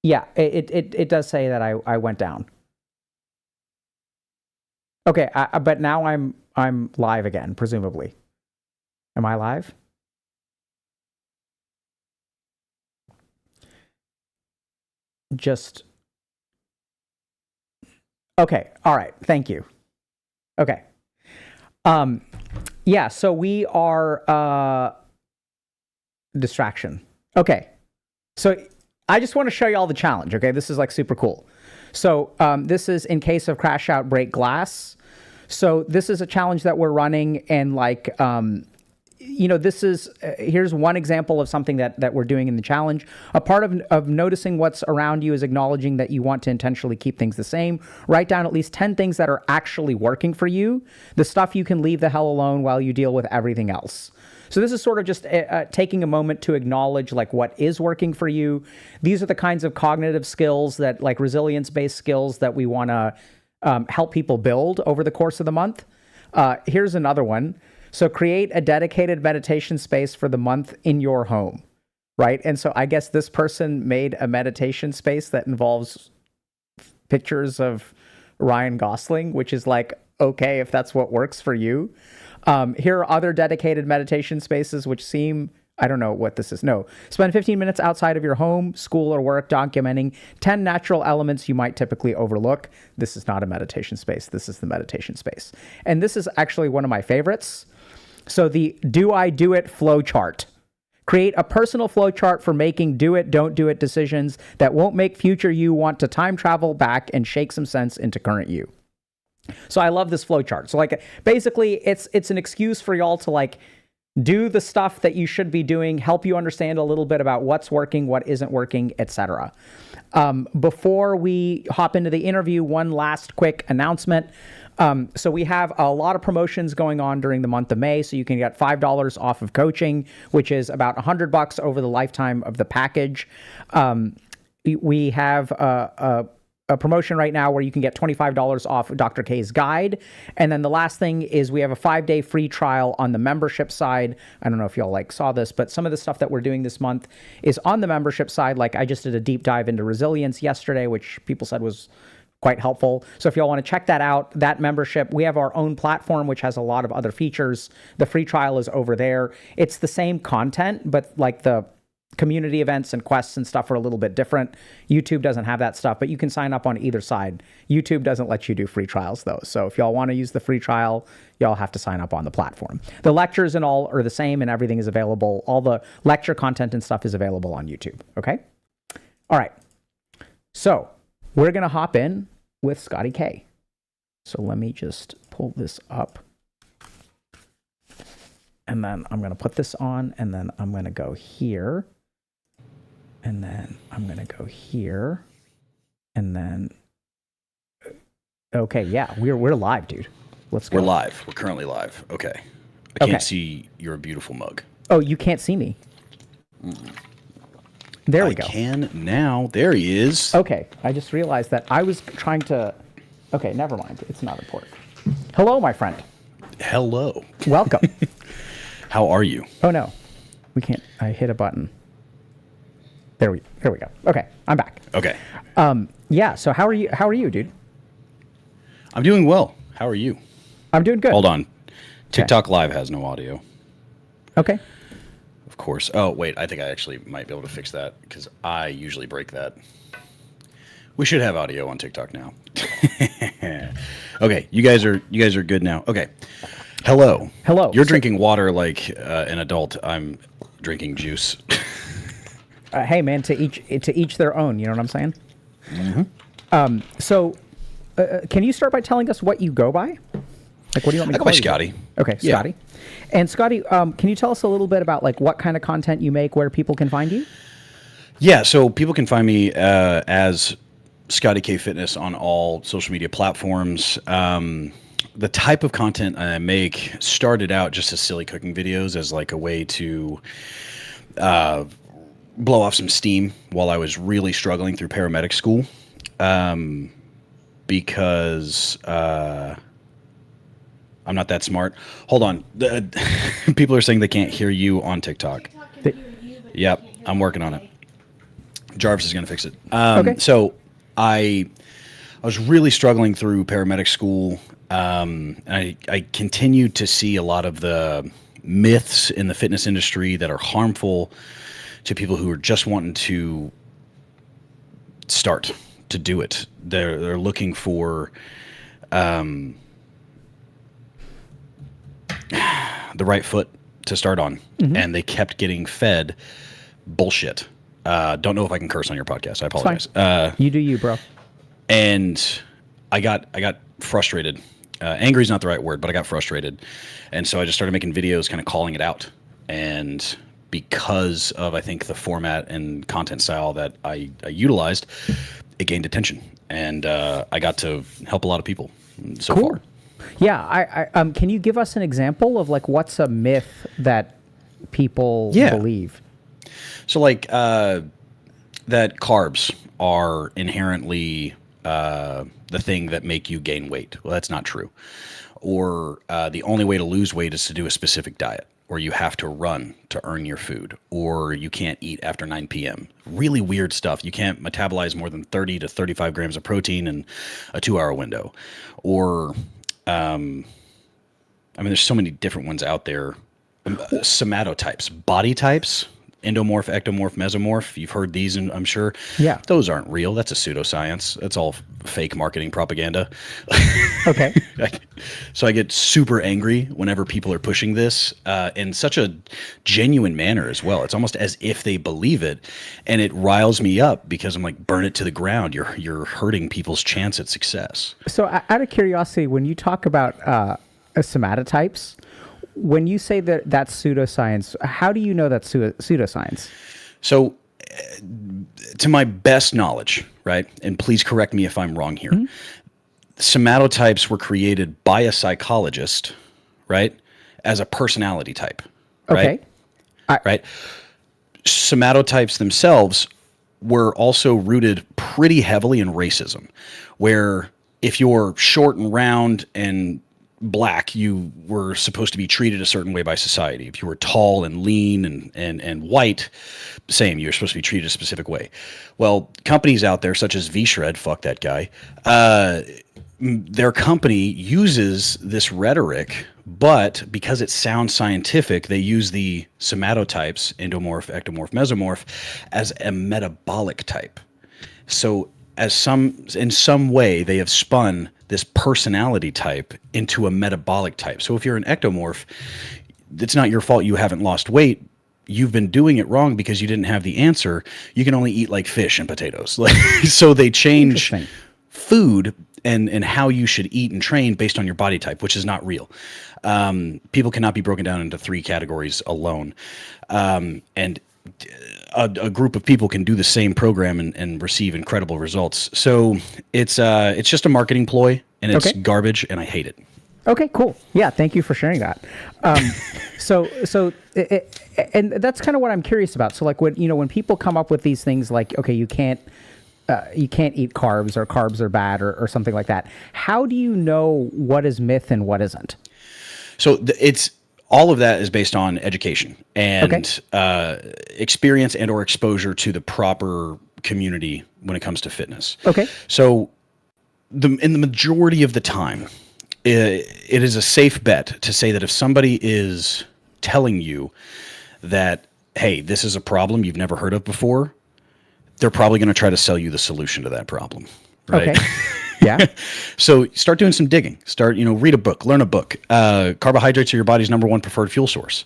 Yeah, it does say that I went down. Okay, but now I'm live again, presumably. Am I live? Just okay. All right. Thank you. Okay. Yeah, so we are distraction. Okay. So I just want to show you all the challenge, okay? This is like super cool. So this is in case of crash out, break glass. So this is a challenge that we're running, and like this is here's one example of something that we're doing in the challenge. A part of noticing what's around you is acknowledging that you want to intentionally keep things the same. Write down at least 10 things that are actually working for you. The stuff you can leave the hell alone while you deal with everything else. So this is sort of just taking a moment to acknowledge like what is working for you. These are the kinds of cognitive skills that like resilience-based skills that we want to help people build over the course of the month. Here's another one. So create a dedicated meditation space for the month in your home, right? And so I guess this person made a meditation space that involves pictures of Ryan Gosling, which is like, okay, if that's what works for you. Here are other dedicated meditation spaces, which seem, I don't know what this is. No, spend 15 minutes outside of your home, school, or work documenting 10 natural elements you might typically overlook. This is not a meditation space. This is the meditation space. And this is actually one of my favorites. So the do I do it flow chart. Create a personal flow chart for making do it, don't do it decisions that won't make future you want to time travel back and shake some sense into current you. So I love this flow chart. So like basically it's an excuse for y'all to like do the stuff that you should be doing, help you understand a little bit about what's working, what isn't working, etc. Before we hop into the interview, one last quick announcement. So we have a lot of promotions going on during the month of May. So you can get $5 off of coaching, which is about $100 over the lifetime of the package. We have a promotion right now where you can get $25 off Dr. K's guide. And then the last thing is we have a 5-day free trial on the membership side. I don't know if y'all like saw this, but some of the stuff that we're doing this month is on the membership side. Like I just did a deep dive into resilience yesterday, which people said was quite helpful. So if y'all want to check that out, that membership, we have our own platform, which has a lot of other features. The free trial is over there. It's the same content, but like the community events and quests and stuff are a little bit different. YouTube doesn't have that stuff, but you can sign up on either side. YouTube doesn't let you do free trials though. So if y'all want to use the free trial, y'all have to sign up on the platform. The lectures and all are the same and everything is available. All the lecture content and stuff is available on YouTube. Okay. All right. So we're going to hop in with Scotty K. So let me just pull this up. And then I'm going to put this on, and then I'm going to go here. And then I'm going to go here. And then, okay, yeah, we're live, dude. Let's go. We're live. We're currently live. Okay. I can't see your beautiful mug. Oh, you can't see me? There we go. I can now. There he is. Okay, I just realized that I was trying to... Okay, never mind. It's not important. Hello, my friend. Hello. Welcome. How are you? Oh, no. We can't... I hit a button. Here we go. Okay, I'm back. Okay. Yeah, so how are you, dude? I'm doing well. How are you? I'm doing good. Hold on. TikTok Live has no audio. Okay. Of course. Oh, wait. I think I actually might be able to fix that because I usually break that. We should have audio on TikTok now. Okay, you guys are good now. Okay. Hello. Hello. You're drinking water like an adult. I'm drinking juice. Hey, man, to each their own. You know what I'm saying? Mm-hmm. So, can you start by telling us what you go by? Like, what do you want me to call you? I go by Scotty. Okay, Yeah. Scotty. And Scotty, can you tell us a little bit about like what kind of content you make, where people can find you? Yeah, so people can find me as Scotty K Fitness on all social media platforms. The type of content I make started out just as silly cooking videos as like a way to blow off some steam while I was really struggling through paramedic school. Because I'm not that smart. Hold on. People are saying they can't hear you on TikTok. Yep, I'm working on it. Jarvis is going to fix it. Okay. So I was really struggling through paramedic school. I continued to see a lot of the myths in the fitness industry that are harmful to people who are just wanting to start to do it. They're looking for the right foot to start on, and they kept getting fed bullshit. Don't know if I can curse on your podcast. I apologize. You do you, bro. And I got frustrated. Angry is not the right word, but I got frustrated, and so I just started making videos, kind of calling it out. And because of, I think, the format and content style that I utilized, it gained attention, and I got to help a lot of people so far. Yeah, I can you give us an example of like what's a myth that people believe? So like that carbs are inherently the thing that make you gain weight. Well, that's not true. Or the only way to lose weight is to do a specific diet, or you have to run to earn your food, or you can't eat after 9 p.m. Really weird stuff. You can't metabolize more than 30 to 35 grams of protein in a 2-hour window. Or, I mean, there's so many different ones out there. Somatotypes, body types, endomorph, ectomorph, mesomorph. You've heard these, and I'm sure. Yeah. Those aren't real. That's a pseudoscience. That's all fake marketing propaganda. Okay. So I get super angry whenever people are pushing this in such a genuine manner as well. It's almost as if they believe it, and it riles me up because I'm like, burn it to the ground. You're hurting people's chance at success. So out of curiosity, when you talk about somatotypes, when you say that that's pseudoscience, how do you know that's pseudoscience? So, to my best knowledge, right, and please correct me if I'm wrong here, somatotypes were created by a psychologist, right, as a personality type, right? Okay. Right? Somatotypes themselves were also rooted pretty heavily in racism, where if you're short and round and black, you were supposed to be treated a certain way by society. If you were tall and lean and white, same, you're supposed to be treated a specific way. Well, companies out there such as V-Shred, fuck that guy, their company uses this rhetoric, but because it sounds scientific, they use the somatotypes, endomorph, ectomorph, mesomorph, as a metabolic type. So in some way, they have spun this personality type into a metabolic type. So if you're an ectomorph, it's not your fault you haven't lost weight. You've been doing it wrong because you didn't have the answer. You can only eat like fish and potatoes. So they change food and how you should eat and train based on your body type, which is not real. People cannot be broken down into 3 categories alone. And a group of people can do the same program and receive incredible results. So it's just a marketing ploy, and it's garbage, and I hate it. Okay, cool. Yeah, thank you for sharing that. And that's kind of what I'm curious about. So like when people come up with these things like, okay, you can't eat carbs, or carbs are bad, or something like that. How do you know what is myth and what isn't? So it's all of that is based on education and experience and or exposure to the proper community when it comes to fitness. Okay. So in the majority of the time, it is a safe bet to say that if somebody is telling you that, hey, this is a problem you've never heard of before, they're probably going to try to sell you the solution to that problem. Right? Okay. Yeah. So start doing some digging. Read a book, learn a book. Carbohydrates are your body's number 1 preferred fuel source,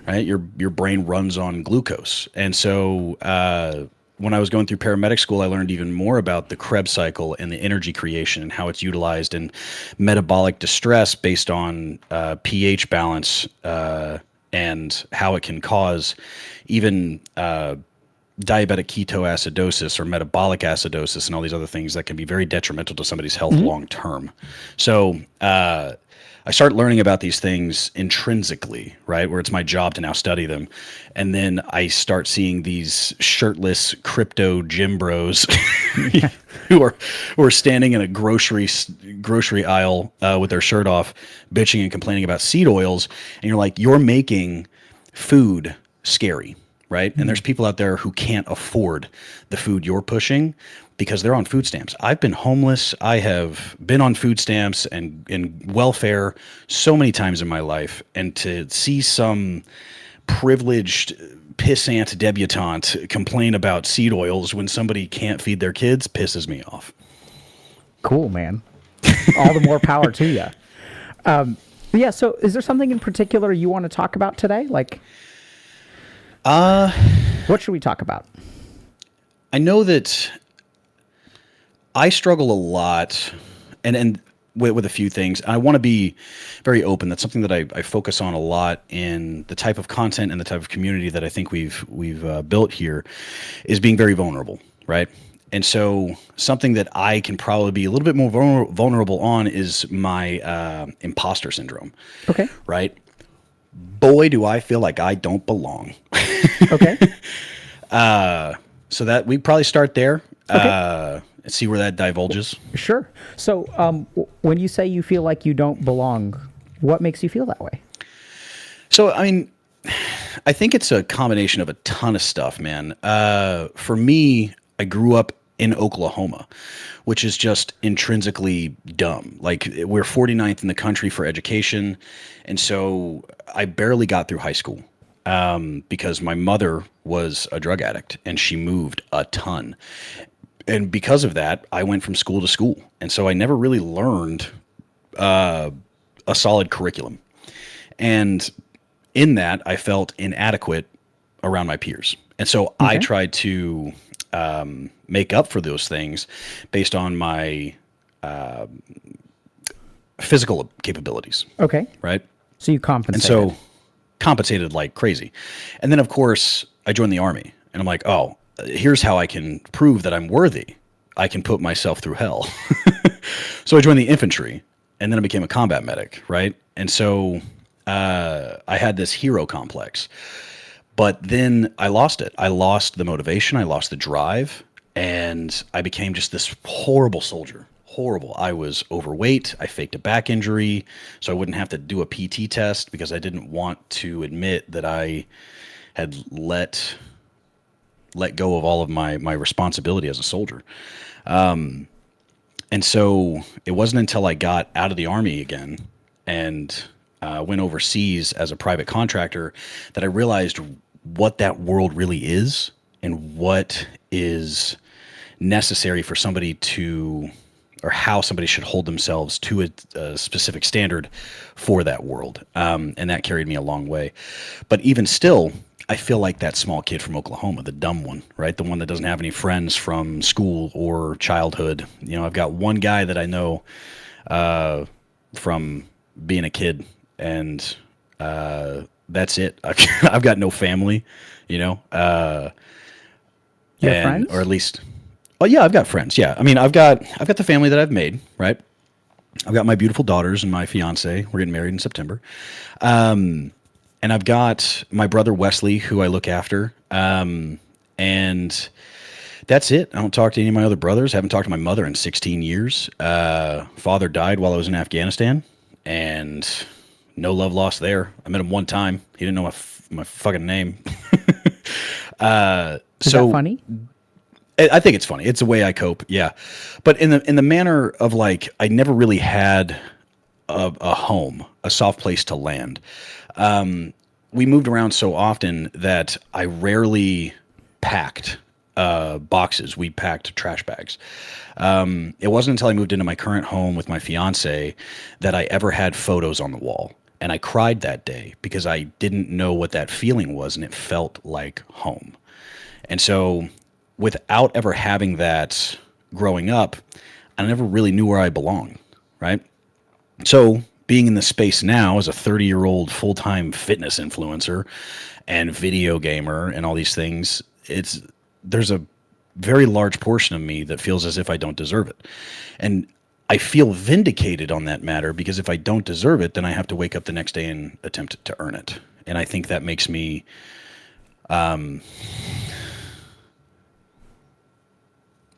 right? Your brain runs on glucose. And so when I was going through paramedic school, I learned even more about the Krebs cycle and the energy creation and how it's utilized in metabolic distress based on pH balance and how it can cause even diabetic ketoacidosis or metabolic acidosis and all these other things that can be very detrimental to somebody's health long term. So I start learning about these things intrinsically, right, where it's my job to now study them. And then I start seeing these shirtless crypto gym bros who are standing in a grocery aisle with their shirt off, bitching and complaining about seed oils. And you're like, you're making food scary. right? And there's people out there who can't afford the food you're pushing because they're on food stamps. I've been homeless. I have been on food stamps and welfare so many times in my life. And to see some privileged pissant debutante complain about seed oils when somebody can't feed their kids pisses me off. Cool, man. All the more power to you. Yeah. So, is there something in particular you want to talk about today? Like, what should we talk about? I know that I struggle a lot, and with a few things. I want to be very open. That's something that I focus on a lot in the type of content and the type of community that I think we've built here, is being very vulnerable, right? And so something that I can probably be a little bit more vulnerable on is my imposter syndrome. Okay. Right? Boy, do I feel like I don't belong. Okay. So that we probably start there. Okay. And see where that divulges. Sure. So, when you say you feel like you don't belong, what makes you feel that way? So, I mean, I think it's a combination of a ton of stuff, man. For me, I grew up in Oklahoma, which is just intrinsically dumb. Like, we're 49th in the country for education. And so I barely got through high school because my mother was a drug addict and she moved a ton. And because of that, I went from school to school. And so I never really learned a solid curriculum. And in that, I felt inadequate around my peers. And so I tried to make up for those things based on my physical capabilities. Okay. Right? So you compensated. And so compensated like crazy. And then, of course, I joined the Army. And I'm like, oh, here's how I can prove that I'm worthy. I can put myself through hell. So I joined the infantry, and then I became a combat medic, right? And so I had this hero complex. But then I lost it. I lost the motivation. I lost the drive. And I became just this horrible soldier. Horrible. I was overweight. I faked a back injury so I wouldn't have to do a PT test because I didn't want to admit that I had let go of all of my responsibility as a soldier. And so it wasn't until I got out of the Army again and went overseas as a private contractor that I realized what that world really is and what is necessary for somebody to, or how somebody should hold themselves to a specific standard for that world. And that carried me a long way. But even still, I feel like that small kid from Oklahoma, the dumb one, right? The one that doesn't have any friends from school or childhood. You know, I've got one guy that I know from being a kid, and that's it. I've got no family, you know. You have friends? Or at least, oh yeah, I've got friends. Yeah, I mean, I've got the family that I've made, right? I've got my beautiful daughters and my fiance. We're getting married in September. And I've got my brother Wesley, who I look after. And that's it. I don't talk to any of my other brothers. I haven't talked to my mother in 16 years. Father died while I was in Afghanistan, and no love lost there. I met him one time. He didn't know my fucking name. Is that funny? I think it's funny. It's the way I cope. Yeah. But in the manner of, like, I never really had a home, a soft place to land. We moved around so often that I rarely packed boxes. We packed trash bags. It wasn't until I moved into my current home with my fiance that I ever had photos on the wall. And I cried that day because I didn't know what that feeling was, and it felt like home. And so without ever having that growing up, I never really knew where I belonged, right? So being in this space now as a 30-year-old full-time fitness influencer and video gamer and all these things, there's a very large portion of me that feels as if I don't deserve it. And I feel vindicated on that matter because if I don't deserve it, then I have to wake up the next day and attempt to earn it. And I think that makes me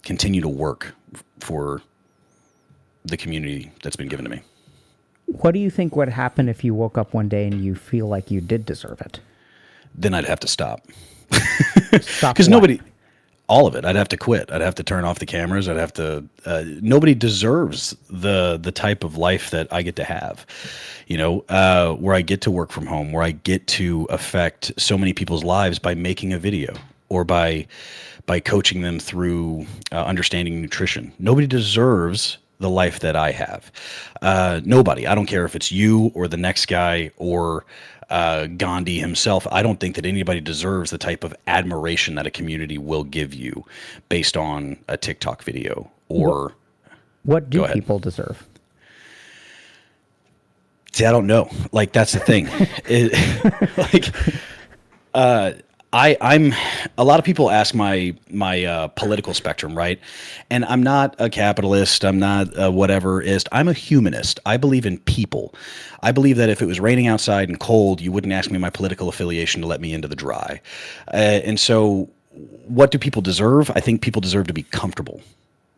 continue to work for the community that's been given to me. What do you think would happen if you woke up one day and you feel like you did deserve it? then I'd have to stop. Stop Because what? nobody, all of it, I'd have to quit. I'd have to turn off the cameras. I'd have to, nobody deserves the type of life that I get to have, where I get to work from home, where I get to affect so many people's lives by making a video or by coaching them through understanding nutrition. Nobody deserves the life that I have. Nobody. I don't care if it's you or the next guy or Gandhi himself. I don't think that anybody deserves the type of admiration that a community will give you based on a TikTok video or. What do Go ahead. people deserve? See, I don't know. Like, that's the thing. I'm a lot of people ask my political spectrum, right? And I'm not a capitalist. I'm not a whateverist. I'm a humanist. I believe in people. I believe that if it was raining outside and cold, you wouldn't ask me my political affiliation to let me into the dry. And so what do people deserve? I think people deserve to be comfortable,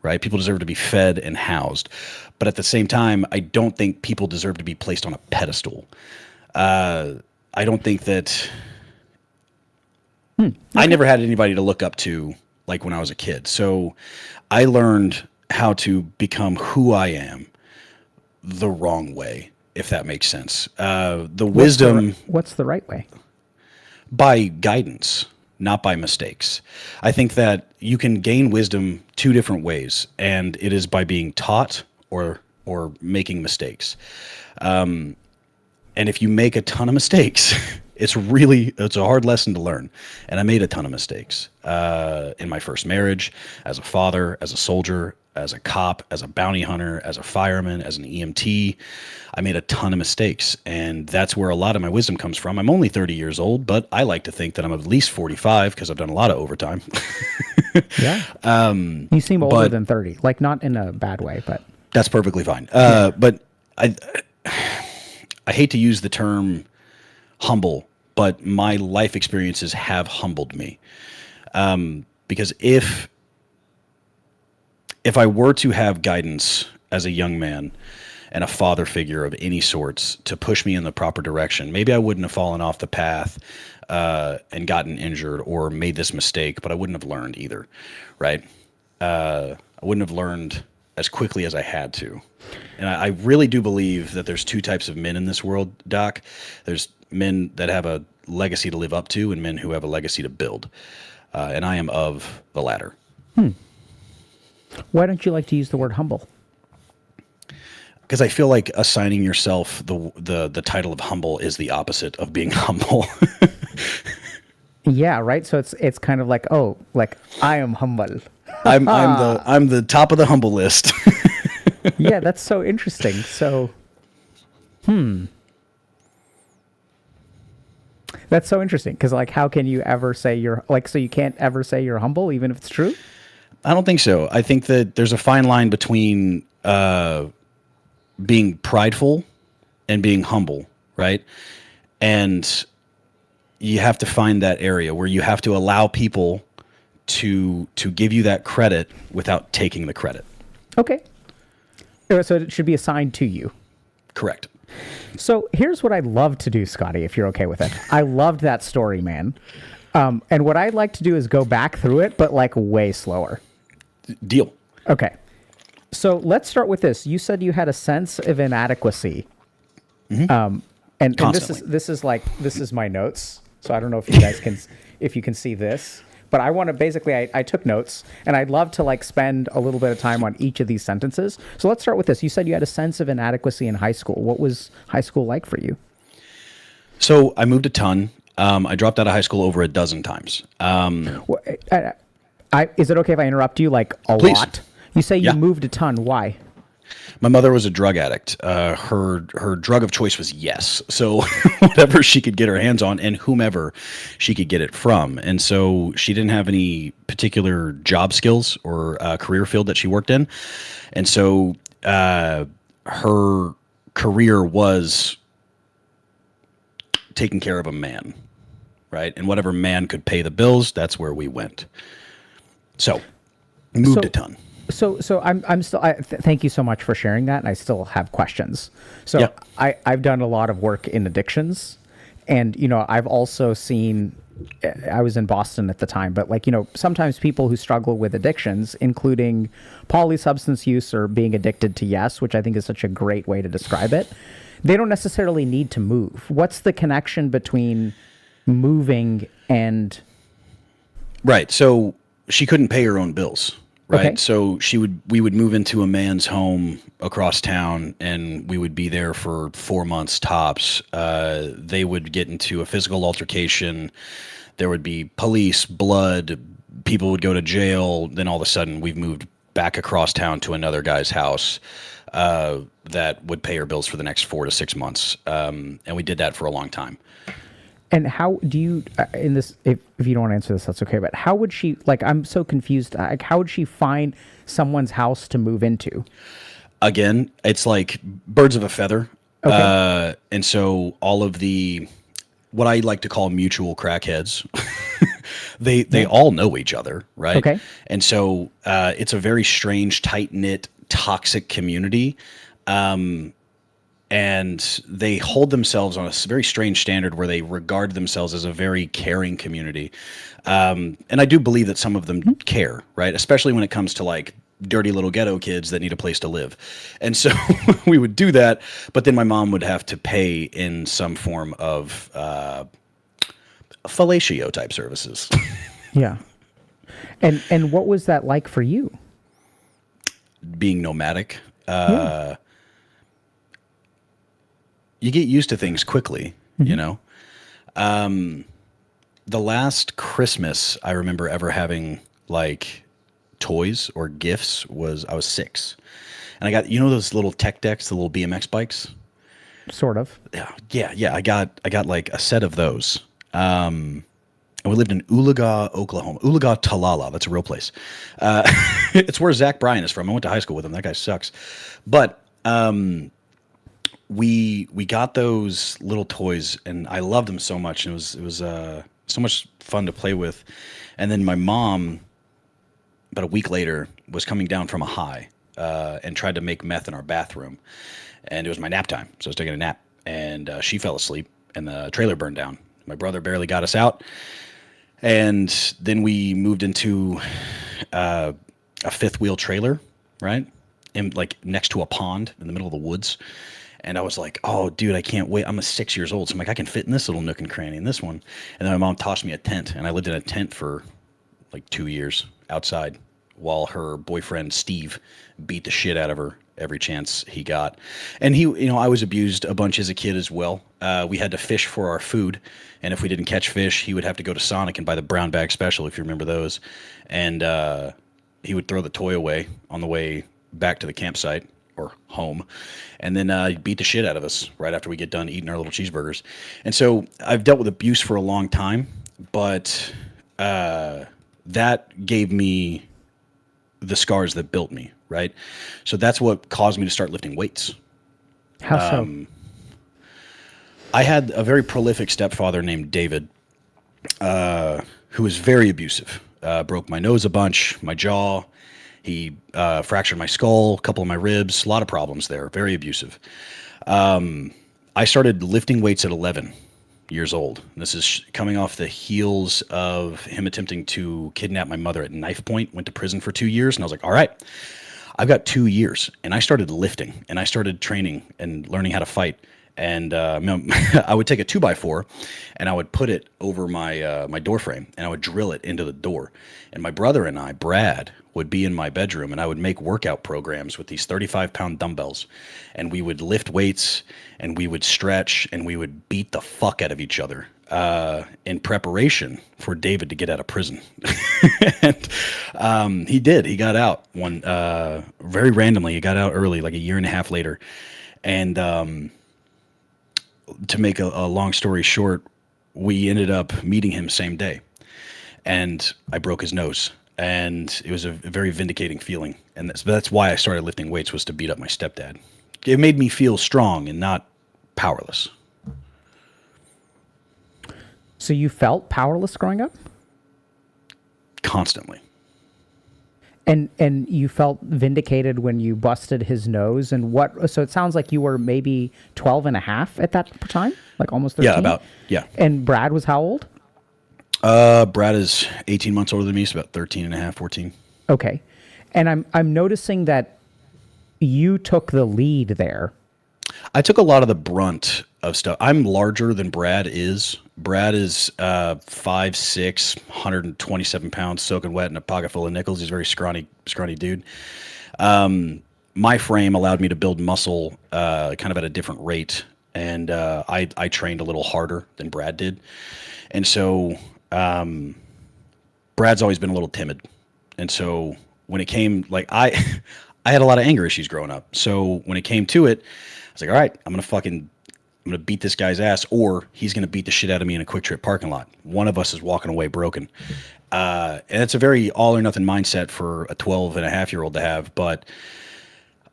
right? People deserve to be fed and housed. But at the same time, I don't think people deserve to be placed on a pedestal. I don't think that... Okay. I never had anybody to look up to like when I was a kid. So I learned how to become who I am the wrong way, if that makes sense. Wisdom. What's the right way? By guidance, not by mistakes. I think that you can gain wisdom two different ways, and it is by being taught or making mistakes. And if you make a ton of mistakes, it's a hard lesson to learn. And I made a ton of mistakes in my first marriage, as a father, as a soldier, as a cop, as a bounty hunter, as a fireman, as an EMT. I made a ton of mistakes. And that's where a lot of my wisdom comes from. I'm only 30 years old, but I like to think that I'm at least 45 because I've done a lot of overtime. Yeah. You seem older than 30, like not in a bad way, but. That's perfectly fine. But I hate to use the term humble, but my life experiences have humbled me. Because if I were to have guidance as a young man and a father figure of any sorts to push me in the proper direction, maybe I wouldn't have fallen off the path and gotten injured or made this mistake, but I wouldn't have learned either, right? I wouldn't have learned as quickly as I had to. And I really do believe that there's two types of men in this world, Doc. There's men that have a legacy to live up to and men who have a legacy to build. And I am of the latter. Why don't you like to use the word humble? Because I feel like assigning yourself the title of humble is the opposite of being humble. Yeah, right. So it's kind of like, oh, like I am humble. I'm the top of the humble list. Yeah, that's so interesting. So, that's so interesting because, like, how can you ever say you're like? So you can't ever say you're humble, even if it's true. I don't think so. I think that there's a fine line between being prideful and being humble, right? And you have to find that area where you have to allow people to give you that credit without taking the credit. Okay. So it should be assigned to you. Correct. So here's what I'd love to do, Scotty, if you're okay with it. I loved that story, man. And what I'd like to do is go back through it, but like way slower. Deal. Okay. So let's start with this. You said you had a sense of inadequacy. Mm-hmm. And this is my notes. So I don't know if you guys can see this. But I want to basically, I took notes, and I'd love to like spend a little bit of time on each of these sentences. So let's start with this. You said you had a sense of inadequacy in high school. What was high school like for you? So I moved a ton. I dropped out of high school over a dozen times. Is it okay if I interrupt you like a Please. lot? You say you moved a ton. Why? My mother was a drug addict. Her drug of choice was yes. So whatever she could get her hands on and whomever she could get it from. And so she didn't have any particular job skills or career field that she worked in. And so her career was taking care of a man, right? And whatever man could pay the bills, that's where we went. So moved a ton. So I'm still. Thank you so much for sharing that, and I still have questions. So yeah. I've done a lot of work in addictions, And, you know, I've also seen, I was in Boston at the time, but like, you know, sometimes people who struggle with addictions, including polysubstance use or being addicted to yes, which I think is such a great way to describe it, they don't necessarily need to move. What's the connection between moving and... Right. So she couldn't pay her own bills. Right. Okay. So we would move into a man's home across town, and we would be there for 4 months tops. They would get into a physical altercation. There would be police, blood, people would go to jail. Then all of a sudden we've moved back across town to another guy's house, that would pay her bills for the next 4 to 6 months. And we did that for a long time. And how do you, in this, if you don't want to answer this, that's okay, but how would she, like, I'm so confused. Like, how would she find someone's house to move into? Again, it's like birds of a feather. Okay. And so all of what I like to call mutual crackheads, they all know each other, right? Okay. And so it's a very strange, tight-knit, toxic community. And they hold themselves on a very strange standard where they regard themselves as a very caring community. And I do believe that some of them care, right? Especially when it comes to like dirty little ghetto kids that need a place to live. And so we would do that, but then my mom would have to pay in some form of fellatio type services. Yeah. And what was that like for you? Being nomadic. You get used to things quickly, you know? The last Christmas I remember ever having like toys or gifts was I was 6. And I got, you know, those little tech decks, the little BMX bikes? Sort of. Yeah. I got like a set of those. And we lived in Oologah, Oklahoma. Oologah, Talala. That's a real place. It's where Zach Bryan is from. I went to high school with him. That guy sucks. But we got those little toys, and I loved them so much. And it was so much fun to play with. And then my mom, about a week later, was coming down from a high and tried to make meth in our bathroom. And it was my nap time, so I was taking a nap. And she fell asleep, and the trailer burned down. My brother barely got us out. And then we moved into a fifth wheel trailer, right? And like next to a pond in the middle of the woods. And I was like, oh, dude, I can't wait. I'm 6 years old. So I'm like, I can fit in this little nook and cranny in this one. And then my mom tossed me a tent. And I lived in a tent for like 2 years outside while her boyfriend, Steve, beat the shit out of her every chance he got. And he, you know, I was abused a bunch as a kid as well. We had to fish for our food. And if we didn't catch fish, he would have to go to Sonic and buy the brown bag special, if you remember those. And he would throw the toy away on the way back to the campsite or home. And then he'd beat the shit out of us right after we get done eating our little cheeseburgers. And so I've dealt with abuse for a long time, but that gave me the scars that built me, right? So that's what caused me to start lifting weights. How so? I had a very prolific stepfather named David, who was very abusive. Broke my nose a bunch, my jaw. He fractured my skull, a couple of my ribs, a lot of problems there. Very abusive. I started lifting weights at 11 years old. This is coming off the heels of him attempting to kidnap my mother at knife point. Went to prison for 2 years, and I was like, all right, I've got 2 years. And I started lifting, and I started training and learning how to fight. And I would take a 2x4 and I would put it over my my door frame, and I would drill it into the door. And my brother and I, Brad, would be in my bedroom, and I would make workout programs with these 35-pound dumbbells. And we would lift weights, and we would stretch, and we would beat the fuck out of each other in preparation for David to get out of prison. And he did. He got out very randomly. He got out early, like a year and a half later. And to make a long story short, we ended up meeting him same day, and I broke his nose, and it was a very vindicating feeling. And that's why I started lifting weights, was to beat up my stepdad. It made me feel strong and not powerless. So you felt powerless growing up? Constantly. And you felt vindicated when you busted his nose. And what? So it sounds like you were maybe 12 and a half at that time, like almost 13. Yeah, about, yeah. And Brad was how old? Brad is 18 months older than me, so about 13 and a half, 14. Okay. And I'm noticing that you took the lead there. I took a lot of the brunt of stuff. I'm larger than Brad is. Brad is 5'6", 127 pounds, soaking wet in a pocket full of nickels. He's a very scrawny dude. My frame allowed me to build muscle kind of at a different rate, and I trained a little harder than Brad did. And so Brad's always been a little timid. And so when it came, like I had a lot of anger issues growing up. So when it came to it, I was like, all right, I'm going to beat this guy's ass, or he's going to beat the shit out of me in a Quick Trip parking lot. One of us is walking away broken. And it's a very all or nothing mindset for a 12 and a half year old to have. But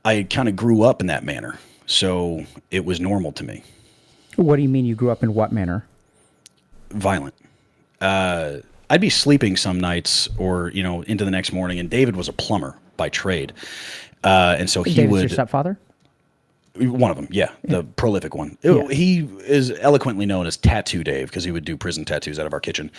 I kind of grew up in that manner. So it was normal to me. What do you mean you grew up in what manner? Violent. I'd be sleeping some nights or, into the next morning, and David was a plumber by trade. And so David's your stepfather? One of them, yeah, the prolific one. Yeah. He is eloquently known as Tattoo Dave because he would do prison tattoos out of our kitchen.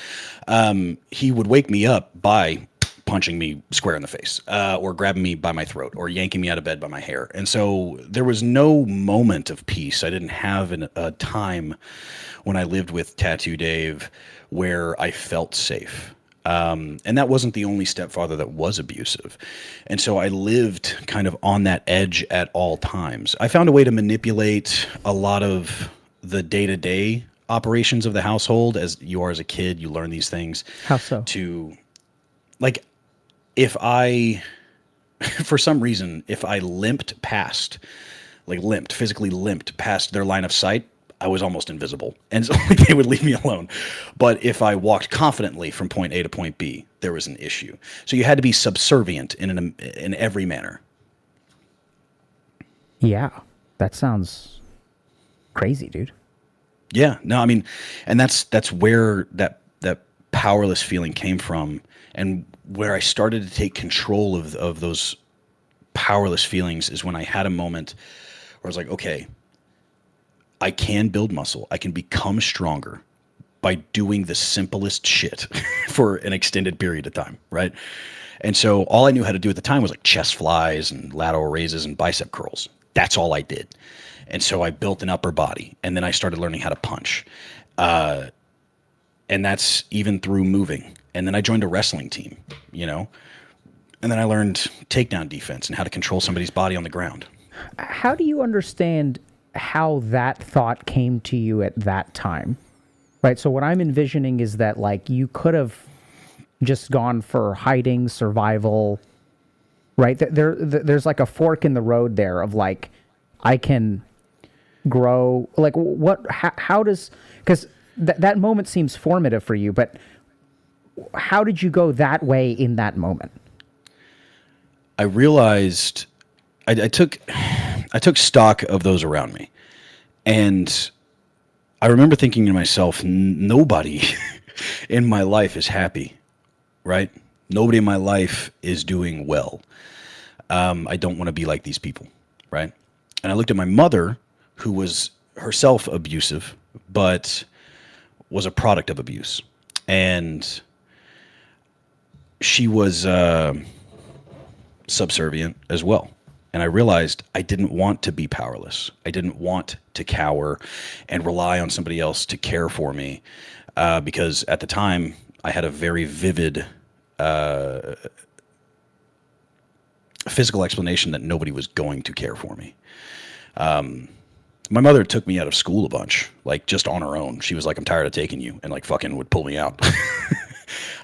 He would wake me up by punching me square in the face, or grabbing me by my throat, or yanking me out of bed by my hair. And so there was no moment of peace. I didn't have a time when I lived with Tattoo Dave where I felt safe. And that wasn't the only stepfather that was abusive. And so I lived kind of on that edge at all times. I found a way to manipulate a lot of the day-to-day operations of the household. As you are as a kid, you learn these things. How so? Like, if I, for some reason, if I physically limped past their line of sight, I was almost invisible, and so they would leave me alone. But if I walked confidently from point A to point B, there was an issue. So you had to be subservient in every manner. Yeah, that sounds crazy, dude. Yeah, no, I mean, and that's where that powerless feeling came from, and where I started to take control of those powerless feelings is when I had a moment where I was like, okay, I can build muscle. I can become stronger by doing the simplest shit for an extended period of time, right? And so all I knew how to do at the time was like chest flies and lateral raises and bicep curls. That's all I did. And so I built an upper body, and then I started learning how to punch. And that's even through moving. And then I joined a wrestling team, and then I learned takedown defense and how to control somebody's body on the ground. How do you understand how that thought came to you at that time? Right. So what I'm envisioning is that, like, you could have just gone for hiding, survival, right? There's like a fork in the road there of like, I can grow. Like, how does, because that moment seems formative for you, but how did you go that way in that moment? I realized I took stock of those around me. And I remember thinking to myself, nobody in my life is happy, right? Nobody in my life is doing well. I don't want to be like these people, right? And I looked at my mother, who was herself abusive, but was a product of abuse. And she was subservient as well. And I realized I didn't want to be powerless. I didn't want to cower and rely on somebody else to care for me, because at the time I had a very vivid physical explanation that nobody was going to care for me. My mother took me out of school a bunch, like just on her own. She was like, "I'm tired of taking you," and like fucking would pull me out.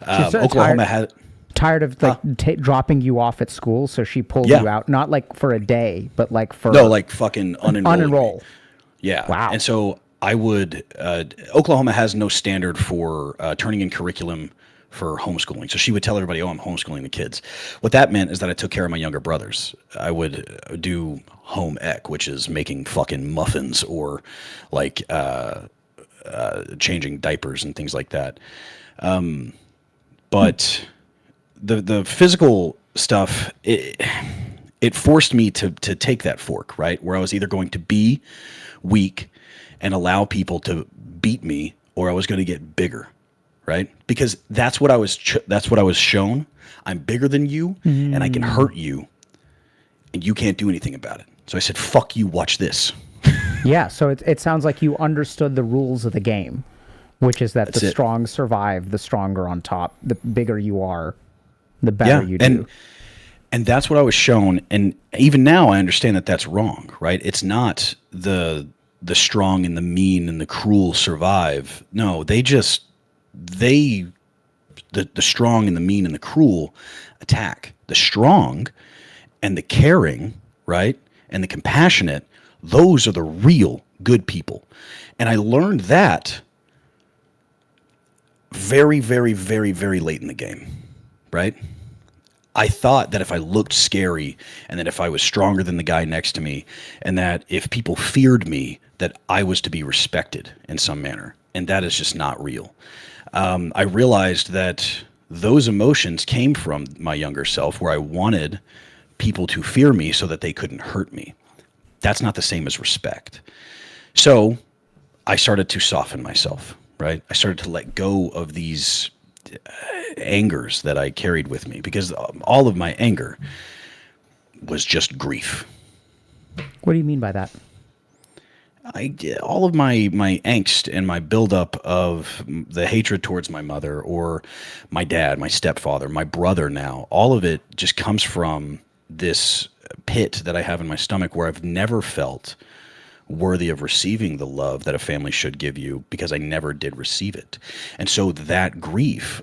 Oklahoma had... Tired of like dropping you off at school, so she pulled you out, not like for a day, but like for like fucking unenroll. Yeah. Wow. And so I would Oklahoma has no standard for turning in curriculum for homeschooling. So she would tell everybody, "Oh, I'm homeschooling the kids." What that meant is that I took care of my younger brothers. I would do home ec, which is making fucking muffins or like changing diapers and things like that. But the physical stuff, it forced me to take that fork, right? Where I was either going to be weak and allow people to beat me, or I was going to get bigger, right? Because that's what I was shown. I'm bigger than you, and I can hurt you, and you can't do anything about it. So I said, "Fuck you, watch this." Yeah, so it sounds like you understood the rules of the game, which is that the strong survive, the stronger on top. The bigger you are, the better you do. And that's what I was shown. And even now I understand that that's wrong, right? It's not the strong and the mean and the cruel survive. No, the strong and the mean and the cruel attack. The strong and the caring, right? And the compassionate, those are the real good people. And I learned that very, very, very, very late in the game, right? I thought that if I looked scary and that if I was stronger than the guy next to me and that if people feared me, that I was to be respected in some manner. And that is just not real. I realized that those emotions came from my younger self where I wanted people to fear me so that they couldn't hurt me. That's not the same as respect. So I started to soften myself, right? I started to let go of these angers that I carried with me because all of my anger was just grief. What do you mean by that? All of my angst and my buildup of the hatred towards my mother or my dad, my stepfather, my brother now, all of it just comes from this pit that I have in my stomach where I've never felt worthy of receiving the love that a family should give you because I never did receive it. And so that grief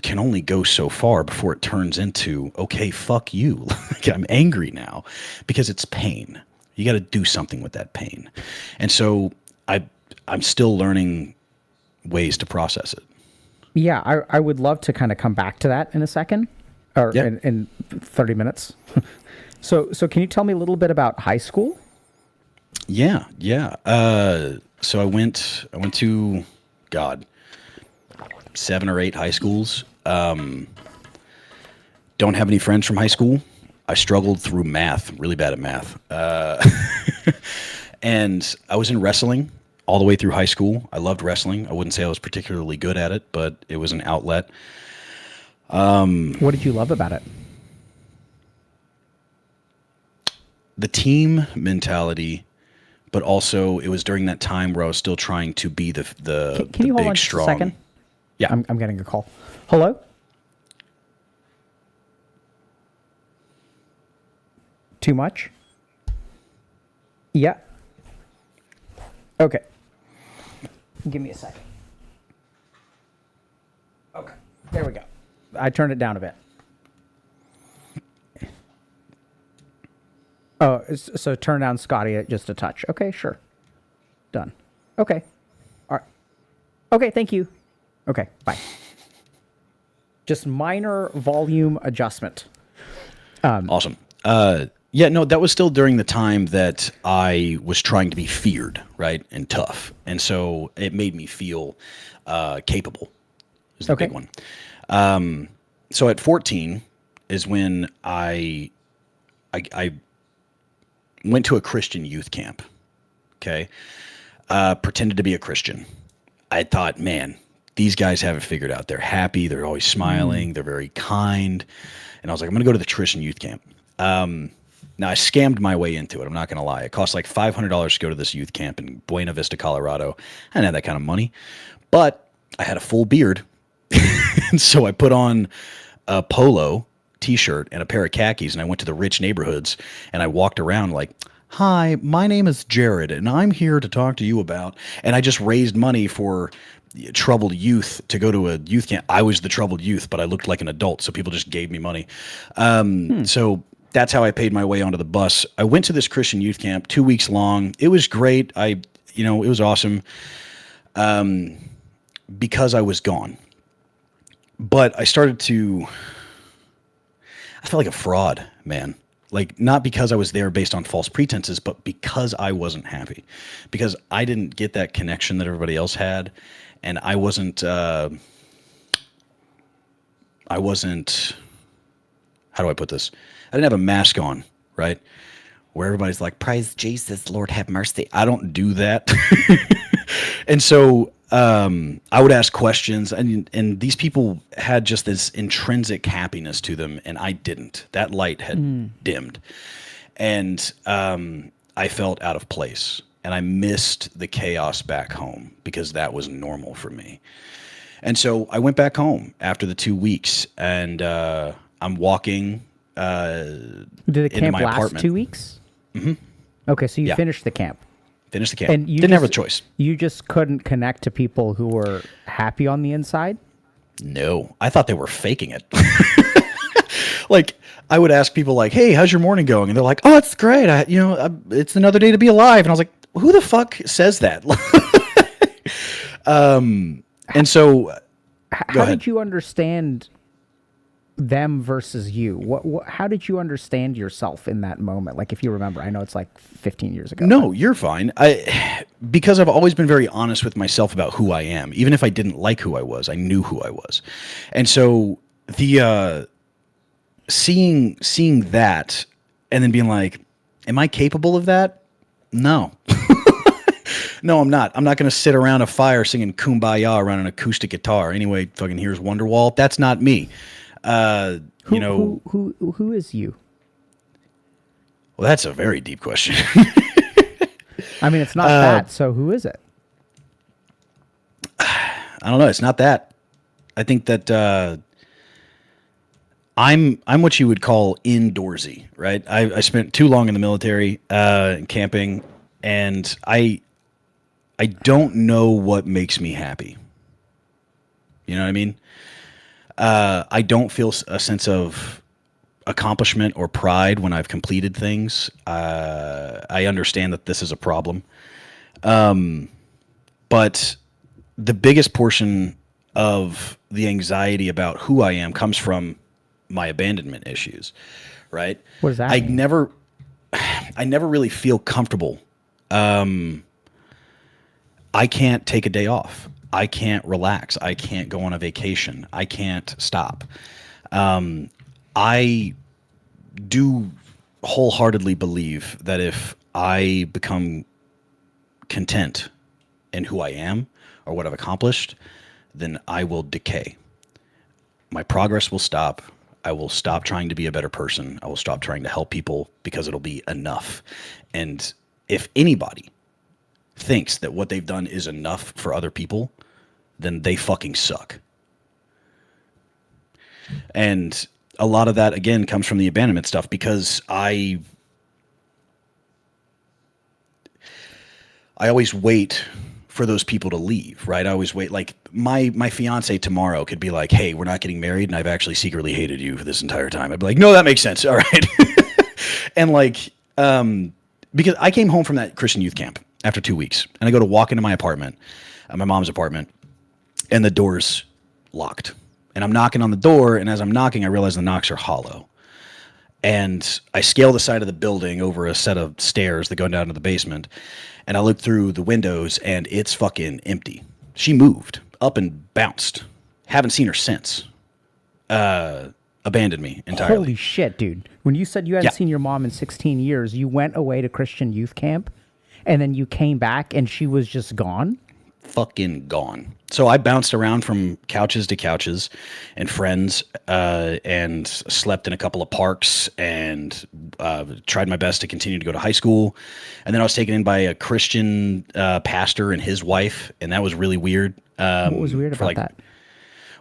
can only go so far before it turns into, okay, fuck you. Like, I'm angry now because it's pain. You got to do something with that pain. And so I'm still learning ways to process it. Yeah, I would love to kind of come back to that in a second or in 30 minutes. So can you tell me a little bit about high school? Yeah. So I went to, God, 7 or 8 high schools. Don't have any friends from high school. I struggled through math, really bad at math. And I was in wrestling all the way through high school. I loved wrestling. I wouldn't say I was particularly good at it, but it was an outlet. What did you love about it? The team mentality, but also it was during that time where I was still trying to be the Can you hold big, on just strong. a second? Yeah. I'm getting a call. Hello? Too much? Yeah. Okay. Give me a second. Okay. There we go. I turned it down a bit. Oh, so turn down Scotty just a touch. Okay, sure. Done. Okay. All right. Okay, thank you. Okay, bye. Just minor volume adjustment. Awesome. Yeah, no, that was still during the time that I was trying to be feared, right, and tough. And so it made me feel capable is the big one. So at 14 is when I went to a Christian youth camp, okay? Pretended to be a Christian. I thought, man, these guys have it figured out. They're happy. They're always smiling. They're very kind. And I was like, I'm going to go to the Christian youth camp. Now, I scammed my way into it. I'm not going to lie. It cost like $500 to go to this youth camp in Buena Vista, Colorado. I didn't have that kind of money. But I had a full beard. And so I put on a polo t-shirt and a pair of khakis, and I went to the rich neighborhoods, and I walked around like, hi, my name is Jared, and I'm here to talk to you about, and I just raised money for troubled youth to go to a youth camp. I was the troubled youth, but I looked like an adult, so people just gave me money. So that's how I paid my way onto the bus. I went to this Christian youth camp, 2 weeks long. It was great. It was awesome. Because I was gone. But I felt like a fraud, man. Like, not because I was there based on false pretenses, but because I wasn't happy. Because I didn't get that connection that everybody else had. And I wasn't, how how do I put this? I didn't have a mask on, right? Where everybody's like, praise Jesus, Lord have mercy. I don't do that. And so I would ask questions, and these people had just this intrinsic happiness to them, and I didn't. That light had dimmed. And I felt out of place, and I missed the chaos back home because that was normal for me. And so I went back home after the 2 weeks, and I'm walking Did the camp my last apartment. 2 weeks? Mm-hmm. Okay, so you finished the camp. Finished the camp. And you didn't have a choice. You just couldn't connect to people who were happy on the inside? No, I thought they were faking it. Like, I would ask people like, hey, how's your morning going? And they're like, oh, it's great. It's another day to be alive. And I was like, who the fuck says that? And so how did you understand them versus you? How did you understand yourself in that moment? Like, if you remember, I know it's like 15 years ago. No, you're fine. Because I've always been very honest with myself about who I am. Even if I didn't like who I was, I knew who I was. And so the seeing that and then being like, am I capable of that? No. No, I'm not. I'm not going to sit around a fire singing Kumbaya around an acoustic guitar. Anyway, fucking here's Wonderwall. That's not me. Who is you? Well, that's a very deep question. I mean, it's not that. So who is it? I don't know. It's not that. I think that I'm what you would call indoorsy, right? I spent too long in the military, camping, and I don't know what makes me happy. You know what I mean? I don't feel a sense of accomplishment or pride when I've completed things. I understand that this is a problem. But the biggest portion of the anxiety about who I am comes from my abandonment issues, right? What does that mean? I never really feel comfortable. I can't take a day off. I can't relax. I can't go on a vacation. I can't stop. I do wholeheartedly believe that if I become content in who I am or what I've accomplished, then I will decay. My progress will stop. I will stop trying to be a better person. I will stop trying to help people because it'll be enough. And if anybody thinks that what they've done is enough for other people, then they fucking suck. And a lot of that, again, comes from the abandonment stuff because I always wait for those people to leave, right? I always wait. Like my fiance tomorrow could be like, hey, we're not getting married and I've actually secretly hated you for this entire time. I'd be like, no, that makes sense. All right. And like, because I came home from that Christian youth camp after 2 weeks and I go to walk into my apartment, my mom's apartment, and the door's locked. And I'm knocking on the door, and as I'm knocking, I realize the knocks are hollow. And I scale the side of the building over a set of stairs that go down to the basement, and I look through the windows, and it's fucking empty. She moved up and bounced. Haven't seen her since. Abandoned me entirely. Holy shit, dude. When you said you hadn't seen your mom in 16 years, you went away to Christian youth camp, and then you came back, and she was just gone? Fucking gone. So I bounced around from couches to couches and friends, and slept in a couple of parks and tried my best to continue to go to high school. And then I was taken in by a Christian pastor and his wife, and that was really weird. What was weird about that?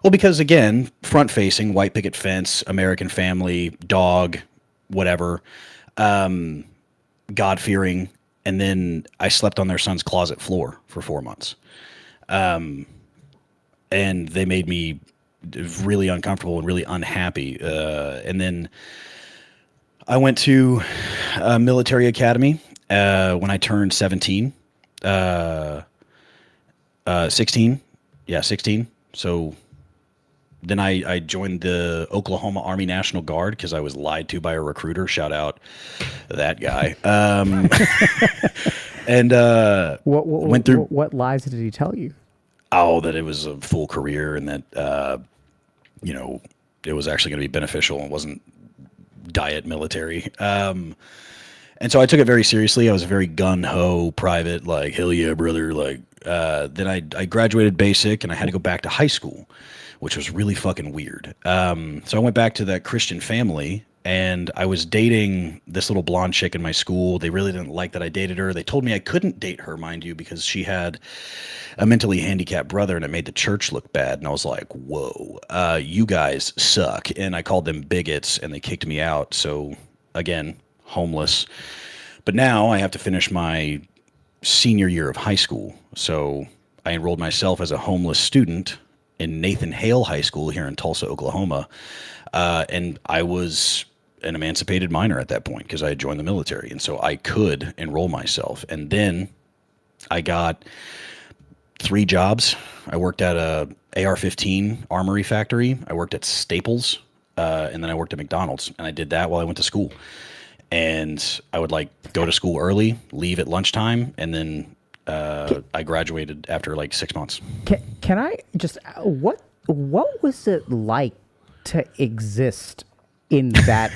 Well, because again, front facing, white picket fence, American family, dog, whatever, God fearing. And then I slept on their son's closet floor for 4 months. And they made me really uncomfortable and really unhappy. And then I went to a military academy when I turned 17. 16. Yeah, 16. So then I joined the Oklahoma Army National Guard because I was lied to by a recruiter. Shout out that guy. And went through. What lies did he tell you? Oh, that it was a full career and that it was actually going to be beneficial and wasn't diet military. And so I took it very seriously. I was a very gun-ho private, like, hell yeah, brother. Like, then I graduated basic and I had to go back to high school, which was really fucking weird. So I went back to that Christian family and I was dating this little blonde chick in my school. They really didn't like that I dated her. They told me I couldn't date her, mind you, because she had a mentally handicapped brother and it made the church look bad. And I was like, whoa, you guys suck. And I called them bigots and they kicked me out. So again, homeless. But now I have to finish my senior year of high school. So I enrolled myself as a homeless student in Nathan Hale High School here in Tulsa, Oklahoma. And I was an emancipated minor at that point because I had joined the military. And so I could enroll myself. And then I got 3 jobs. I worked at a AR-15 armory factory. I worked at Staples. And then I worked at McDonald's. And I did that while I went to school. And I would like go to school early, leave at lunchtime, and then I graduated after like 6 months. Can I just what was it like to exist in that?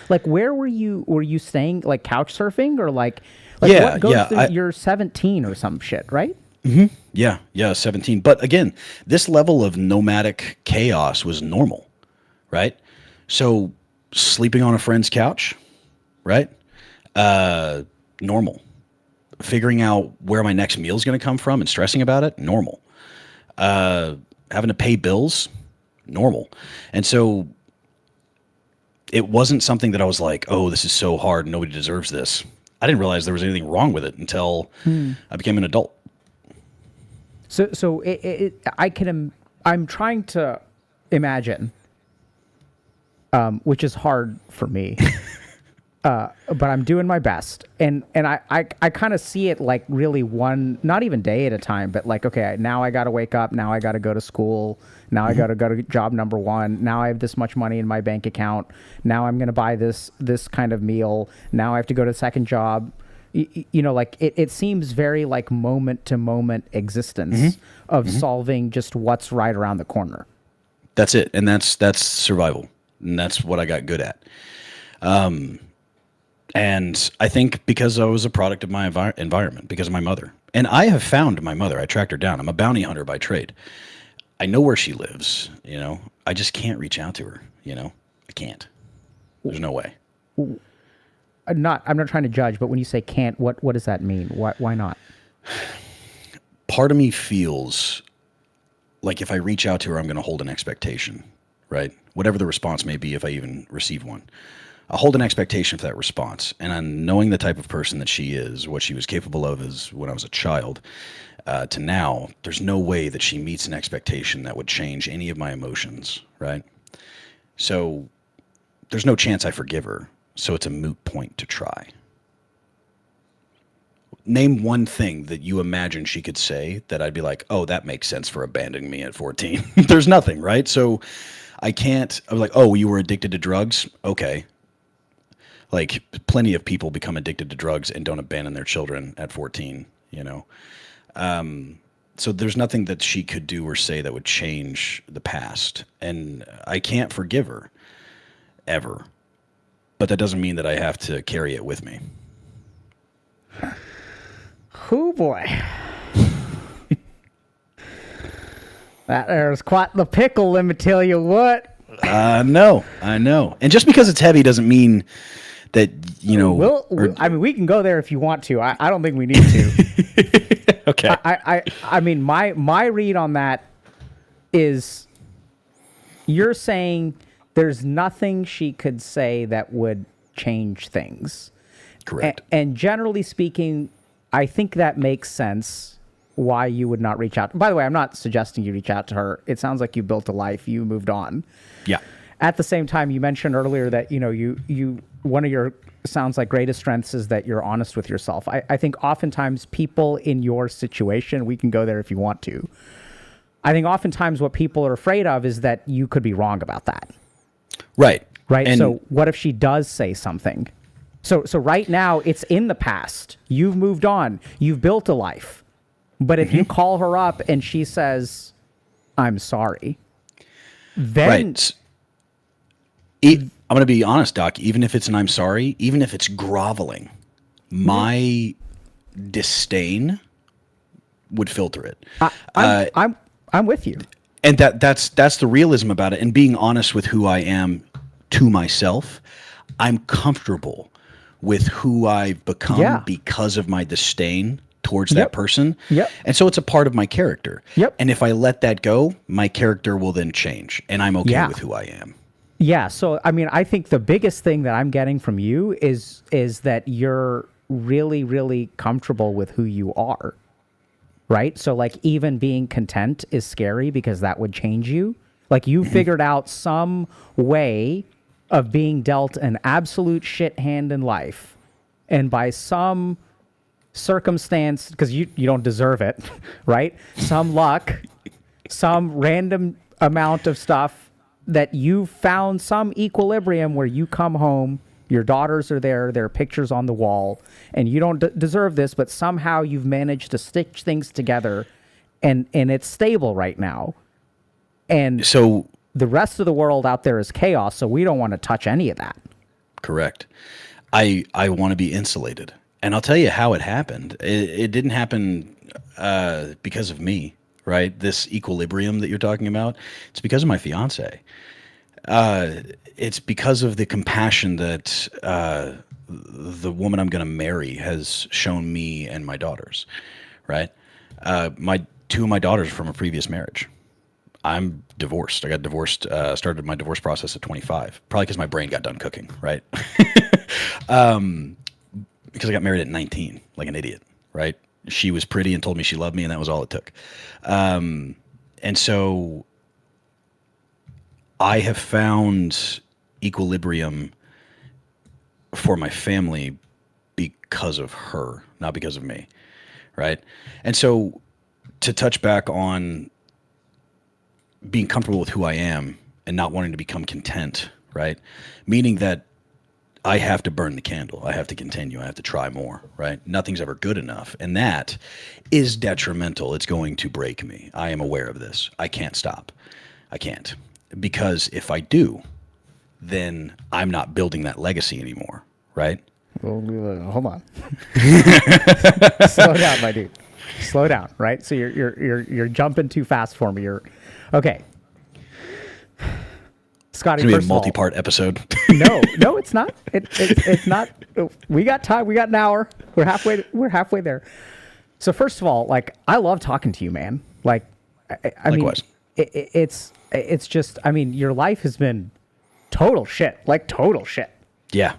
Like, where were you? Were you staying like couch surfing or like Yeah, what goes yeah, through, you're 17 or some shit, right? Mm-hmm. Yeah, 17. But again, this level of nomadic chaos was normal, right? So sleeping on a friend's couch, right? Normal. Figuring out where my next meal is going to come from and stressing about it, normal. Having to pay bills, normal. And so it wasn't something that I was like, oh, this is so hard. Nobody deserves this. I didn't realize there was anything wrong with it until I became an adult. So I'm trying to imagine, which is hard for me. But I'm doing my best. And I kind of see it like really one, not even day at a time, but like, okay, now I got to wake up. Now I got to go to school. Now I got to go to job number 1. Now I have this much money in my bank account. Now I'm going to buy this kind of meal. Now I have to go to the second job. You know, like it seems very like moment to moment existence of solving just what's right around the corner. That's it. And that's survival. And that's what I got good at. And I think because I was a product of my environment, because of my mother. And I have found my mother. I tracked her down. I'm a bounty hunter by trade. I know where she lives, you know. I just can't reach out to her, you know. I can't. There's no way. I'm not trying to judge, but when you say can't, what does that mean? Why not? Part of me feels like if I reach out to her, I'm going to hold an expectation, right? Whatever the response may be, if I even receive one. I'll hold an expectation for that response. And on knowing the type of person that she is, what she was capable of as when I was a child, to now, there's no way that she meets an expectation that would change any of my emotions, right? So there's no chance I forgive her. So it's a moot point to try. Name one thing that you imagine she could say that I'd be like, oh, that makes sense for abandoning me at 14. There's nothing, right? So I can't, I'm like, oh, you were addicted to drugs? Okay. Like plenty of people become addicted to drugs and don't abandon their children at 14, you know? So there's nothing that she could do or say that would change the past. And I can't forgive her ever, but that doesn't mean that I have to carry it with me. Oh boy. That there's quite the pickle, let me tell you what. I know. And just because it's heavy doesn't mean that, you know. I mean, we can go there if you want to. I don't think we need to. Okay. I mean, my read on that is you're saying there's nothing she could say that would change things. Correct. And generally speaking, I think that makes sense why you would not reach out. By the way, I'm not suggesting you reach out to her. It sounds like you built a life. You moved on. Yeah. At the same time, you mentioned earlier that, you know, you one of your sounds like greatest strengths is that you're honest with yourself. I think oftentimes people in your situation, we can go there if you want to. I think oftentimes what people are afraid of is that you could be wrong about that. Right. And so what if she does say something? So right now it's in the past. You've moved on. You've built a life. But if you call her up and she says, I'm sorry, then I'm going to be honest, Doc. Even if it's an I'm sorry, even if it's groveling, my disdain would filter it. I'm with you. And that's the realism about it. And being honest with who I am to myself, I'm comfortable with who I've become Yeah. because of my disdain towards that person. Yep. And so it's a part of my character. Yep. And if I let that go, my character will then change, and I'm okay Yeah. with who I am. Yeah. So, I mean, I think the biggest thing that I'm getting from you is that you're really, really comfortable with who you are. Right. So, like, even being content is scary because that would change you. Like, you figured out some way of being dealt an absolute shit hand in life. And by some circumstance, because you don't deserve it, right? Some luck, some random amount of stuff that you found some equilibrium where you come home, your daughters are there are pictures on the wall, and you don't deserve this, but somehow you've managed to stitch things together, and it's stable right now. And So the rest of the world out there is chaos, so we don't want to touch any of that. correct. I want to be insulated. And I'll tell you how it happened. It didn't happen because of me, right? This equilibrium that you're talking about, it's because of my fiance. It's because of the compassion that the woman I'm going to marry has shown me and my daughters, right? Two of my daughters are from a previous marriage. I'm divorced. I got divorced, started my divorce process at 25, probably because my brain got done cooking, right? Because I got married at 19, like an idiot, right? She was pretty and told me she loved me, and that was all it took. And so I have found equilibrium for my family because of her, not because of me, right? And so to touch back on being comfortable with who I am and not wanting to become content, right? Meaning that I have to burn the candle. I have to continue. I have to try more, right? Nothing's ever good enough. And that is detrimental. It's going to break me. I am aware of this. I can't stop. I can't. Because if I do, then I'm not building that legacy anymore, right? Well, hold on. Slow down, my dude. Slow down, right? So you're jumping too fast for me. Okay. Scotty, It's going to first be a of all, multi-part episode. no, it's not. It's not. We got time. We got an hour. We're halfway there. So first of all, like, I love talking to you, man. Like, I mean, Likewise. it's just, I mean, your life has been total shit. Like, total shit. Yeah.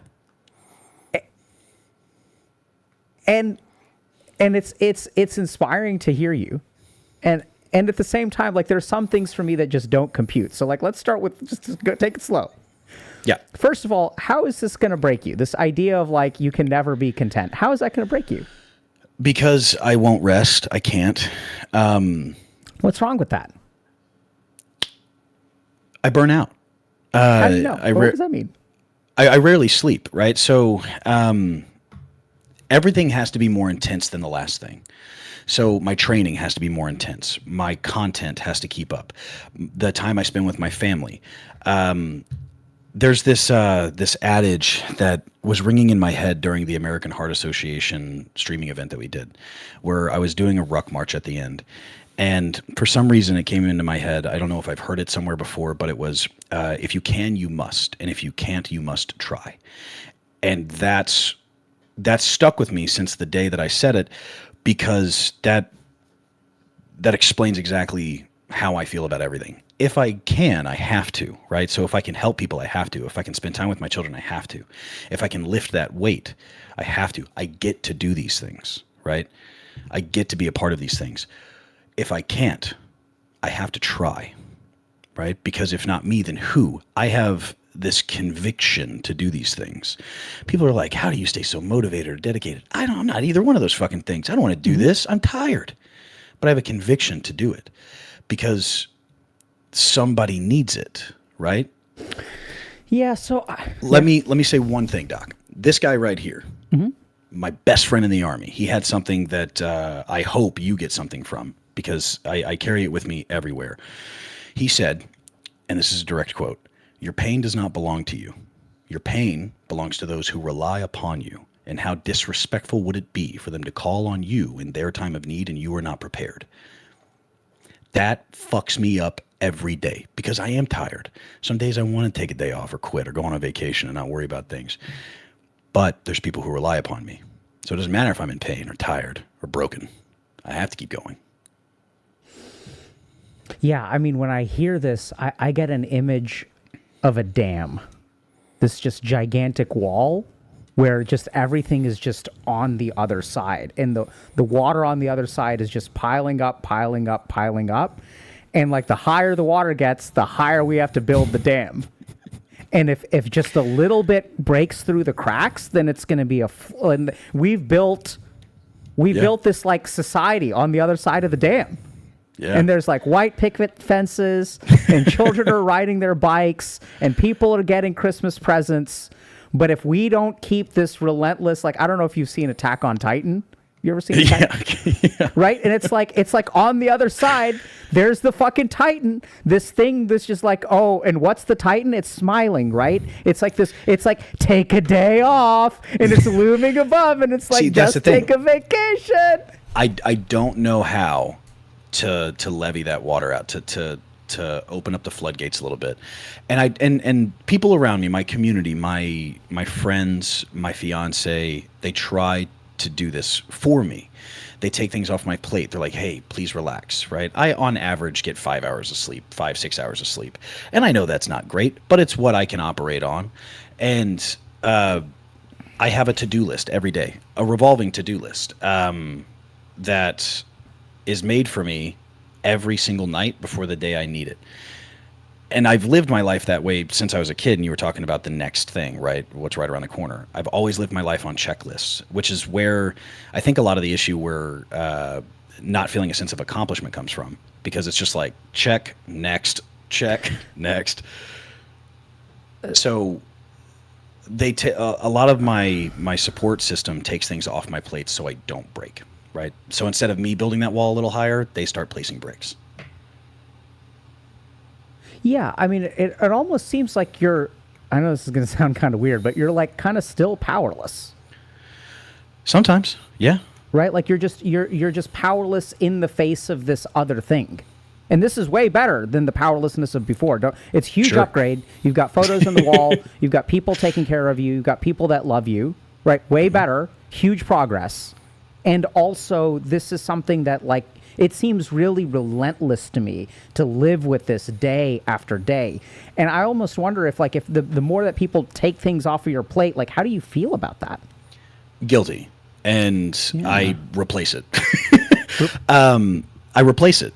And it's inspiring to hear you. And at the same time, like, there's some things for me that just don't compute. So, like, let's start with just go, take it slow. Yeah. First of all, how is this going to break you? This idea of, like, you can never be content. How is that going to break you? Because I won't rest. I can't. What's wrong with that? I burn out. How do you know? What does that mean? I rarely sleep, right? So everything has to be more intense than the last thing. So my training has to be more intense. My content has to keep up. The time I spend with my family. There's this adage that was ringing in my head during the American Heart Association streaming event that we did, where I was doing a ruck march at the end. And for some reason, it came into my head. I don't know if I've heard it somewhere before, but it was, if you can, you must. And if you can't, you must try. And that's stuck with me since the day that I said it, because that explains exactly how I feel about everything. If I can, I have to, right? So if I can help people, I have to. If I can spend time with my children, I have to. If I can lift that weight, I have to. I get to do these things, right? I get to be a part of these things. If I can't, I have to try, right? Because if not me, then who? I have this conviction to do these things. People are like, how do you stay so motivated or dedicated? I'm not either one of those fucking things. I don't want to do this. I'm tired. But I have a conviction to do it because somebody needs it, right? Yeah, so Let me say one thing, Doc. This guy right here, my best friend in the Army, he had something that I hope you get something from, because I carry it with me everywhere. He said, and this is a direct quote, "Your pain does not belong to you. Your pain belongs to those who rely upon you. And how disrespectful would it be for them to call on you in their time of need and you are not prepared? That fucks me up every day because I am tired. Some days I want to take a day off or quit or go on a vacation and not worry about things. But there's people who rely upon me. So it doesn't matter if I'm in pain or tired or broken. I have to keep going. Yeah, I mean, when I hear this, I get an image of a dam. This just gigantic wall where just everything is just on the other side. And the water on the other side is just piling up, piling up, piling up. And like the higher the water gets, the higher we have to build the dam. And if just a little bit breaks through the cracks, then it's going to be and we've built this like society on the other side of the dam. Yeah. And there's like white picket fences and children are riding their bikes and people are getting Christmas presents. But if we don't keep this relentless, like, I don't know if you've seen Attack on Titan. You ever seen Titan? Yeah. Right? And it's like on the other side, there's the fucking Titan. This thing that's just like, oh, and what's the Titan? It's smiling, right? It's like this, it's like, take a day off, and it's looming above, and it's like, See, just take a vacation. I don't know how to levy that water out, to open up the floodgates a little bit. And people around me, my community, my friends, my fiance, they try to do this for me. They take things off my plate. They're like, hey, please relax, right? I, on average, get 5 hours of sleep, 6 hours of sleep. And I know that's not great, but it's what I can operate on. And I have a to-do list every day, a revolving to-do list that is made for me every single night before the day I need it. And I've lived my life that way since I was a kid, and you were talking about the next thing, right? What's right around the corner. I've always lived my life on checklists, which is where I think a lot of the issue where not feeling a sense of accomplishment comes from, because it's just like, check, next, check, next. So a lot of my support system takes things off my plate so I don't break, right? So instead of me building that wall a little higher, they start placing bricks. Yeah, I mean, it almost seems like you're, I know this is going to sound kind of weird, but you're like kind of still powerless. Sometimes, yeah. Right? Like you're just powerless in the face of this other thing. And this is way better than the powerlessness of before. It's a huge upgrade. You've got photos on the wall. You've got people taking care of you. You've got people that love you. Right? Way better. Huge progress. And also, this is something that, like, it seems really relentless to me to live with this day after day. And I almost wonder if the more that people take things off of your plate, like, how do you feel about that? Guilty. And yeah. I replace it. I replace it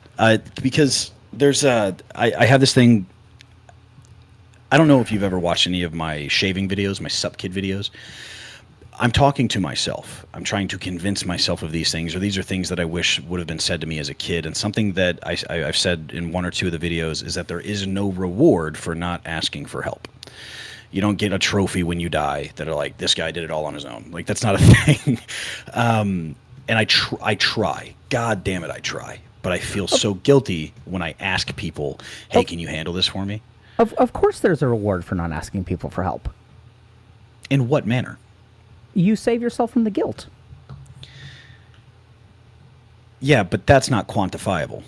because there's I have this thing. I don't know if you've ever watched any of my shaving videos, my sup kid videos. I'm talking to myself. I'm trying to convince myself of these things, or these are things that I wish would have been said to me as a kid. And something that I've said in one or two of the videos is that there is no reward for not asking for help. You don't get a trophy when you die that are like, this guy did it all on his own. Like, that's not a thing. And I try. God damn it, I try. But I feel so guilty when I ask people, hey, can you handle this for me? Of course there's a reward for not asking people for help. In what manner? You save yourself from the guilt. Yeah, but that's not quantifiable.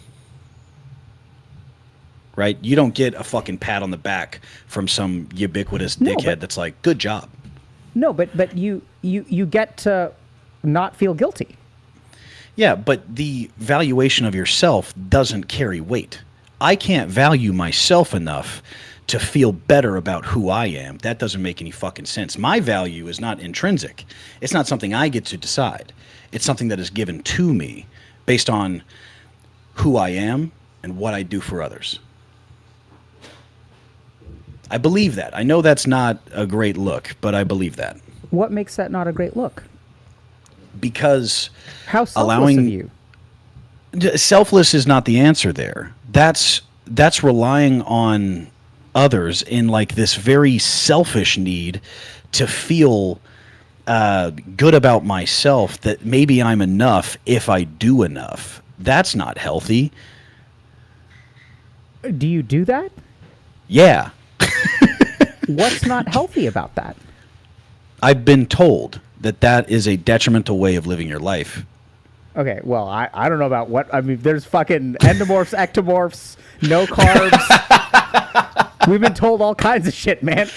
Right? You don't get a fucking pat on the back from some ubiquitous dickhead that's like, good job. No, but you get to not feel guilty. Yeah, but the valuation of yourself doesn't carry weight. I can't value myself enough to feel better about who I am. That doesn't make any fucking sense. My value is not intrinsic. It's not something I get to decide. It's something that is given to me based on who I am and what I do for others. I believe that. I know that's not a great look, but I believe that. What makes that not a great look? Because how selfless of you? Selfless is not the answer there. That's relying on others in like this very selfish need to feel good about myself, that maybe I'm enough if I do enough. That's not healthy. Do you do that? Yeah. What's not healthy about that? I've been told that that is a detrimental way of living your life. Okay, well, I don't know about what. I mean, there's fucking endomorphs, ectomorphs, no carbs. We've been told all kinds of shit, man.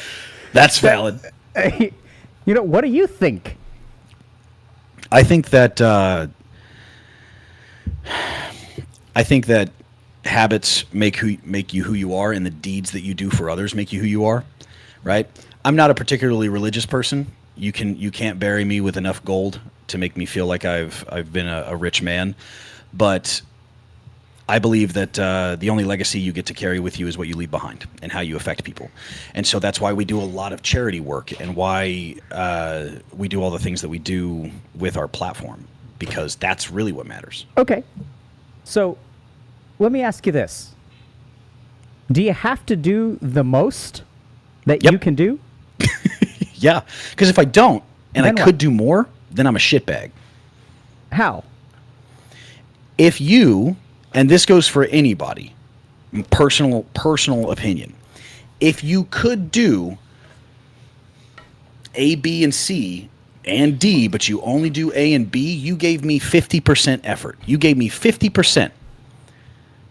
That's valid. You know, what do you think? I think that habits make you who you are, and the deeds that you do for others make you who you are, right? I'm not a particularly religious person. You can't bury me with enough gold to make me feel like I've been a rich man, but I believe that the only legacy you get to carry with you is what you leave behind and how you affect people. And so that's why we do a lot of charity work, and why we do all the things that we do with our platform, because that's really what matters. Okay, so let me ask you this. Do you have to do the most that you can do? Yeah, because if I don't, and Then I could do more, then I'm a shitbag. How? If you, and this goes for anybody, personal opinion, if you could do A, B, and C, and D, but you only do A and B, you gave me 50% effort. You gave me 50%.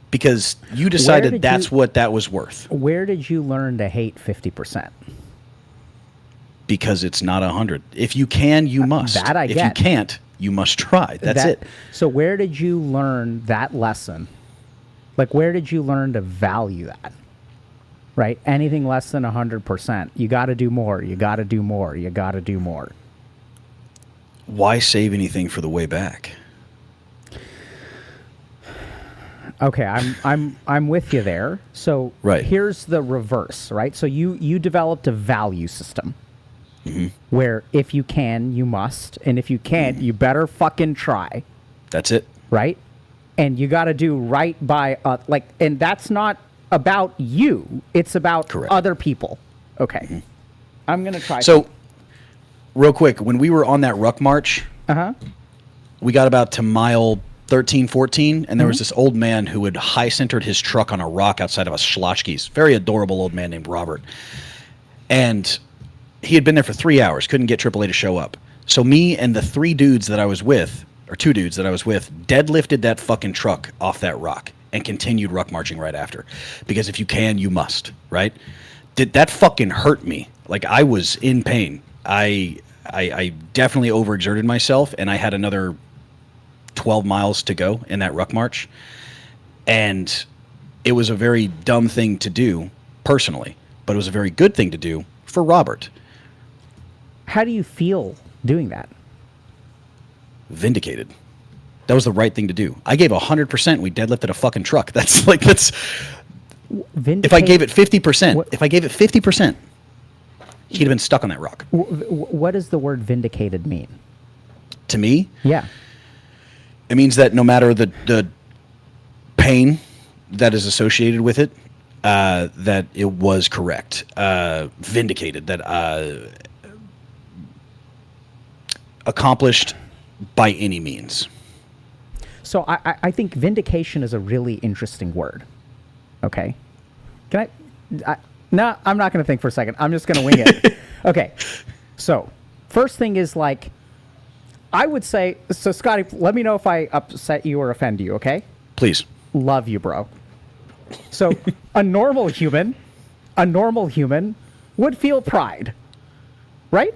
Because you decided that's what that was worth. Where did you learn to hate 50%? Because it's not 100. If you can, you must. That I get. If you can't, you must try. That's it. So where did you learn that lesson? Like, where did you learn to value that? Right? Anything less than 100%. You got to do more. You got to do more. You got to do more. Why save anything for the way back? Okay, I'm with you there. So here's the reverse, right? So you developed a value system where if you can, you must, and if you can't, you better fucking try. That's it. Right? And you got to do right by and that's not about you. It's about other people. Okay. I'm going to try. So real quick, when we were on that ruck march, we got about to mile 13, 14, and there was this old man who had high-centered his truck on a rock outside of a Schlotzsky's. Very adorable old man named Robert. And he had been there for 3 hours, couldn't get AAA to show up. So me and the two dudes that I was with, deadlifted that fucking truck off that rock and continued ruck marching right after. Because if you can, you must, right? That fucking hurt me. Like, I was in pain. I definitely overexerted myself, and I had another 12 miles to go in that ruck march. And it was a very dumb thing to do personally, but it was a very good thing to do for Robert. How do you feel doing that? Vindicated. That was the right thing to do. I gave 100%. We deadlifted a fucking truck. That's if I gave it 50%, he'd have been stuck on that rock. What does the word vindicated mean? To me? Yeah. It means that no matter the pain that is associated with it, that it was correct, vindicated, that accomplished by any means. So I think vindication is a really interesting word. Okay. Can I no, I'm not going to think for a second. I'm just going to wing it. Okay. So first thing is, like, I would say, so Scotty, let me know if I upset you or offend you, okay? Please. Love you, bro. So a normal human would feel pride, right?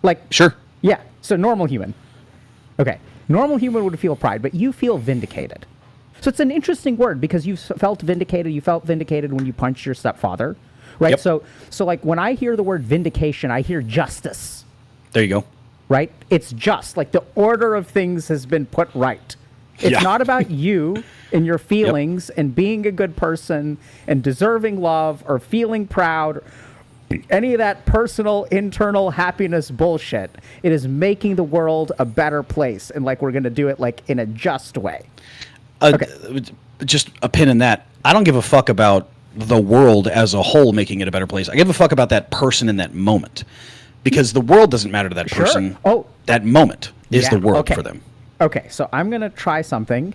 Like, sure. Yeah. So normal human. Okay. Normal human would feel pride, but you feel vindicated. So it's an interesting word because you felt vindicated. You felt vindicated when you punched your stepfather, right? Yep. So like when I hear the word vindication, I hear justice. There you go. Right? It's just like the order of things has been put right. It's not about you and your feelings and being a good person and deserving love or feeling proud, any of that personal internal happiness bullshit. It is making the world a better place, and like we're going to do it like in a just way. Okay. Just a pin in that. I don't give a fuck about the world as a whole making it a better place. I give a fuck about that person in that moment. Because the world doesn't matter to that person. Sure. Oh. That moment is the world for them. Okay, so I'm going to try something.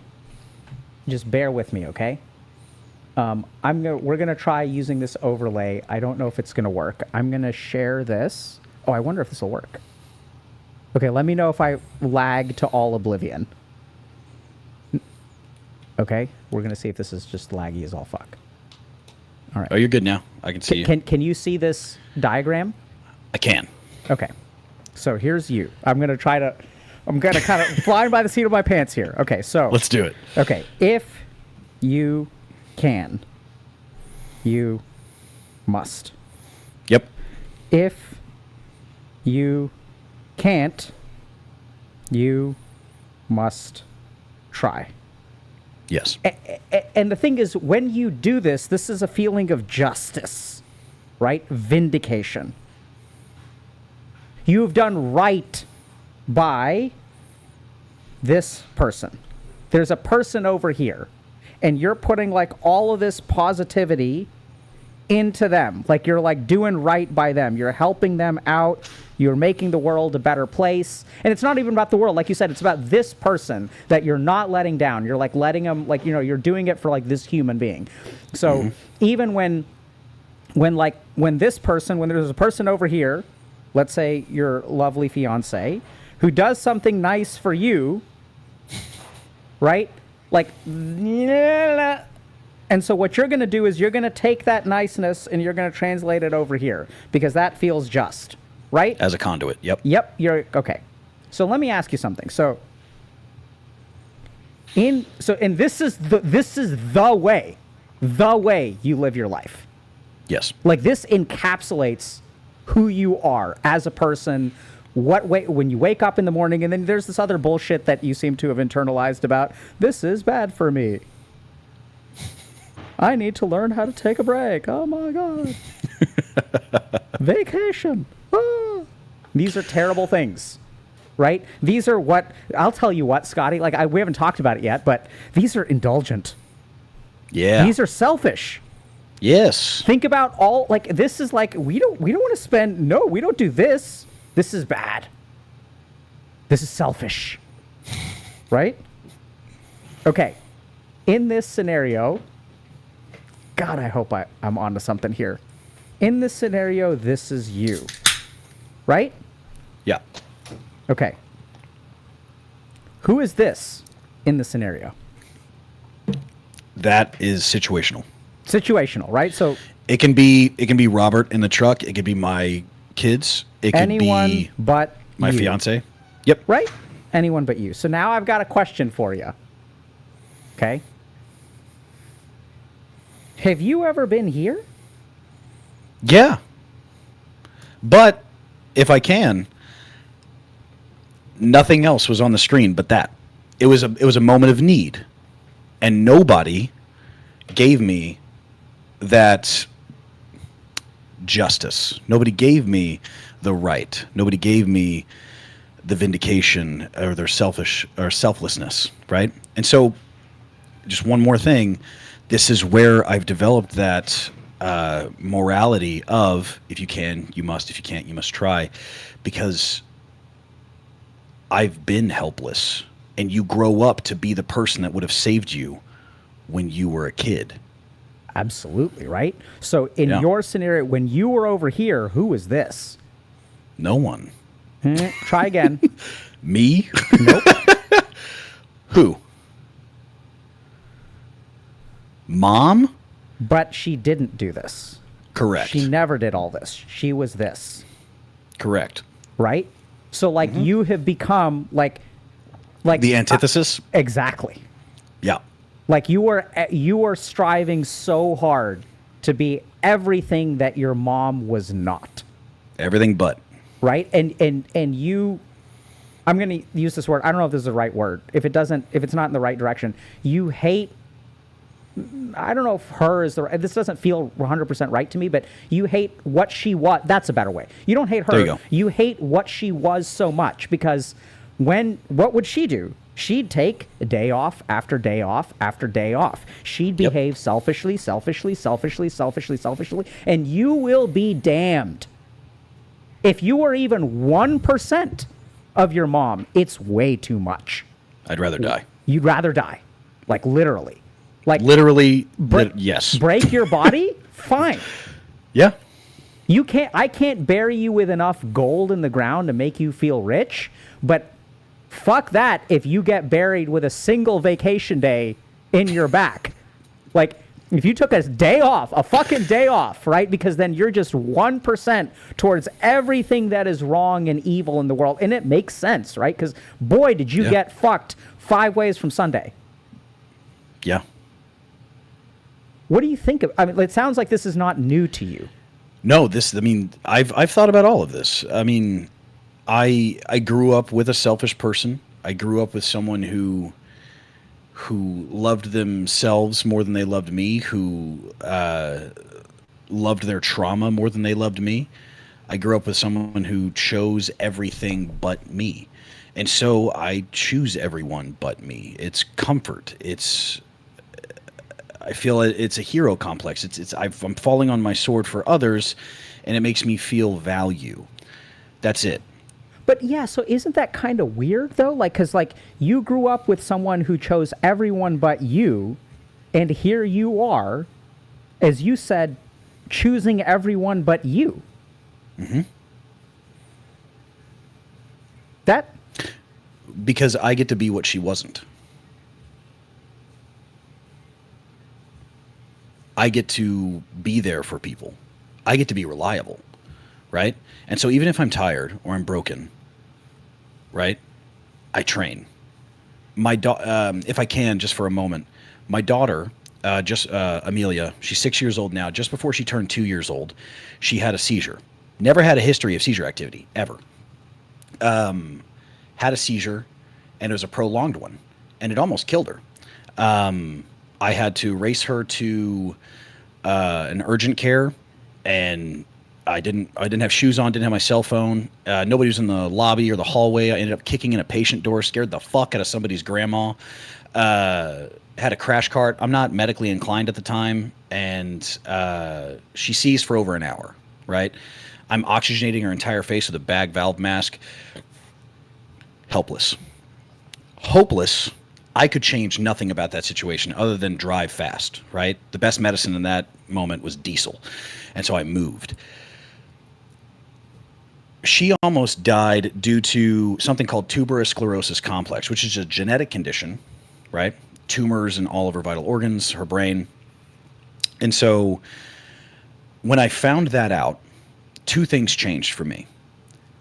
Just bear with me, okay? We're gonna try using this overlay. I don't know if it's gonna work. I'm gonna share this. Oh, I wonder if this will work. Okay, let me know if I lag to all oblivion. Okay, we're gonna see if this is just laggy as all fuck. All right. Oh, you're good now. I can see you. Can you see this diagram? I can. Okay. So here's you. I'm gonna kind of fly by the seat of my pants here. Okay, so Let's do it. okay, if you can, you must. Yep. If you can't, you must try. Yes. And the thing is, when you do this, this is a feeling of justice, right? Vindication. You've done right by this person. There's a person over here, and you're putting like all of this positivity into them. Like you're like doing right by them. You're helping them out. You're making the world a better place. And it's not even about the world. Like you said, it's about this person that you're not letting down. You're like letting them, like, you know, you're doing it for like this human being. So even when there's a person over here, let's say your lovely fiance, who does something nice for you, right? Like, and so what you're going to do is you're going to take that niceness and you're going to translate it over here because that feels just, right? As a conduit. Yep. Yep. You're okay. So let me ask you something. So this is the way you live your life. Yes. Like this encapsulates who you are as a person. What way when you wake up in the morning, and then there's this other bullshit that you seem to have internalized about this is bad for me. I need to learn how to take a break. Oh my God. Vacation. Ah. These are terrible things, right? These are what, I'll tell you what, Scotty, like we haven't talked about it yet, but these are indulgent. Yeah. These are selfish. Yes. Think about all, like, this is like, we don't want to spend, no, we don't do this. This is bad. This is selfish. Right? Okay. In this scenario, God, I hope I'm onto something here. In this scenario, this is you. Right? Yeah. Okay. Who is this in the scenario? That is situational. Situational, right? So it can be Robert in the truck. It could be my kids. It could anyone be but my you. fiance. Yep. Right? Anyone but you. So now I've got a question for you. Okay? Have you ever been here? Yeah. But if I can, nothing else was on the screen but that. It was a moment of need. And nobody gave me that justice. Nobody gave me the right. Nobody gave me the vindication or their selflessness, right? And so just one more thing, this is where I've developed that morality of if you can, you must. If you can't, you must try. Because I've been helpless, and you grow up to be the person that would have saved you when you were a kid. Absolutely, right? So in your scenario, when you were over here, who was this? No one. Try again. Me? Nope. Who? Mom? But she didn't do this. Correct. She never did all this. She was this. Correct. Right? So like you have become like the antithesis? Exactly. Yeah. Like you are striving so hard to be everything that your mom was not. Everything but. Right? And you, I'm going to use this word. I don't know if this is the right word. If it's not in the right direction, you hate, I don't know if her is this doesn't feel 100% right to me, but you hate what she was. That's a better way. You don't hate her. There you go. You hate what she was so much because what would she do? She'd take a day off after day off after day off. She'd behave selfishly, and you will be damned. If you are even 1% of your mom, it's way too much. I'd rather die. You'd rather die. Like literally. Like Literally, yes. break your body? Fine. Yeah. I can't bury you with enough gold in the ground to make you feel rich, but fuck that if you get buried with a single vacation day in your back. Like, if you took a day off, a fucking day off, right? Because then you're just 1% towards everything that is wrong and evil in the world. And it makes sense, right? Because boy, did you get fucked 5 ways from Sunday. Yeah. What do you think of? I mean, it sounds like this is not new to you. No, I've thought about all of this. I mean, I grew up with a selfish person. I grew up with someone who loved themselves more than they loved me, who loved their trauma more than they loved me. I grew up with someone who chose everything but me. And so I choose everyone but me. It's comfort. I feel it's a hero complex. I'm falling on my sword for others, and it makes me feel value. That's it. But yeah, so isn't that kind of weird though? Like, cause like you grew up with someone who chose everyone but you, and here you are, as you said, choosing everyone but you. Mm-hmm. That because I get to be what she wasn't. I get to be there for people. I get to be reliable, right? And so even if I'm tired or I'm broken, right, I train. If I can, just for a moment, my daughter, Amelia, she's 6 years old now. Just before she turned 2 years old, she had a seizure. Never had a history of seizure activity, ever. Had a seizure, and it was a prolonged one, and it almost killed her. I had to race her to an urgent care, and I didn't have shoes on, didn't have my cell phone. Nobody was in the lobby or the hallway. I ended up kicking in a patient door, scared the fuck out of somebody's grandma. Had a crash cart. I'm not medically inclined at the time, and she seized for over an hour, right? I'm oxygenating her entire face with a bag valve mask. Helpless. Hopeless. I could change nothing about that situation other than drive fast, right? The best medicine in that moment was diesel. And so I moved. She almost died due to something called tuberous sclerosis complex, which is a genetic condition, right? Tumors in all of her vital organs, her brain. And so when I found that out, two things changed for me.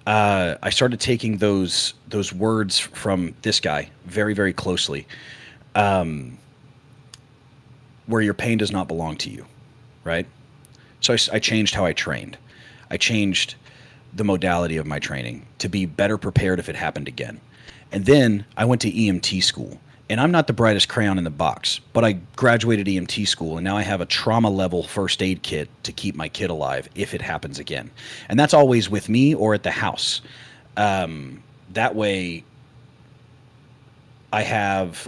I started taking those words from this guy very, very closely, where your pain does not belong to you, right? So I changed how I trained. I changed the modality of my training to be better prepared if it happened again. And then I went to EMT school. And I'm not the brightest crayon in the box, but I graduated EMT school, and now I have a trauma-level first aid kit to keep my kid alive if it happens again. And that's always with me or at the house. That way, I have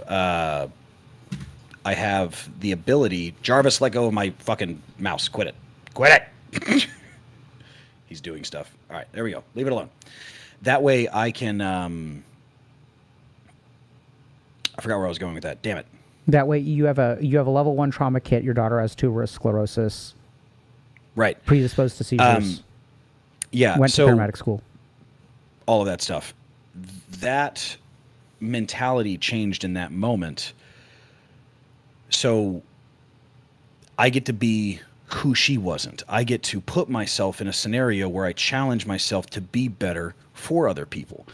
the ability. Jarvis, let go of my fucking mouse. Quit it. Quit it. He's doing stuff. All right, there we go. Leave it alone. That way, I can. I forgot where I was going with that. Damn it. That way you have a level 1 trauma kit. Your daughter has tuberous sclerosis. Right. Predisposed to seizures. Yeah. Went to paramedic school. All of that stuff. That mentality changed in that moment. So I get to be who she wasn't. I get to put myself in a scenario where I challenge myself to be better for other people.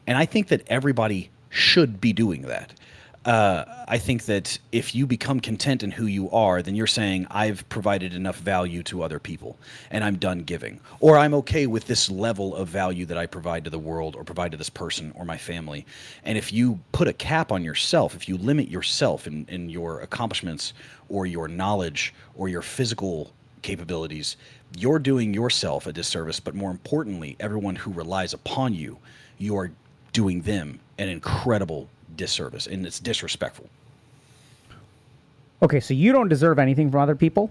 And I think that everybody should be doing that. I think that if you become content in who you are, then you're saying, I've provided enough value to other people and I'm done giving. Or I'm okay with this level of value that I provide to the world or provide to this person or my family. And if you put a cap on yourself, if you limit yourself in your accomplishments or your knowledge or your physical capabilities, you're doing yourself a disservice. But more importantly, everyone who relies upon you, you are doing them an incredible disservice, and it's disrespectful. Okay, so you don't deserve anything from other people?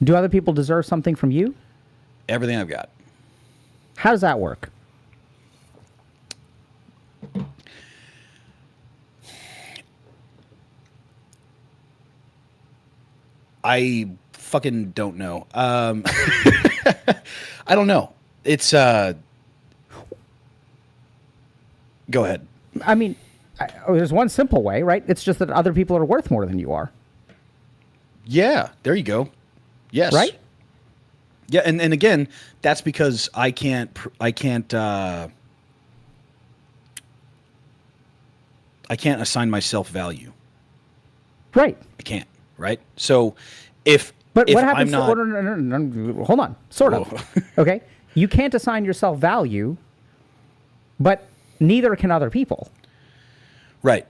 Do other people deserve something from you? Everything I've got. How does that work? I fucking don't know. I don't know. It's go ahead. I mean, there's one simple way, right? It's just that other people are worth more than you are. Yeah, there you go. Yes. Right? Yeah, and again, that's because I can't assign myself value. Right. I can't, right? So if But if what happens? I'm not, No, hold on. Sort of. Okay. You can't assign yourself value, but neither can other people. right.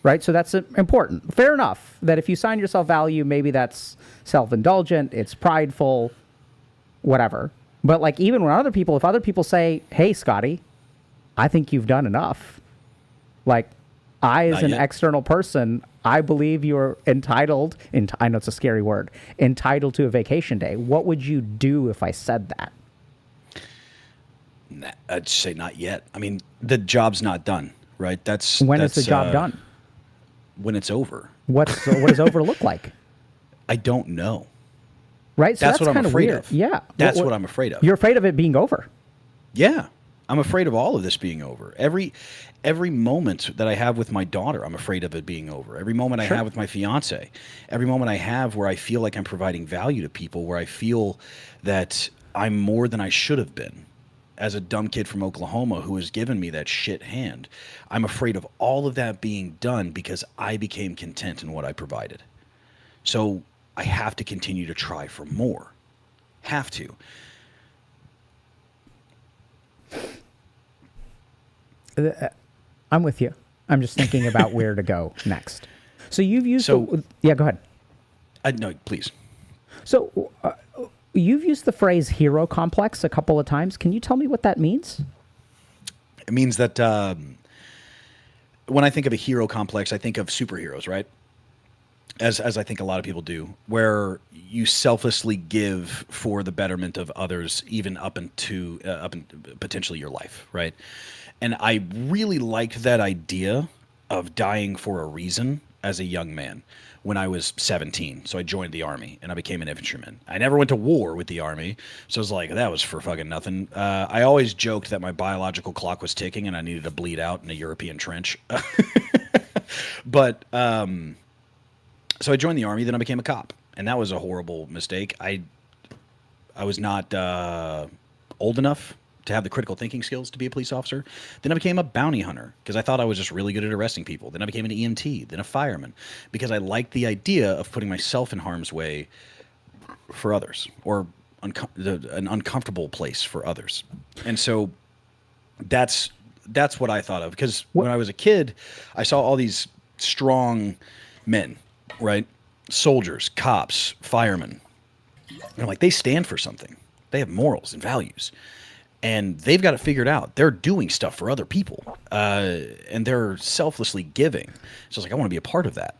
Right. So that's important. Fair enough that if you assign yourself value, maybe that's self-indulgent, it's prideful, whatever. But like even when if other people say, "Hey, Scotty, I think you've done enough," like I, as Not an yet. external person, I believe you're entitled. I know it's a scary word. Entitled to a vacation day. What would you do if I said that? I'd say not yet. I mean, the job's not done, right? When is the job done? When it's over. What does over look like? I don't know. Right. So That's what I'm kinda afraid weird. of. Yeah. That's what I'm afraid of. You're afraid of it being over. Yeah. I'm afraid of all of this being over. Every moment that I have with my daughter, I'm afraid of it being over. Every moment I have with my fiance, every moment I have where I feel like I'm providing value to people, where I feel that I'm more than I should have been as a dumb kid from Oklahoma who has given me that shit hand. I'm afraid of all of that being done because I became content in what I provided. So I have to continue to try for more. Have to. I'm with you. I'm just thinking about where to go next. So you've used yeah, go ahead. No, please. So you've used the phrase hero complex a couple of times. Can you tell me what that means? It means that when I think of a hero complex, I think of superheroes, right? As I think a lot of people do, where you selflessly give for the betterment of others, even up into potentially your life, right? And I really liked that idea of dying for a reason as a young man when I was 17. So I joined the Army and I became an infantryman. I never went to war with the Army, so I was like, that was for fucking nothing. I always joked that my biological clock was ticking and I needed to bleed out in a European trench. But so I joined the Army, then I became a cop, and that was a horrible mistake. I was not old enough to have the critical thinking skills to be a police officer. Then I became a bounty hunter because I thought I was just really good at arresting people. Then I became an EMT, then a fireman, because I liked the idea of putting myself in harm's way for others, or an uncomfortable place for others. And so that's what I thought of, because when I was a kid, I saw all these strong men, right? Soldiers, cops, firemen. And I'm like, they stand for something. They have morals and values. And they've got it figured out. They're doing stuff for other people. And they're selflessly giving. So I was like, I want to be a part of that.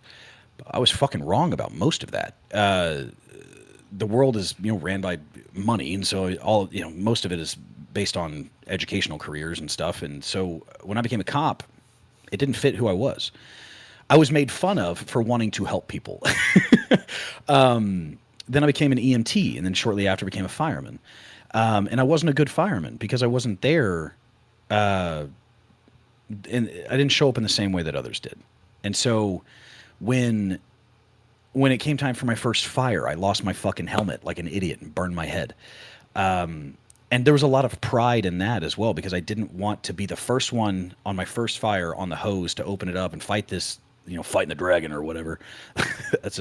I was fucking wrong about most of that. The world is, ran by money. And so most of it is based on educational careers and stuff. And so when I became a cop, it didn't fit who I was. I was made fun of for wanting to help people. Then I became an EMT, and then shortly after became a fireman. And I wasn't a good fireman because I wasn't there, and I didn't show up in the same way that others did. And so when it came time for my first fire, I lost my fucking helmet like an idiot and burned my head. And there was a lot of pride in that as well, because I didn't want to be the first one on my first fire on the hose to open it up and fight this, fighting the dragon or whatever. That's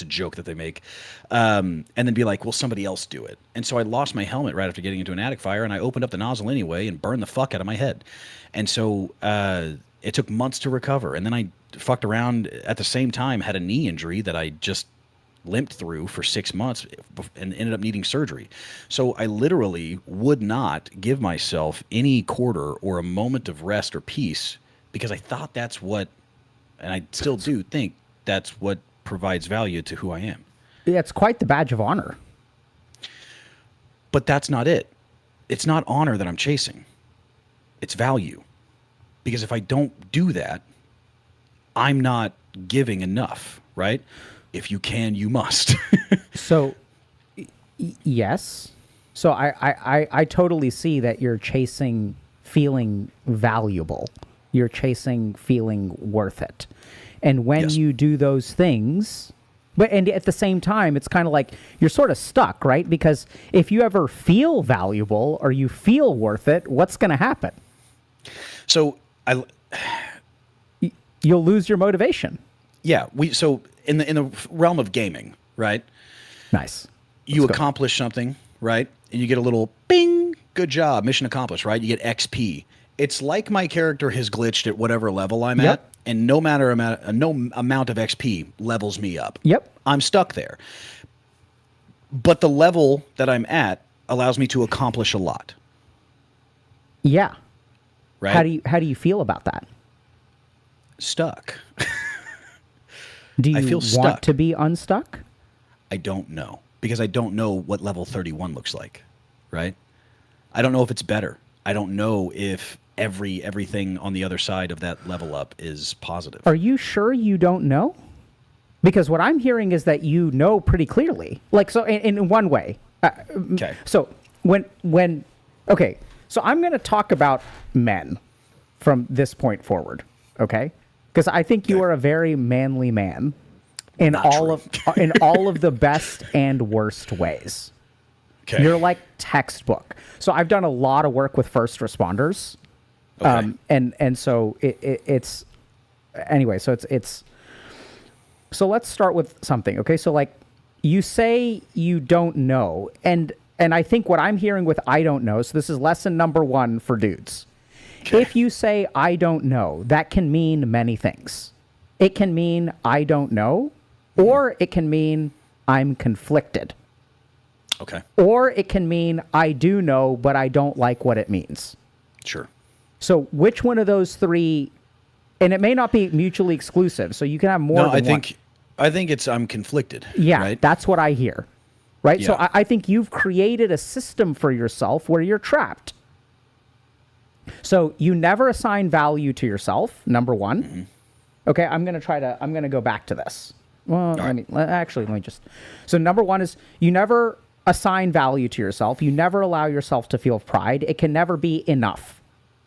a joke that they make. And then be like, well, somebody else do it. And so I lost my helmet right after getting into an attic fire, and I opened up the nozzle anyway and burned the fuck out of my head. And so it took months to recover. And then I fucked around at the same time, had a knee injury that I just limped through for 6 months and ended up needing surgery. So I literally would not give myself any quarter or a moment of rest or peace, because I thought that's what, and I still do think that's what provides value to who I am. Yeah, it's quite the badge of honor. But that's not it. It's not honor that I'm chasing. It's value. Because if I don't do that, I'm not giving enough, right? If you can, you must. So, yes. So I totally see that you're chasing feeling valuable. You're chasing feeling worth it. And when Yes. you do those things, and at the same time, it's kind of like you're sort of stuck, right? Because if you ever feel valuable or you feel worth it, what's going to happen? So You'll lose your motivation. yeah, so in the realm of gaming, right? Nice. You Let's go. accomplish something, right? And you get a little bing, good job, mission accomplished, right? You get XP. It's like my character has glitched at whatever level I'm Yep. at, and no amount of XP levels me up. Yep. I'm stuck there. But the level that I'm at allows me to accomplish a lot, Yeah. right? How do you feel about that? Stuck. Do you I feel want stuck. to be unstuck? I don't know, because I don't know what level 31 looks like, right? I don't know if it's better. I don't know if everything on the other side of that level up is positive. Are you sure you don't know? Because what I'm hearing is that you know pretty clearly. Like, so in one way. Okay. So okay, so I'm going to talk about men from this point forward, okay? Because I think you Okay. are a very manly man in Not all true. of in all of the best and worst ways. Okay. You're like textbook. So I've done a lot of work with first responders. Okay. And so it's anyway, so it's so let's start with something, okay? So like you say you don't know, and I think what I'm hearing with I don't know, so this is lesson number 1 for dudes. Okay. If you say I don't know, that can mean many things. It can mean I don't know, or it can mean I'm conflicted. Okay. Or it can mean I do know, but I don't like what it means. Sure. So which one of those three, and it may not be mutually exclusive, so you can have more No, than one. I think it's I'm conflicted. Yeah, Right. that's what I hear. Right? So Yeah. I think you've created a system for yourself where you're trapped. So you never assign value to yourself, number 1. Mm-hmm. Okay, I'm going to go back to this. Well, right. let me just. So number 1 is you never assign value to yourself. You never allow yourself to feel pride. It can never be enough.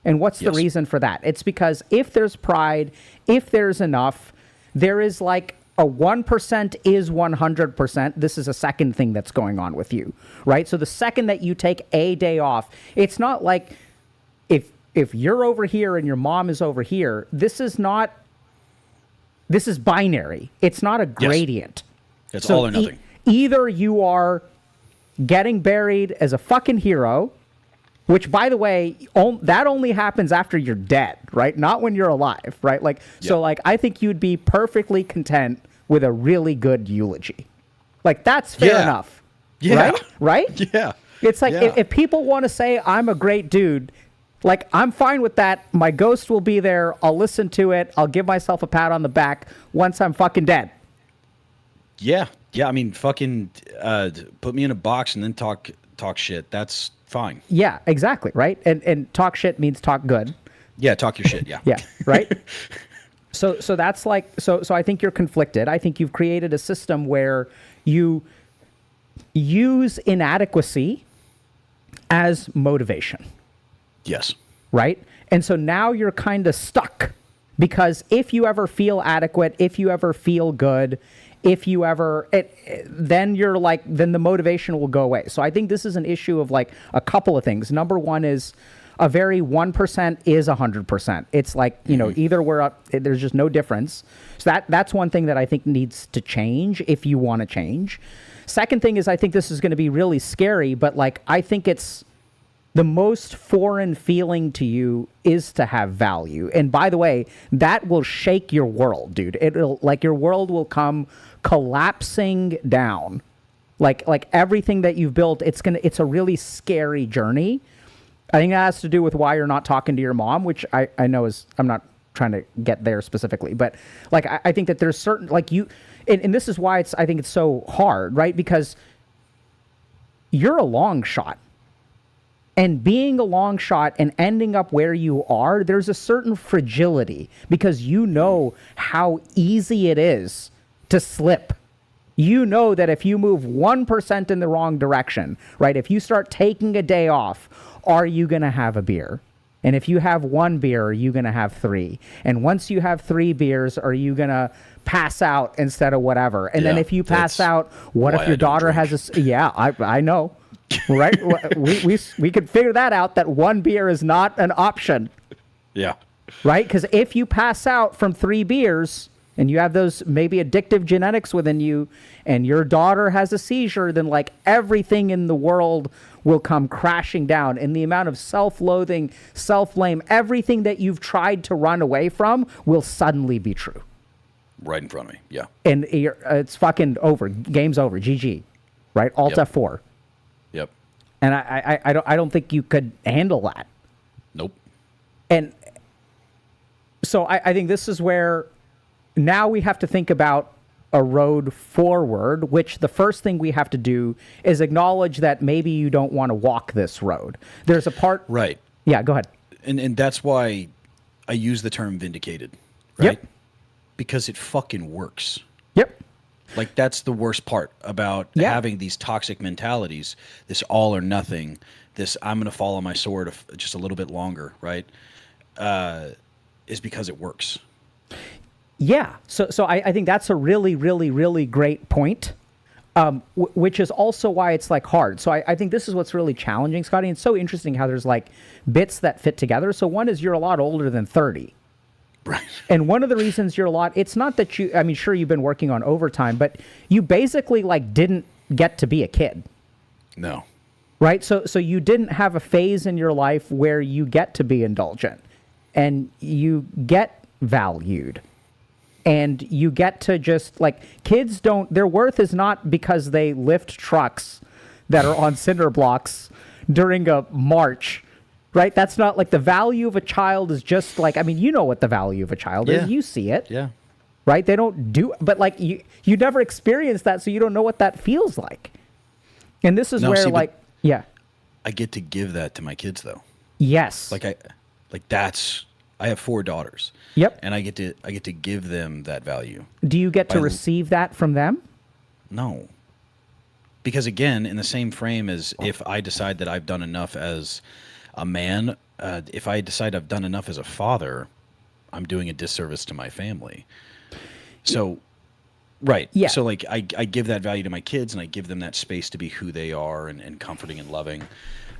And what's the Yes. reason for that? It's because if there's pride, if there's enough, there is like a 1% is 100%. This is a second thing that's going on with you, right? So the second that you take a day off, it's not like if you're over here and your mom is over here, this is binary. It's not a gradient. It's all or nothing. Either you are getting buried as a fucking hero, which, by the way, that only happens after you're dead, right? Not when you're alive, right? Like, so, like, I think you'd be perfectly content with a really good eulogy. Like, that's fair Yeah. enough. Yeah. Right? Right? Yeah. It's like, Yeah. if people want to say I'm a great dude, like, I'm fine with that. My ghost will be there. I'll listen to it. I'll give myself a pat on the back once I'm fucking dead. Yeah. Yeah. I mean, fucking put me in a box and then talk shit. That's fine. Yeah, exactly, right? And talk shit means talk good. Yeah. Talk your shit. Yeah. Yeah, right? So that's like, so I think you're conflicted. I think you've created a system where you use inadequacy as motivation. Yes. Right? And so now you're kind of stuck, because if you ever feel adequate, if you ever feel good, if you ever, then you're like, then the motivation will go away. So I think this is an issue of like a couple of things. Number 1 is a very 1% is 100%. It's like, you know, either we're up, there's just no difference. So that's one thing that I think needs to change if you want to change. Second thing is, I think this is going to be really scary, but like, I think it's, the most foreign feeling to you is to have value. And by the way, that will shake your world, dude. It'll, like, your world will come collapsing down. Like everything that you've built, it's a really scary journey. I think that has to do with why you're not talking to your mom, which I know is, I'm not trying to get there specifically, but like, I think that there's certain, like you, and this is why I think it's so hard, right? Because you're a long shot. And being a long shot and ending up where you are, there's a certain fragility, because you know how easy it is to slip you know that if you move 1% in the wrong direction, right? If you start taking a day off, are you going to have a beer? And if you have 1 beer, are you going to have 3? And once you have 3 beers, are you going to pass out instead of whatever? And then if you pass out, what if your daughter has a... Yeah, I know, right? we could figure that out, that 1 beer is not an option. Yeah. Right? Because if you pass out from 3 beers and you have those maybe addictive genetics within you and your daughter has a seizure, then like everything in the world will come crashing down. And the amount of self-loathing, self-blame, everything that you've tried to run away from will suddenly be true. Right in front of me. Yeah. And it's fucking over. Game's over. GG. Right? Alt F4. Yep. And I don't think you could handle that. Nope. And so I think this is where now we have to think about a road forward, which the first thing we have to do is acknowledge that maybe you don't want to walk this road. There's a part... Right. Yeah, go ahead. And that's why I use the term vindicated, right? Yep. Because it fucking works. Yep. Like, that's the worst part about having these toxic mentalities, this all or nothing, this I'm going to follow my sword just a little bit longer, right? Is because it works. Yeah. So I think that's a really, really, really great point, which is also why it's like hard. So I think this is what's really challenging, Scotty. And it's so interesting how there's like bits that fit together. So one is you're a lot older than 30. Right. And one of the reasons you're a lot, it's not that you, I mean, sure, you've been working on overtime, but you basically like didn't get to be a kid. No. Right. So you didn't have a phase in your life where you get to be indulgent and you get valued. And you get to just, like, kids don't, their worth is not because they lift trucks that are on cinder blocks during a march, right? That's not, like, the value of a child is just, like, I mean, you know what the value of a child is. You see it. Yeah. Right? They don't do, but, like, you never experienced that, so you don't know what that feels like. And this is where, like, yeah. I get to give that to my kids, though. Yes. I have 4 daughters. Yep. And I get to give them that value. Do you get to receive that from them? No. Because again, in the same frame as if I decide that I've done enough as a man, if I decide I've done enough as a father, I'm doing a disservice to my family. So, right. Yeah. So like I give that value to my kids and I give them that space to be who they are and comforting and loving.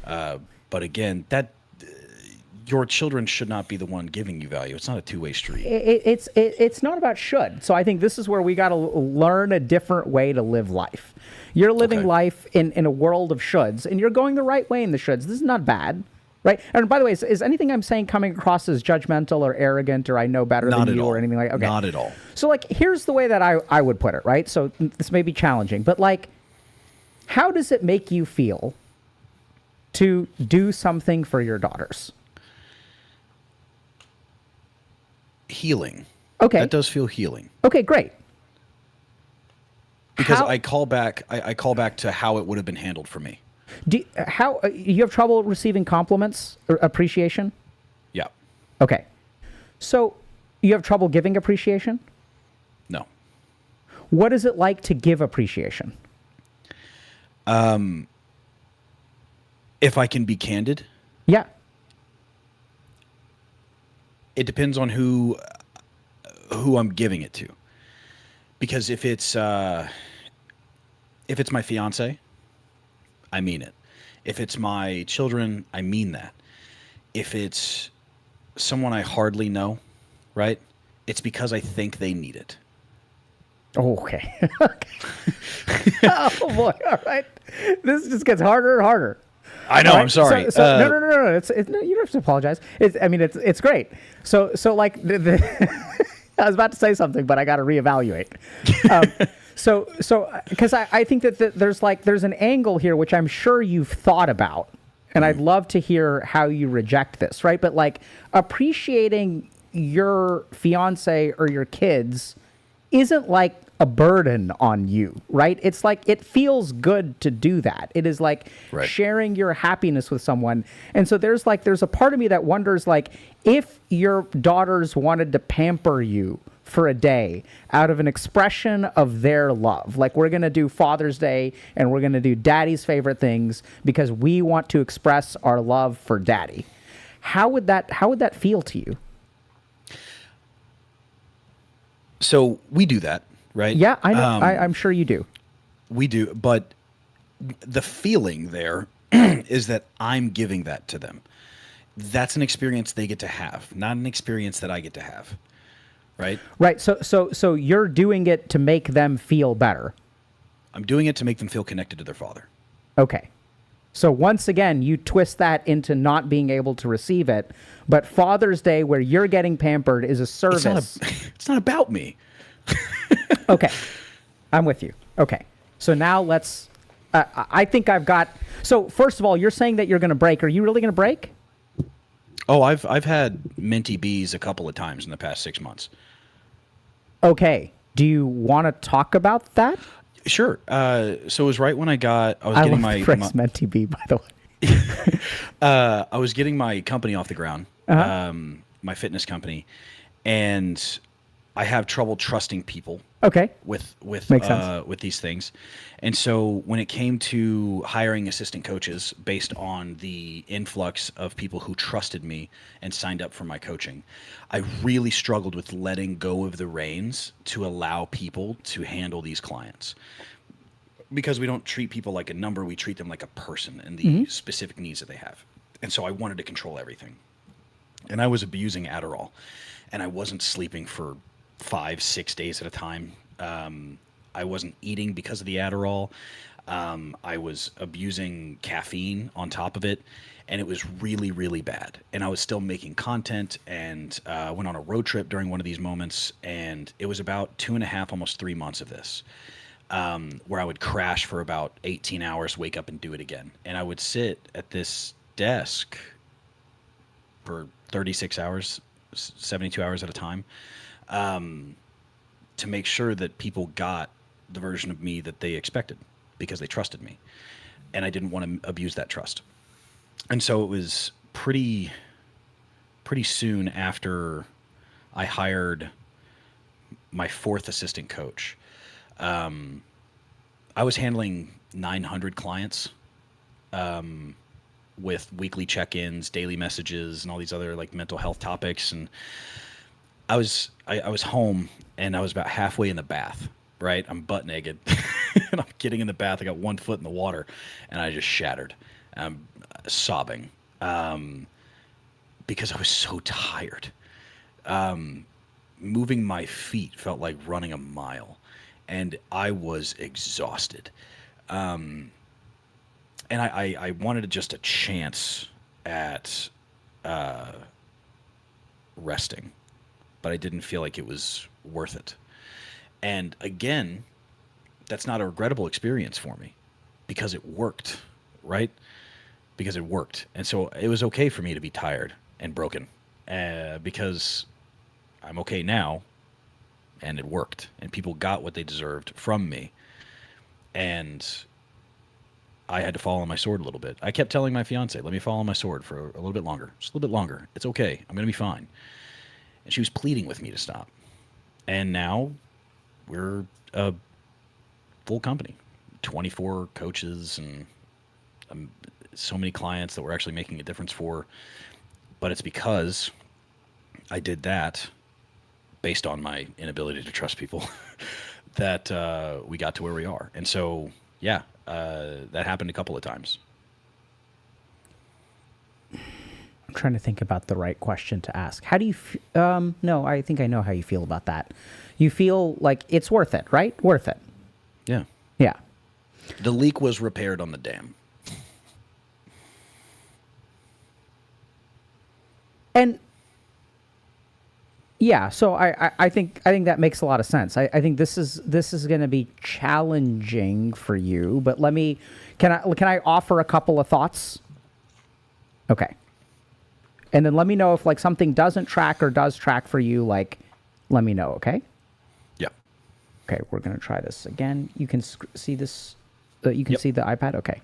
But again, your children should not be the one giving you value. It's not a two-way street. It's not about should. So I think this is where we got to learn a different way to live life. You're living life in a world of shoulds, and you're going the right way in the shoulds. This is not bad, right? And by the way, is anything I'm saying coming across as judgmental or arrogant or I know better than you or anything like that? Okay. Not at all. So like, here's the way that I would put it, right? So this may be challenging, but like, how does it make you feel to do something for your daughters? Healing. Okay. That does feel healing. Okay, great. Because I call back to how it would have been handled for me. You have trouble receiving compliments or appreciation? Yeah. Okay. So you have trouble giving appreciation? No. What is it like to give appreciation? If I can be candid. Yeah. It depends on who I'm giving it to. Because if it's my fiance, I mean it. If it's my children, I mean that. If it's someone I hardly know, right? It's because I think they need it. Oh, okay. Oh boy! All right, this just gets harder and harder. I know. Right? I'm sorry. No. No, you don't have to apologize. It's great. So like I was about to say something, but I got to reevaluate. So because I think that there's an angle here which I'm sure you've thought about, and I'd love to hear how you reject this, right? But like appreciating your fiance or your kids isn't like a burden on you, right? It's like it feels good to do that. It is like sharing your happiness with someone. And so there's a part of me that wonders, like, if your daughters wanted to pamper you for a day out of an expression of their love. Like, we're going to do Father's Day and we're going to do Daddy's favorite things because we want to express our love for Daddy. How would that feel to you? So we do that, right? Yeah, I know. I'm sure you do. We do, but the feeling there is that I'm giving that to them. That's an experience they get to have, not an experience that I get to have. Right? Right. So you're doing it to make them feel better. I'm doing it to make them feel connected to their father. Okay. So once again, you twist that into not being able to receive it. But Father's Day, where you're getting pampered, is a service. It's not about me. Okay. I'm with you. Okay. So now let's, I think I've got, so first of all, you're saying that you're going to break. Are you really going to break? Oh, I've had minty bees a couple of times in the past 6 months. Okay. Do you want to talk about that? Sure. So it was right when I was I getting love the phrase mentee bee, by the way. I was getting my company off the ground, my fitness company, and I have trouble trusting people. Okay. With Makes sense. With these things. And so when it came to hiring assistant coaches based on the influx of people who trusted me and signed up for my coaching, I really struggled with letting go of the reins to allow people to handle these clients. Because we don't treat people like a number, we treat them like a person and the specific needs that they have. And so I wanted to control everything. And I was abusing Adderall, and I wasn't sleeping for 5-6 days at a time. I wasn't eating because of the Adderall. I was abusing caffeine on top of it, and it was really, really bad. And I was still making content, and went on a road trip during one of these moments, and it was about 2.5, almost 3 months of this, where I would crash for about 18 hours, wake up and do it again. And I would sit at this desk for 36 hours, 72 hours at a time, to make sure that people got the version of me that they expected because they trusted me. And I didn't want to abuse that trust. And so it was pretty soon after I hired my 4th assistant coach. I was handling 900 clients, with weekly check-ins, daily messages, and all these other like mental health topics. And I was home, and I was about halfway in the bath, right? I'm butt naked and I'm getting in the bath. I got 1 foot in the water, and I just shattered. I'm sobbing, because I was so tired. Moving my feet felt like running a mile, and I was exhausted. And I wanted just a chance at resting, but I didn't feel like it was worth it. And again, that's not a regrettable experience for me because it worked, right? Because it worked. And so it was okay for me to be tired and broken, because I'm okay now, and it worked, and people got what they deserved from me. And I had to fall on my sword a little bit. I kept telling my fiance, let me fall on my sword for a little bit longer. Just a little bit longer. It's okay. I'm going to be fine. And she was pleading with me to stop. And now we're a full company, 24 coaches, and so many clients that we're actually making a difference for. But it's because I did that based on my inability to trust people that we got to where we are. And so, yeah, that happened a couple of times. I'm trying to think about the right question to ask. How do you, no, I think I know how you feel about that. You feel like it's worth it, right? Worth it. Yeah. Yeah. The leak was repaired on the dam. And yeah, so I think that makes a lot of sense. I think this is going to be challenging for you, but can I offer a couple of thoughts? Okay. And then let me know if like something doesn't track or does track for you, like let me know, okay? Yeah. Okay, we're going to try this again. You can see this, you can see the iPad? Okay.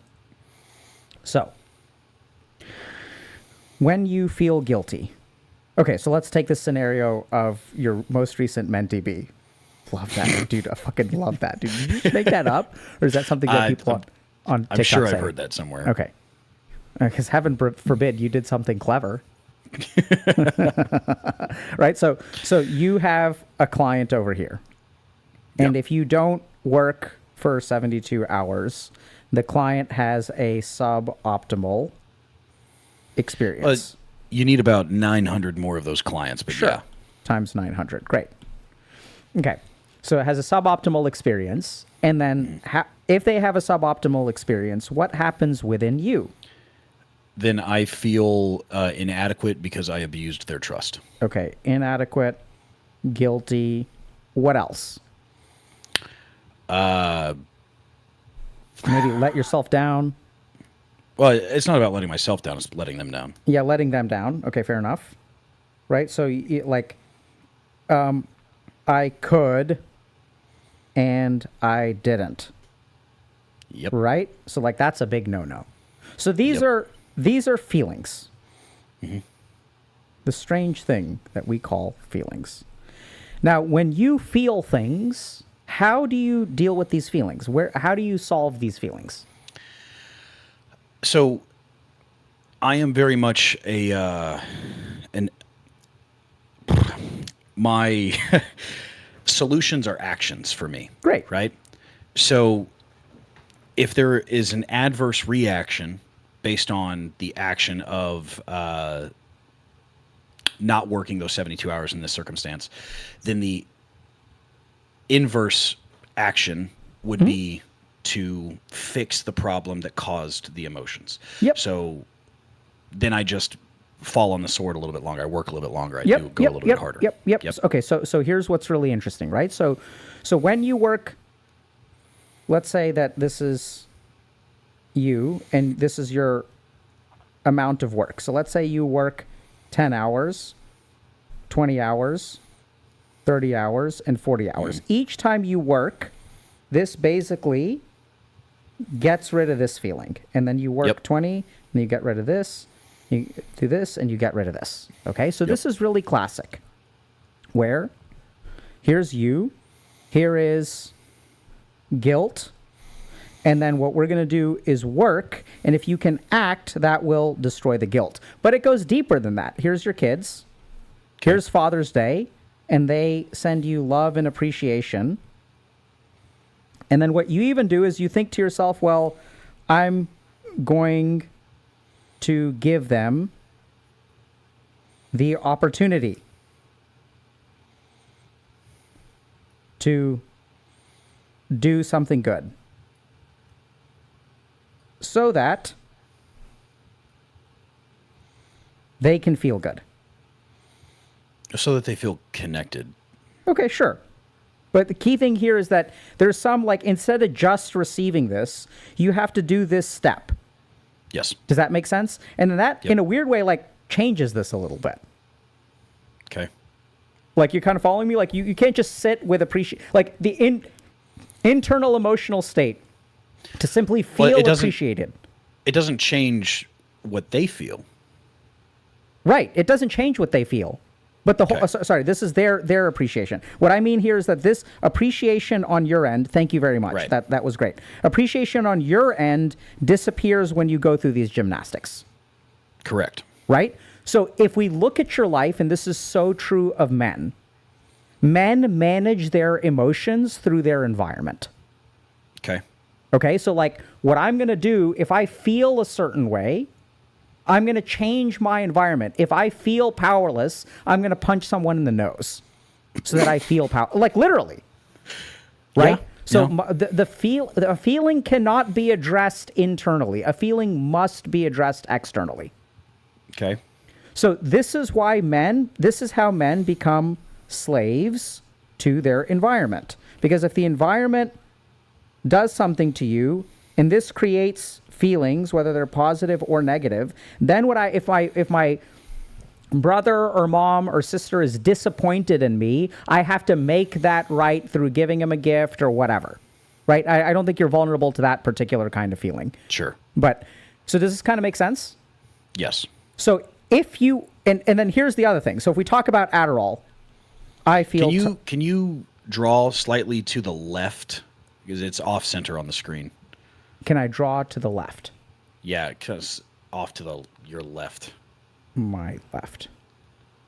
So, when you feel guilty Okay, so let's take this scenario of your most recent Mentee bee. Love that, dude. I fucking love that, dude. Did you just make that up, or is that something that people on TikTok I'm sure say? I've heard that somewhere. Okay, because heaven forbid you did something clever. Right. So you have a client over here, and if you don't work for 72 hours, the client has a suboptimal experience. You need about 900 more of those clients, but Sure. yeah. Times 900. Great. Okay. So it has a suboptimal experience. And then if they have a suboptimal experience, what happens within you? Then I feel inadequate because I abused their trust. Okay. Inadequate, guilty. What else? Maybe let yourself down. Well, it's not about letting myself down. It's letting them down. Yeah, letting them down. Okay, fair enough. Right? So, I could and I didn't. Yep. Right? So, that's a big no-no. So, these are feelings. Mm-hmm. The strange thing that we call feelings. Now, when you feel things, how do you deal with these feelings? How do you solve these feelings? So I am very much my solutions are actions for me. Great. Right? So if there is an adverse reaction based on the action of not working those 72 hours in this circumstance, then the inverse action would be to fix the problem that caused the emotions. Yep. So then I just fall on the sword a little bit longer. I work a little bit longer. I do go a little bit harder. Yep. Okay, so here's what's really interesting, right? So when you work, let's say that this is you and this is your amount of work. So let's say you work 10 hours, 20 hours, 30 hours, and 40 hours. Each time you work, this basically gets rid of this feeling. And then you work 20, and you get rid of this, you do this, and you get rid of this. Okay? So this is really classic. Where here's you, here is guilt, and then what we're going to do is work, and if you can act, that will destroy the guilt. But it goes deeper than that. Here's your kids. Here's Father's Day, and they send you love and appreciation. And then what you even do is you think to yourself, well, I'm going to give them the opportunity to do something good so that they can feel good. So that they feel connected. Okay, sure. But the key thing here is that there's some, instead of just receiving this, you have to do this step. Yes. Does that make sense? And then that, in a weird way, changes this a little bit. Okay. You're kind of following me? You can't just sit with the internal emotional state to simply feel appreciated. It doesn't change what they feel. Right. It doesn't change what they feel. But the whole, sorry, this is their appreciation. What I mean here is that this appreciation on your end, thank you very much. Right. That was great. Appreciation on your end disappears when you go through these gymnastics. Correct. Right? So if we look at your life, and this is so true of men manage their emotions through their environment. Okay. Okay? So what I'm going to do, if I feel a certain way, I'm going to change my environment. If I feel powerless, I'm going to punch someone in the nose so that I feel power. Literally. Right? Yeah. So No. the feeling cannot be addressed internally. A feeling must be addressed externally. Okay. So this is how men become slaves to their environment. Because if the environment does something to you, and this creates feelings, whether they're positive or negative, then if my brother or mom or sister is disappointed in me, I have to make that right through giving him a gift or whatever, right? I don't think you're vulnerable to that particular kind of feeling. Sure. But so does this kind of make sense? Yes. So if and then here's the other thing. So if we talk about Adderall, I feel... Can you draw slightly to the left? Because it's off center on the screen. Can I draw to the left? Yeah, because off to your left. My left.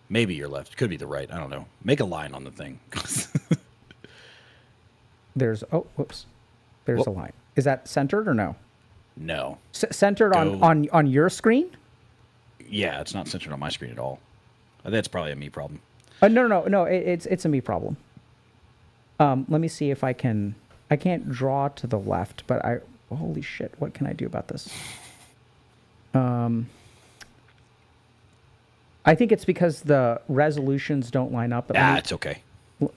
Maybe your left. Could be the right. I don't know. Make a line on the thing. There's... Oh, whoops. There's a line. Is that centered or no? No. Centered on your screen? Yeah, it's not centered on my screen at all. That's probably a me problem. No. It's a me problem. Let me see if I can... I can't draw to the left, but holy shit, what can I do about this? I think it's because the resolutions don't line up. It's okay.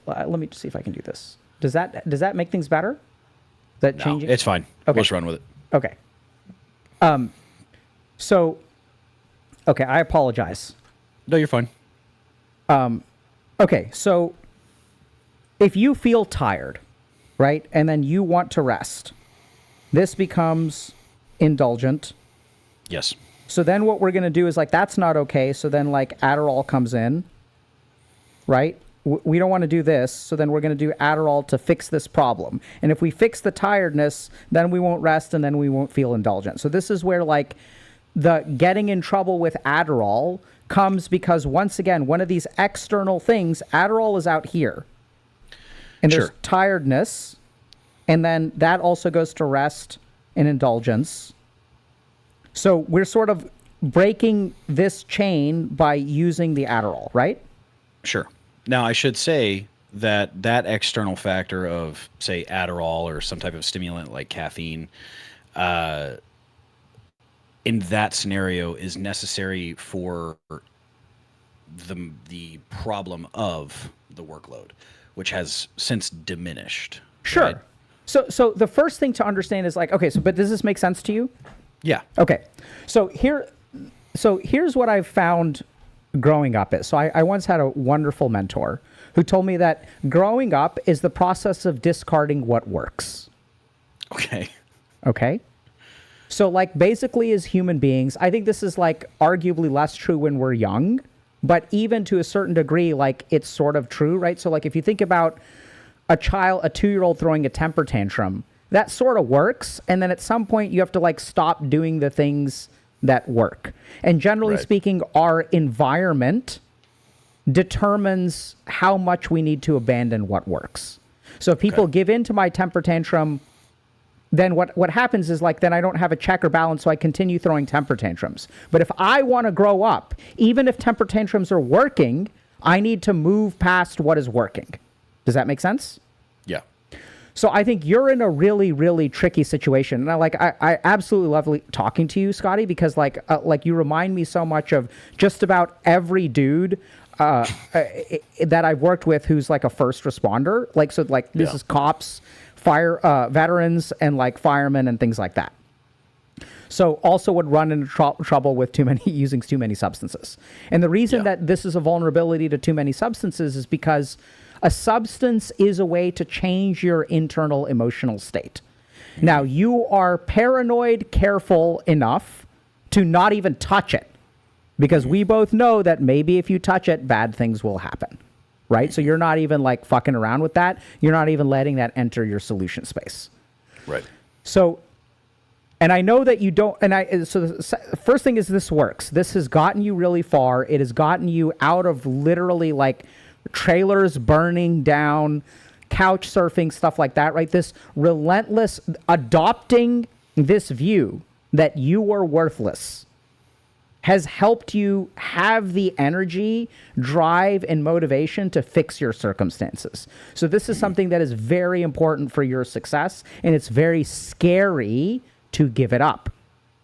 Let me see if I can do this. Does that make things better? Is that changing? It's fine. Okay. Let's run with it. Okay. So, okay, I apologize. No, you're fine. Okay, so if you feel tired, right, and then you want to rest, this becomes indulgent. Yes. So then what we're going to do is, like, that's not okay. So then, like, Adderall comes in, right? We don't want to do this. So then we're going to do Adderall to fix this problem. And if we fix the tiredness, then we won't rest and then we won't feel indulgent. So this is where, like, the getting in trouble with Adderall comes because, once again, one of these external things, Adderall is out here. And there's tiredness. And then that also goes to rest and indulgence. So we're sort of breaking this chain by using the Adderall, right? Sure. Now, I should say that external factor of, say, Adderall or some type of stimulant like caffeine, in that scenario is necessary for the problem of the workload, which has since diminished. Sure. Right? So the first thing to understand is, like, okay, but does this make sense to you? Yeah. Okay. So here's what I've found growing up is. So I once had a wonderful mentor who told me that growing up is the process of discarding what works. Okay. Okay. So, like, basically as human beings, I think this is, like, arguably less true when we're young, but even to a certain degree, like, it's sort of true, right? So, like, if you think about a 2-year-old throwing a temper tantrum, that sort of works. And then at some point you have to, like, stop doing the things that work. And generally speaking, our environment determines how much we need to abandon what works. So if people give in to my temper tantrum, then what happens is, like, then I don't have a check or balance, so I continue throwing temper tantrums. But if I want to grow up, even if temper tantrums are working, I need to move past what is working. Does that make sense? Yeah. So I think you're in a really, really tricky situation. And I absolutely love talking to you, Scotty, because like you remind me so much of just about every dude that I've worked with who's, like, a first responder. Like, so, like, this is cops, fire veterans, and, like, firemen and things like that. So also would run into trouble with using too many substances. And the reason that this is a vulnerability to too many substances is because a substance is a way to change your internal emotional state. Now, you are paranoid, careful enough to not even touch it, because we both know that maybe if you touch it, bad things will happen, right? So you're not even, like, fucking around with that. You're not even letting that enter your solution space. Right. So, and I know that you don't, so the first thing is, this works. This has gotten you really far. It has gotten you out of literally, like, trailers burning down, couch surfing, stuff like that, right? This relentless adopting this view that you are worthless has helped you have the energy, drive, and motivation to fix your circumstances. So this is something that is very important for your success, and it's very scary to give it up.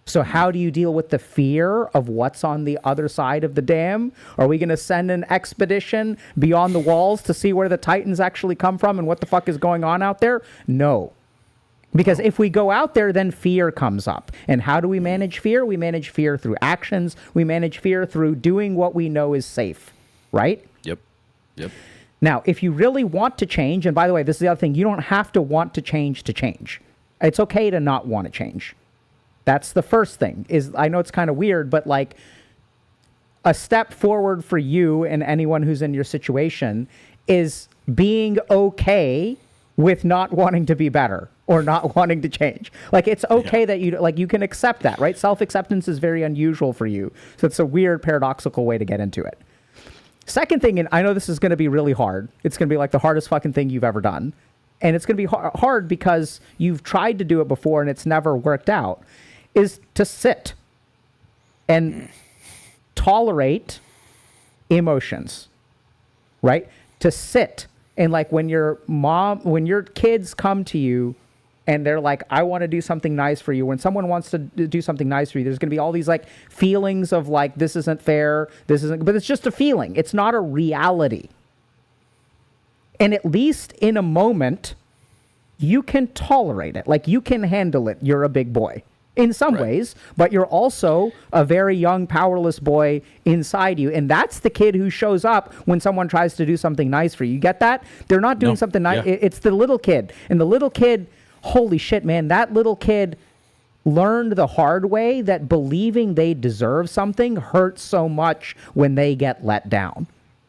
So how do you deal with the fear of what's on the other side of the dam? Are we going to send an expedition beyond the walls to see where the Titans actually come from and what the fuck is going on out there? No. Because if we go out there, then fear comes up. And how do we manage fear? We manage fear through actions. We manage fear through doing what we know is safe, right? Yep. Now, if you really want to change, and by the way, this is the other thing, you don't have to want to change to change. It's okay to not want to change. That's the first thing. Is, I know it's kind of weird, but, like, a step forward for you and anyone who's in your situation is being okay with not wanting to be better or not wanting to change. Like, it's okay that you can accept that, right? Self-acceptance is very unusual for you. So it's a weird paradoxical way to get into it. Second thing, and I know this is going to be really hard. It's going to be like the hardest fucking thing you've ever done. And it's going to be hard because you've tried to do it before and it's never worked out, is to sit and tolerate emotions, right? To sit. And like when your kids come to you and they're like, I want to do something nice for you. When someone wants to do something nice for you, there's going to be all these like feelings of like, this isn't fair. But it's just a feeling. It's not a reality. And at least in a moment, you can tolerate it. Like, you can handle it. You're a big boy in some ways, but you're also a very young, powerless boy inside you. And that's the kid who shows up when someone tries to do something nice for you. You get that? They're not doing something nice. Yeah. It's the little kid. And the little kid, holy shit, man, that little kid learned the hard way that believing they deserve something hurts so much when they get let down.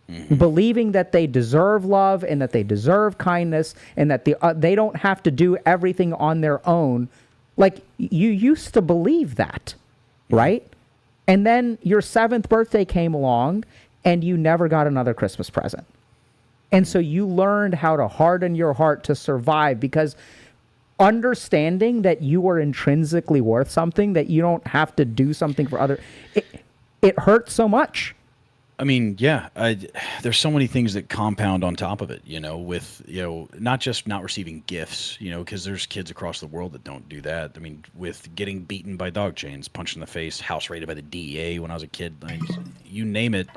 Mm-hmm. Believing that they deserve love and that they deserve kindness and that they don't have to do everything on their own. Like, you used to believe that, right? And then your 7th birthday came along and you never got another Christmas present. And so you learned how to harden your heart to survive, because understanding that you are intrinsically worth something, that you don't have to do something for it hurts so much. I mean, yeah, there's so many things that compound on top of it, with, not just not receiving gifts, because there's kids across the world that don't do that. I mean, with getting beaten by dog chains, punched in the face, house raided by the DEA when I was a kid, you name it,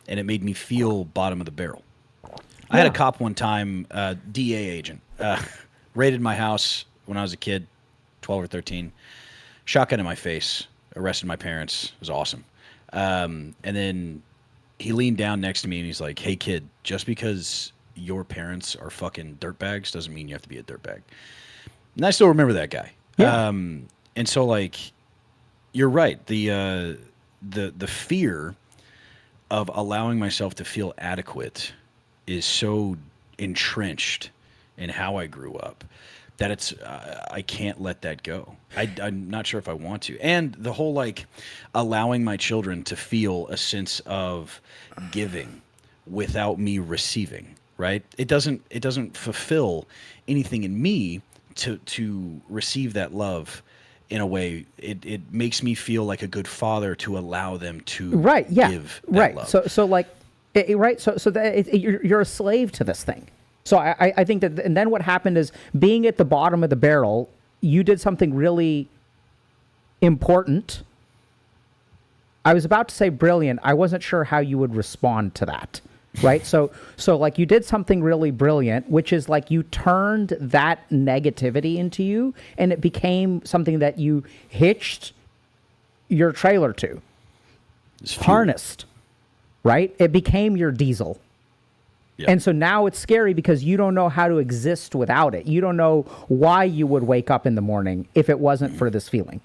and it made me feel bottom of the barrel. Yeah. I had a cop one time, DEA agent, raided my house when I was a kid, 12 or 13, shotgun in my face, arrested my parents. It was awesome. And then he leaned down next to me and he's like, hey, kid, just because your parents are fucking dirtbags doesn't mean you have to be a dirtbag. And I still remember that guy. Yeah. And so, like, you're right. The fear of allowing myself to feel adequate is so entrenched in how I grew up that I can't let that go. I'm not sure if I want to. And the whole, like, allowing my children to feel a sense of giving without me receiving, right? It doesn't fulfill anything in me to receive that love in a way. It makes me feel like a good father to allow them to give that love. So like, so that you're a slave to this thing. So I think that, and then what happened is, being at the bottom of the barrel, you did something really important. I was about to say brilliant. I wasn't sure how you would respond to that, right? So like, you did something really brilliant, which is like, you turned that negativity into you, and it became something that you hitched your trailer to, harnessed, right? It became your diesel. Yep. And so now it's scary because you don't know how to exist without it. You don't know why you would wake up in the morning if it wasn't for this feeling.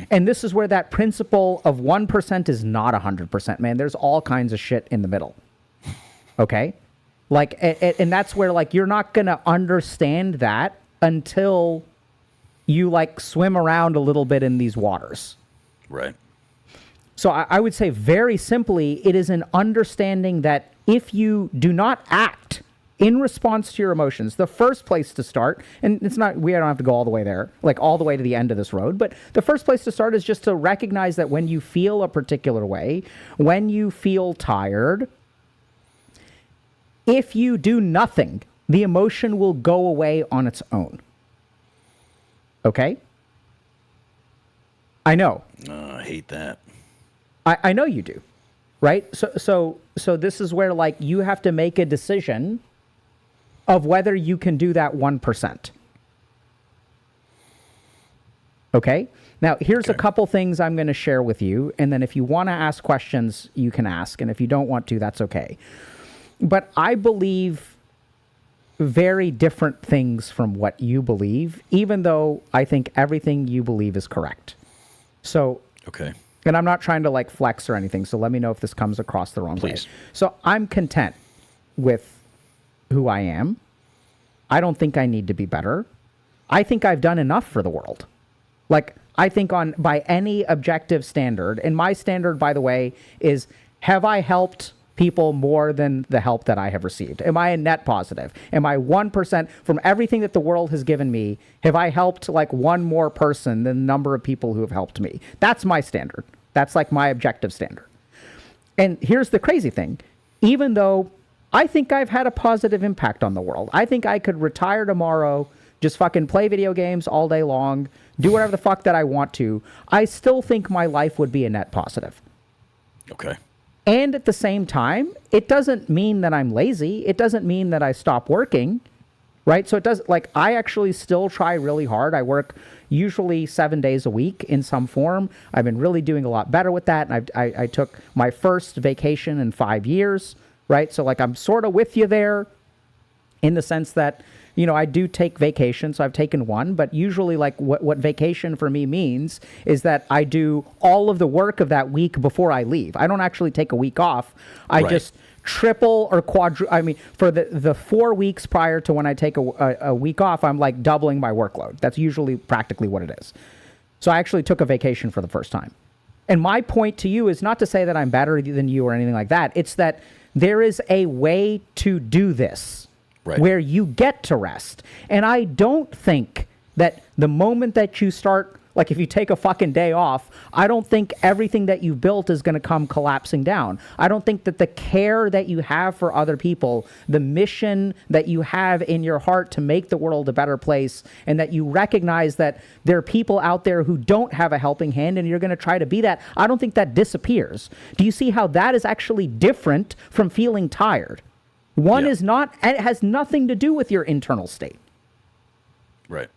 And this is where that principle of 1% is not 100%, man. There's all kinds of shit in the middle. Okay? Like, and that's where, like, you're not going to understand that until you, like, swim around a little bit in these waters. Right. So I would say, very simply, it is an understanding that if you do not act in response to your emotions, the first place to start, and it's not, we don't have to go all the way there, like all the way to the end of this road, but the first place to start is just to recognize that when you feel a particular way, when you feel tired, if you do nothing, the emotion will go away on its own. Okay? I know. I hate that. I know you do, right? So this is where, like, you have to make a decision of whether you can do that 1%. Okay? Now, here's a couple things I'm going to share with you, and then if you want to ask questions, you can ask, and if you don't want to, that's okay. But I believe very different things from what you believe, even though I think everything you believe is correct. So... Okay. And I'm not trying to like flex or anything, so let me know if this comes across the wrong way. So I'm content with who I am. I don't think I need to be better. I think I've done enough for the world. Like, I think by any objective standard, and my standard, by the way, is have I helped people more than the help that I have received? Am I a net positive? Am I 1% from everything that the world has given me? Have I helped like one more person than the number of people who have helped me? That's my standard. That's like my objective standard. And here's the crazy thing. Even though I think I've had a positive impact on the world, I think I could retire tomorrow, just fucking play video games all day long, do whatever the fuck that I want to, I still think my life would be a net positive. Okay. And at the same time, it doesn't mean that I'm lazy. It doesn't mean that I stop working, right? So it does, like, I actually still try really hard. I work usually 7 days a week in some form. I've been really doing a lot better with that. And I took my first vacation in 5 years, right? So like, I'm sort of with you there in the sense that, you know, I do take vacation, so I've taken one, but usually like what vacation for me means is that I do all of the work of that week before I leave. I don't actually take a week off. I just triple or I mean, for the 4 weeks prior to when I take a week off, I'm like doubling my workload. That's usually practically what it is. So I actually took a vacation for the first time. And my point to you is not to say that I'm better than you or anything like that. It's that there is a way to do this. Right. Where you get to rest. And I don't think that the moment that you start, like if you take a fucking day off, I don't think everything that you've built is going to come collapsing down. I don't think that the care that you have for other people, the mission that you have in your heart to make the world a better place, and that you recognize that there are people out there who don't have a helping hand and you're going to try to be that, I don't think that disappears. Do you see how that is actually different from feeling tired? One is not, and it has nothing to do with your internal state. Right.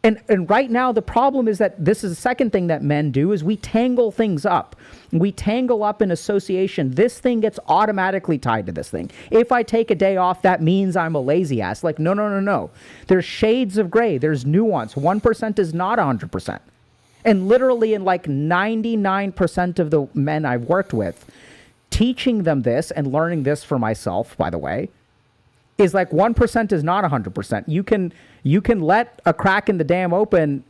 And right now, the problem is that this is the second thing that men do is we tangle things up. We tangle up in association. This thing gets automatically tied to this thing. If I take a day off, that means I'm a lazy ass. Like, no. There's shades of gray. There's nuance. 1% is not 100%. And literally in like 99% of the men I've worked with, teaching them this and learning this for myself, by the way, is like 1% is not 100%. You can let a crack in the dam open.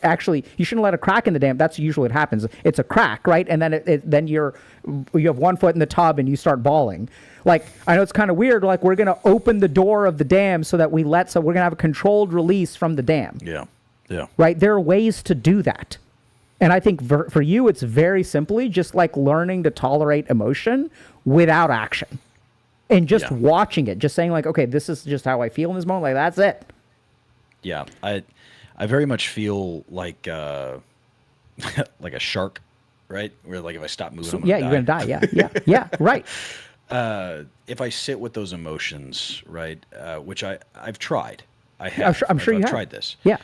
Actually, you shouldn't let a crack in the dam. That's usually what happens. It's a crack, right? And then you have 1 foot in the tub and you start bawling. Like, I know it's kind of weird. Like, we're going to open the door of the dam so that we're going to have a controlled release from the dam. Yeah. Right? There are ways to do that. And I think for you, it's very simply just like learning to tolerate emotion without action and just watching it, just saying like, okay, this is just how I feel in this moment. Like, that's it. Yeah. I very much feel like, like a shark, right? Where like, if I stop moving, you're going to die. Yeah. Right. If I sit with those emotions, right. Which I've tried, I have, I'm sure you have tried this. Yeah.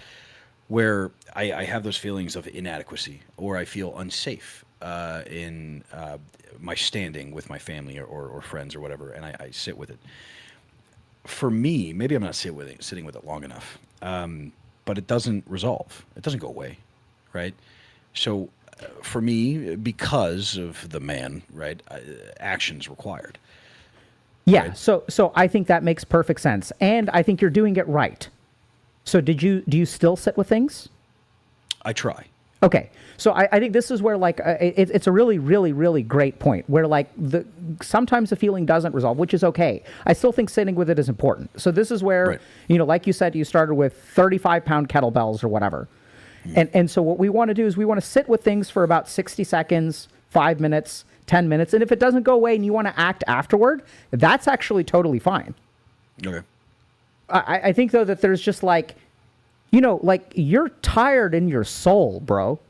Where I have those feelings of inadequacy, or I feel unsafe in my standing with my family or friends or whatever, and I sit with it. For me, maybe I'm not sitting with it long enough, but it doesn't resolve. It doesn't go away, right? So for me, because of the man, right, action's required. Yeah, right? So I think that makes perfect sense, and I think you're doing it right. So do you still sit with things? I try. Okay. So I think this is where like it's a really, really, really great point where like sometimes the feeling doesn't resolve, which is okay. I still think sitting with it is important. So this is where, you know, like you said, you started with 35-pound kettlebells or whatever. And so what we want to do is we want to sit with things for about 60 seconds, 5 minutes, 10 minutes. And if it doesn't go away and you want to act afterward, that's actually totally fine. Okay. I think, though, that there's just like, you know, like you're tired in your soul, bro.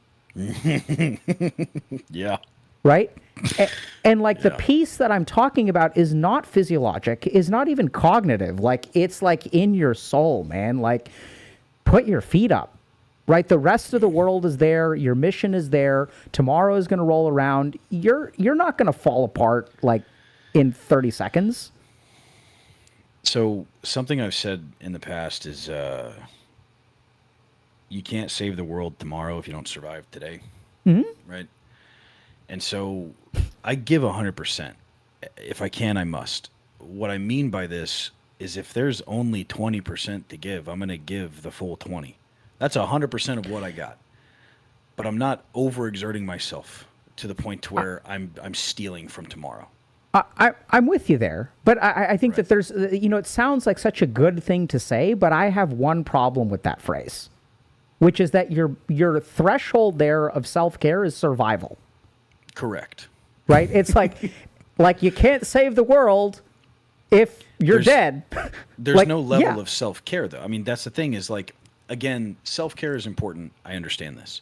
Yeah. Right? And like the piece that I'm talking about is not physiologic, is not even cognitive. Like it's like in your soul, man. Like put your feet up, right? The rest of the world is there. Your mission is there. Tomorrow is going to roll around. You're not going to fall apart like in 30 seconds. So something I've said in the past is you can't save the world tomorrow if you don't survive today, right? And so I give 100%. If I can, I must. What I mean by this is if there's only 20% to give, I'm going to give the full 20. That's 100% of what I got. But I'm not overexerting myself to the point to where I'm stealing from tomorrow. I'm with you there, but I think that there's, it sounds like such a good thing to say, but I have one problem with that phrase, which is that your threshold there of self-care is survival. Correct. Right? It's like you can't save the world if you're dead. There's no level of self-care, though. I mean, that's the thing is, like, again, self-care is important. I understand this.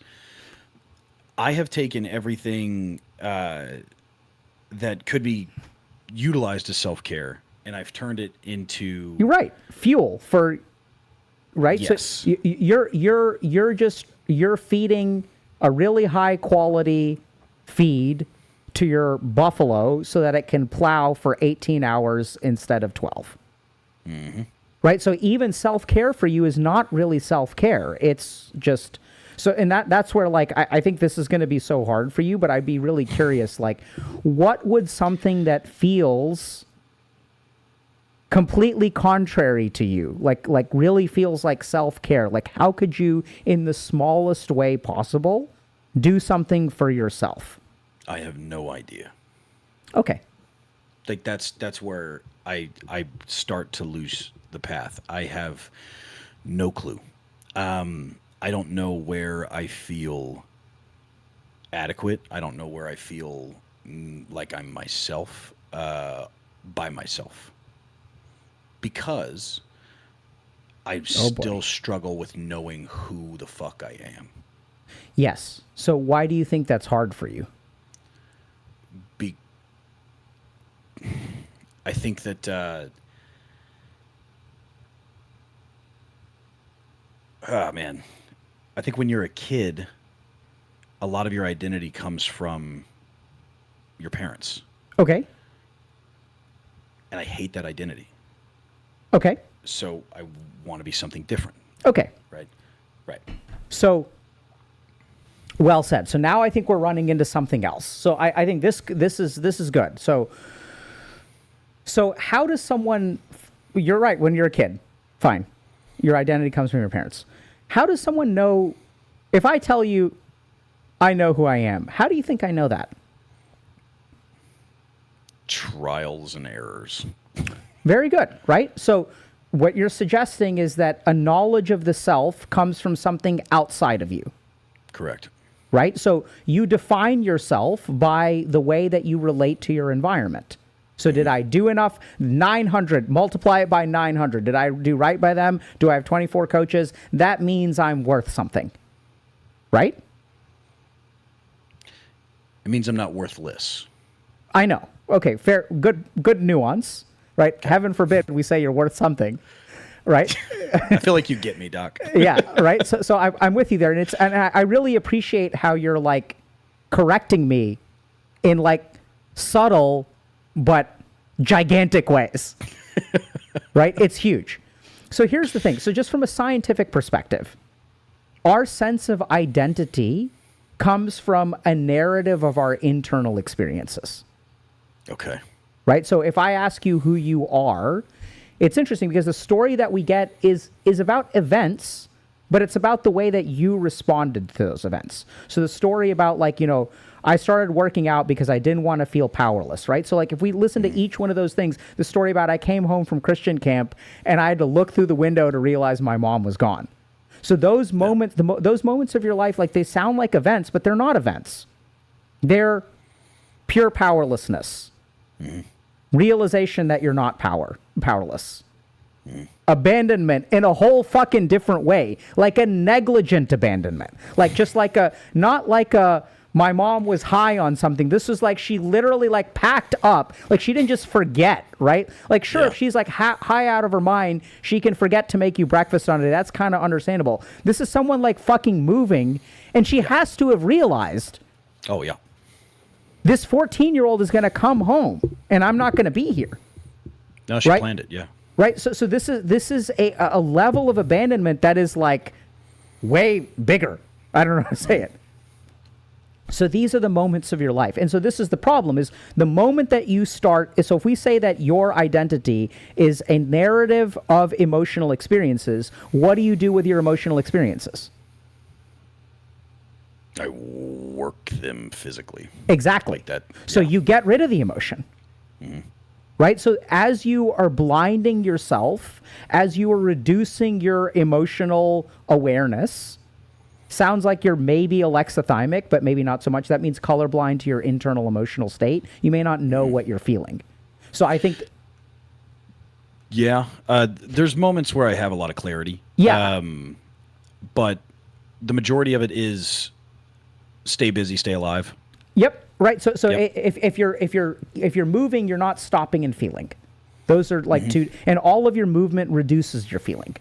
I have taken everything that could be utilized as self-care, and I've turned it into... You're right. Fuel for... Right? Yes. So you're feeding a really high quality feed to your buffalo so that it can plow for 18 hours instead of 12. Mm-hmm. Right? So even self-care for you is not really self-care. It's just... So, and that's where, like, I think this is going to be so hard for you, but I'd be really curious, like, what would something that feels completely contrary to you, like really feels like self-care, like, how could you, in the smallest way possible, do something for yourself? I have no idea. Okay. Like, that's where I start to lose the path. I have no clue. I don't know where I feel adequate. I don't know where I feel like I'm myself by myself. Because I still struggle with knowing who the fuck I am. Yes. So why do you think that's hard for you? I think that... man. I think when you're a kid, a lot of your identity comes from your parents. Okay. And I hate that identity. Okay. So I want to be something different. Okay. Right. So, well said. So now I think we're running into something else. So I think this is good. So how does someone... You're right, when you're a kid, fine. Your identity comes from your parents. How does someone know, if I tell you I know who I am, how do you think I know that? Trials and errors. Very good, right? So what you're suggesting is that a knowledge of the self comes from something outside of you. Correct. Right? So you define yourself by the way that you relate to your environment. So did I do enough? 900, multiply it by 900. Did I do right by them? Do I have 24 coaches? That means I'm worth something. Right? It means I'm not worthless. I know. Okay, fair. Good nuance. Right? Okay. Heaven forbid we say you're worth something. Right? I feel like you get me, Doc. Yeah, right? So I'm with you there. And I really appreciate how you're, like, correcting me in, like, subtle but gigantic ways. Right? It's huge. So here's the thing. So just from a scientific perspective, our sense of identity comes from a narrative of our internal experiences. Okay. Right? So if I ask you who you are, it's interesting because the story that we get is about events, but it's about the way that you responded to those events. So the story about, like, I started working out because I didn't want to feel powerless, right? So, like, if we listen to each one of those things, the story about I came home from Christian camp and I had to look through the window to realize my mom was gone. So those moments, those moments of your life, like, they sound like events, but they're not events. They're pure powerlessness. Mm-hmm. Realization that you're not powerless. Mm. Abandonment in a whole fucking different way, like a negligent abandonment, like just like not like my mom was high on something. This was like she literally, like, packed up, like she didn't just forget, right? Like, sure, if she's like high out of her mind, she can forget to make you breakfast on it. That's kind of understandable. This is someone, like, fucking moving, and she has to have realized, oh yeah, this 14-year-old is going to come home and I'm not going to be here. No, she planned it. Yeah. Right. So this is a level of abandonment that is, like, way bigger. I don't know how to say it. So these are the moments of your life. And so this is the problem, is the moment that you start. So if we say that your identity is a narrative of emotional experiences, what do you do with your emotional experiences? I work them physically. Exactly. Like that. So you get rid of the emotion. Right? So as you are blinding yourself, as you are reducing your emotional awareness, sounds like you're maybe alexithymic, but maybe not so much. That means colorblind to your internal emotional state. You may not know what you're feeling. So I think... Yeah. There's moments where I have a lot of clarity. Yeah. But the majority of it is stay busy, stay alive. Yep. Right. So Yep. if you're moving, you're not stopping and feeling. Those are like two, and all of your movement reduces your feeling.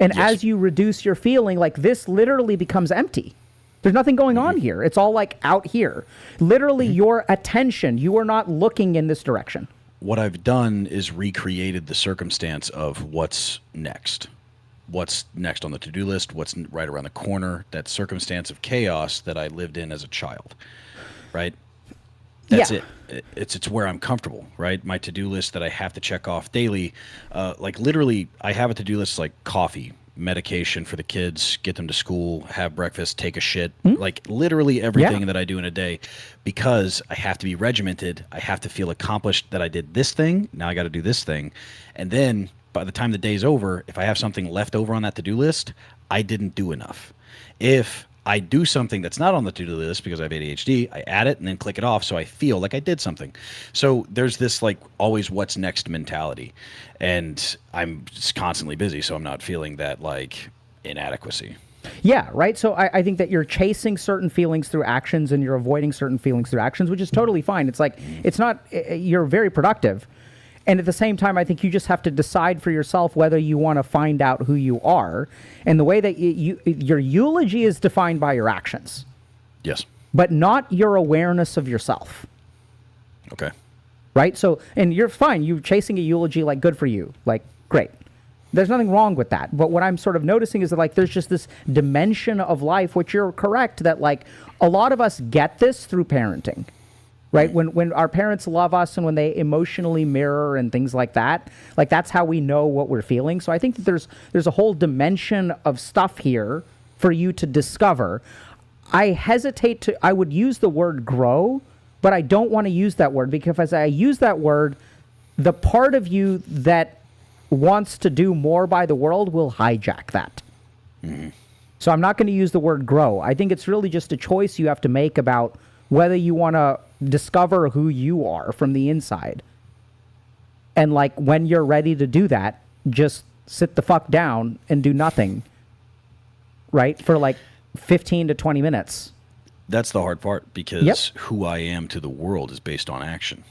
And Yes. as you reduce your feeling, like this literally becomes empty. There's nothing going on here. It's all like out here. Literally your attention, you are not looking in this direction. What I've done is recreated the circumstance of what's next. What's next on the to-do list, what's right around the corner, that circumstance of chaos that I lived in as a child, right? That's Yeah. it. It's where I'm comfortable, right? My to-do list that I have to check off daily, like literally I have a to-do list like coffee, medication for the kids, get them to school, have breakfast, take a shit, like literally everything that I do in a day, because I have to be regimented. I have to feel accomplished that I did this thing. Now I got to do this thing. And then by the time the day's over, if I have something left over on that to-do list, I didn't do enough. If I do something that's not on the to-do list because I have ADHD, I add it and then click it off so I feel like I did something. So there's this like always what's next mentality. And I'm just constantly busy, so I'm not feeling that like inadequacy. Yeah, right. So I think that you're chasing certain feelings through actions and you're avoiding certain feelings through actions, which is totally fine. It's like, it's not, you're very productive. And at the same time, I think you just have to decide for yourself whether you want to find out who you are. And the way that your eulogy is defined by your actions. Yes. But not your awareness of yourself. Okay. Right? So, and you're fine. You're chasing a eulogy, like, good for you. Like, great. There's nothing wrong with that. But what I'm sort of noticing is that, like, there's just this dimension of life, which you're correct, that, like, a lot of us get this through parenting. Right? When our parents love us and when they emotionally mirror and things like that, like that's how we know what we're feeling. So I think that there's a whole dimension of stuff here for you to discover. I would use the word grow, but I don't want to use that word because as I use that word, the part of you that wants to do more by the world will hijack that. So I'm not going to use the word grow. I think it's really just a choice you have to make about whether you want to discover who you are from the inside. And like when you're ready to do that, just sit the fuck down and do nothing, right? For like 15 to 20 minutes. That's the hard part because who I am to the world is based on action.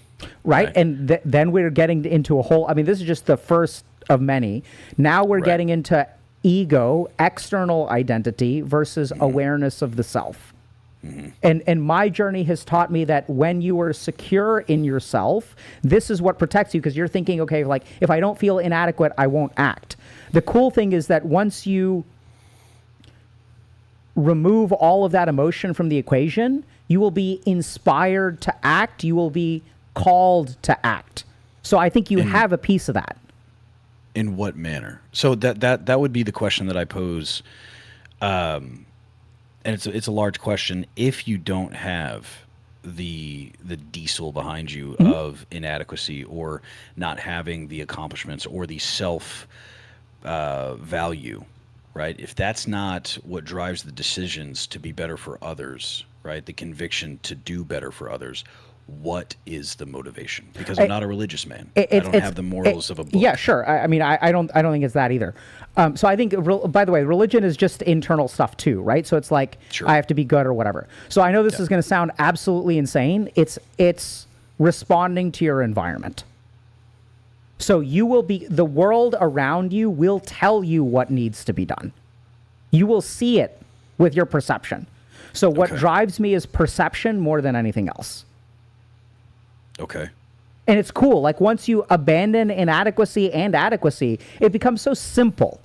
Right? And then we're getting into a whole, I mean, this is just the first of many. Now we're getting into ego, external identity versus awareness of the self. And my journey has taught me that when you are secure in yourself, this is what protects you because you're thinking, okay, like if I don't feel inadequate, I won't act. The cool thing is that once you remove all of that emotion from the equation, you will be inspired to act. You will be called to act. So I think you have a piece of that. In what manner? So that would be the question that I pose. And it's a large question. If you don't have the diesel behind you of inadequacy or not having the accomplishments or the self value, right? If that's not what drives the decisions to be better for others, right? The conviction to do better for others. What is the motivation? Because I'm not a religious man. I don't have the morals of a book. Yeah, sure. I mean, I don't think it's that either. So I think, by the way, religion is just internal stuff too, right? So it's like I have to be good or whatever. So I know this is going to sound absolutely insane. It's responding to your environment. So the world around you will tell you what needs to be done. You will see it with your perception. So what drives me is perception more than anything else. Okay. And it's cool. Like once you abandon inadequacy and adequacy, it becomes so simple,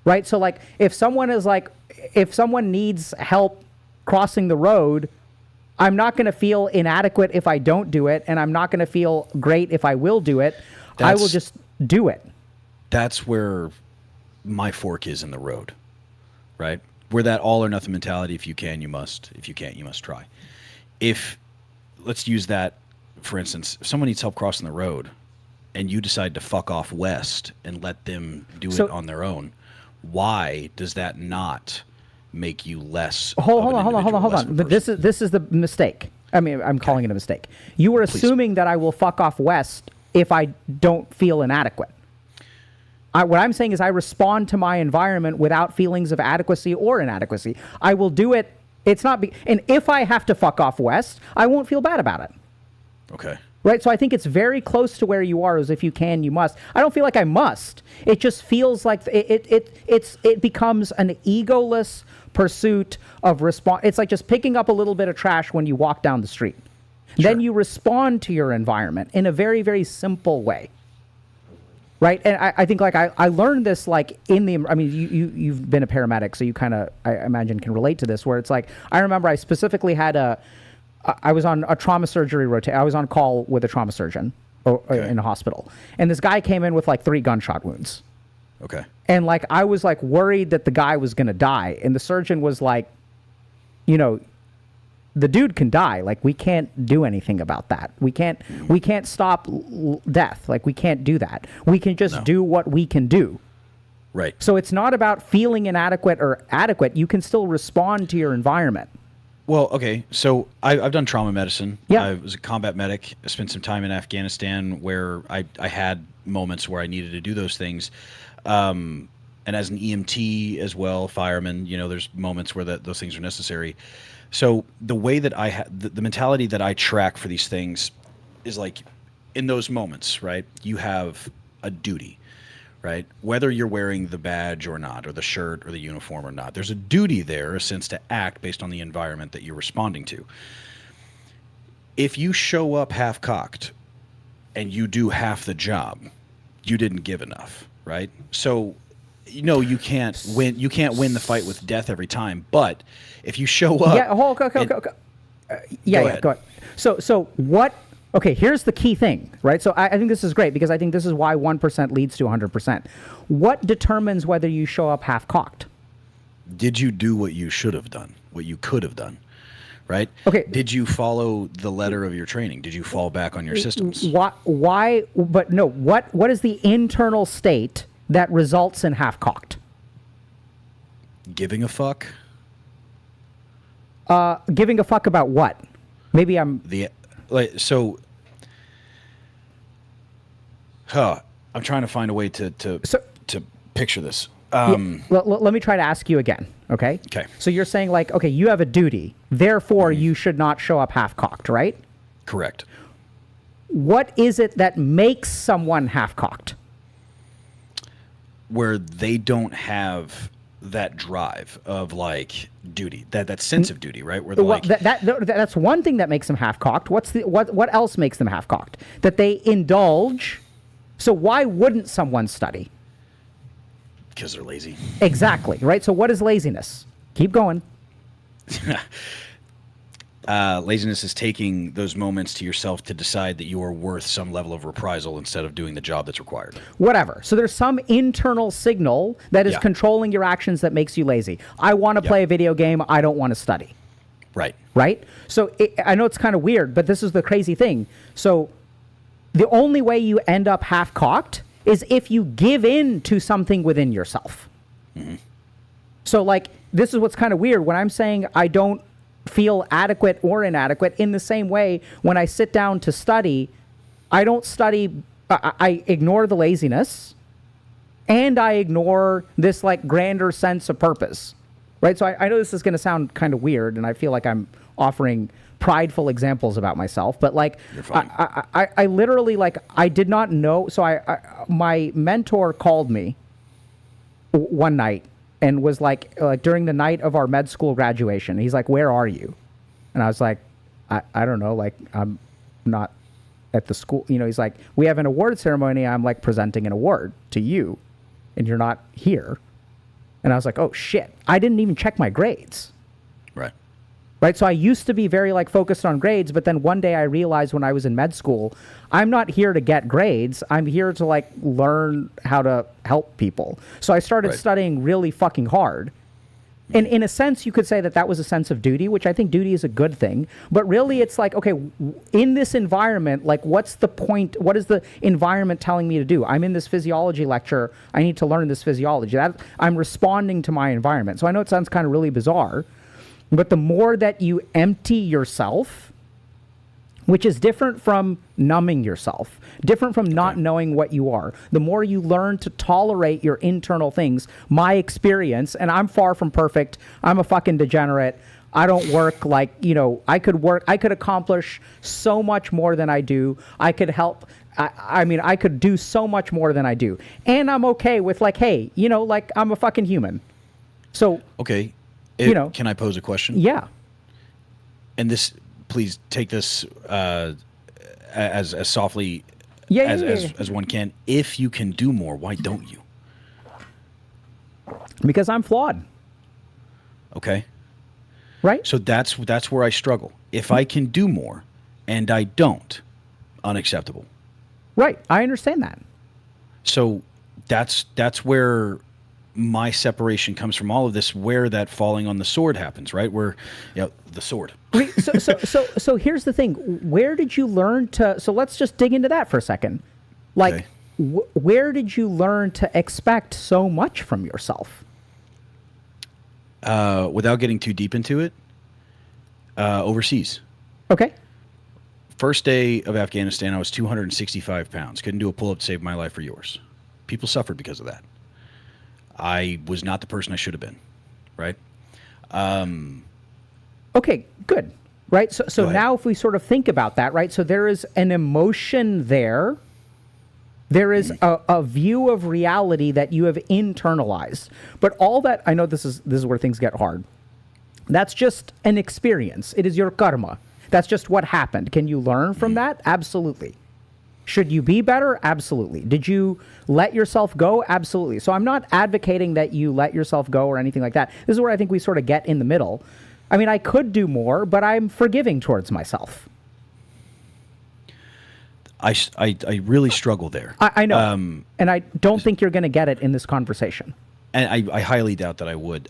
right? So like if someone needs help crossing the road, I'm not going to feel inadequate if I don't do it, and I'm not going to feel great if I will do it. I will just do it. That's where my fork is in the road, right? Where that all or nothing mentality, if you can, you must. If you can't, you must try. Let's use that, for instance, if someone needs help crossing the road and you decide to fuck off west and let them do it on their own, why does that not make you less? Hold on. But this is the mistake. I mean, I'm calling it a mistake. You were assuming that I will fuck off west if I don't feel inadequate. What I'm saying is I respond to my environment without feelings of adequacy or inadequacy. I will do it. And if I have to fuck off west, I won't feel bad about it. Okay. Right? So I think it's very close to where you are, as if you can, you must. I don't feel like I must. It just feels like it becomes an egoless pursuit of response. It's like just picking up a little bit of trash when you walk down the street. Sure. Then you respond to your environment in a very, very simple way. Right? And I think like I learned this like you've been a paramedic, so you kind of, I imagine, can relate to this, where it's like, I remember I specifically had I was on a trauma surgery rotation. I was on call with a trauma surgeon in a hospital. And this guy came in with like 3 gunshot wounds. Okay. And like, I was like worried that the guy was going to die. And the surgeon was like, the dude can die. Like, we can't do anything about that. We can't stop death. Like, we can't do that. We can just do what we can do. Right. So it's not about feeling inadequate or adequate. You can still respond to your environment. Well, okay. So I've done trauma medicine. Yeah. I was a combat medic. I spent some time in Afghanistan where I had moments where I needed to do those things. And as an EMT as well, fireman, there's moments where those things are necessary. So the way that I the mentality that I track for these things is like, in those moments, right? You have a duty, right? Whether you're wearing the badge or not, or the shirt or the uniform or not, there's a duty there, a sense to act based on the environment that you're responding to. If you show up half-cocked and you do half the job, you didn't give enough, right? So, you can't win. You can't win the fight with death every time. But if you show up, go ahead. So what? Okay, here's the key thing, right? So I think this is great, because I think this is why 1% leads to 100%. What determines whether you show up half-cocked? Did you do what you should have done? What you could have done? Right? Okay. Did you follow the letter of your training? Did you fall back on your systems? Why? But no. What is the internal state that results in half-cocked? Giving a fuck? Giving a fuck about what? Maybe I'm... I'm trying to find a way to picture this. Let me try to ask you again, okay? Okay. So you're saying, like, okay, you have a duty, therefore you should not show up half-cocked, right? Correct. What is it that makes someone half-cocked? Where they don't have that drive of like duty, that sense of duty, right? Where that's one thing that makes them half-cocked. What else makes them half-cocked? That they indulge. So why wouldn't someone study? Because they're lazy. Exactly, right? So what is laziness? Keep going. Laziness is taking those moments to yourself to decide that you are worth some level of reprisal instead of doing the job that's required. Whatever. So there's some internal signal that is controlling your actions that makes you lazy. I want to play a video game. I don't want to study. Right. Right? So I know it's kind of weird, but this is the crazy thing. So the only way you end up half-cocked is if you give in to something within yourself. Mm-hmm. So, like, this is what's kind of weird. When I'm saying I don't feel adequate or inadequate, in the same way, when I sit down to study, I don't study, I ignore the laziness, and I ignore this, like, grander sense of purpose. Right? So I know this is going to sound kind of weird, and I feel like I'm offering prideful examples about myself, but like, I literally, like, I did not know. So my mentor called me one night and was like during the night of our med school graduation, he's like, "Where are you?" And I was like, I don't know, like, I'm not at the school. He's like, "We have an award ceremony. I'm like presenting an award to you and you're not here." And I was like, "Oh shit, I didn't even check my grades." Right. right? So I used to be very like focused on grades, but then one day I realized when I was in med school, I'm not here to get grades. I'm here to like learn how to help people. So I started studying really fucking hard. And in a sense, you could say that that was a sense of duty, which I think duty is a good thing. But really, it's like, okay, in this environment, like, what's the point? What is the environment telling me to do? I'm in this physiology lecture. I need to learn this physiology. I'm responding to my environment. So I know it sounds kind of really bizarre, but the more that you empty yourself, which is different from numbing yourself, different from not knowing what you are. The more you learn to tolerate your internal things, my experience, and I'm far from perfect, I'm a fucking degenerate, I don't work like, you know, I could accomplish so much more than I do. I could help, I mean, I could do so much more than I do. And I'm okay with like, hey, you know, like I'm a fucking human. So. Okay. You know. Can I pose a question? Yeah. And this, please take this as softly as one can. If you can do more, why don't you? Because I'm flawed. Okay. Right? So that's where I struggle. If I can do more and I don't, unacceptable. Right. I understand that. So that's where my separation comes from all of this, where that falling on the sword happens, right? Where, you know, the sword. So here's the thing. Where did you learn to, so let's just dig into that for a second. Like, where did you learn to expect so much from yourself? Without getting too deep into it, overseas. Okay. First day of Afghanistan, I was 265 pounds. Couldn't do a pull-up to save my life or yours. People suffered because of that. I was not the person I should have been, right? Okay, good. Right? So now if we sort of think about that, right? So there is an emotion there. There is a view of reality that you have internalized. But all that, I know this is where things get hard. That's just an experience. It is your karma. That's just what happened. Can you learn from that? Absolutely. Should you be better? Absolutely. Did you let yourself go? Absolutely. So I'm not advocating that you let yourself go or anything like that. This is where I think we sort of get in the middle. I mean, I could do more, but I'm forgiving towards myself. I really struggle there. I know. And I don't think you're going to get it in this conversation. And I highly doubt that I would.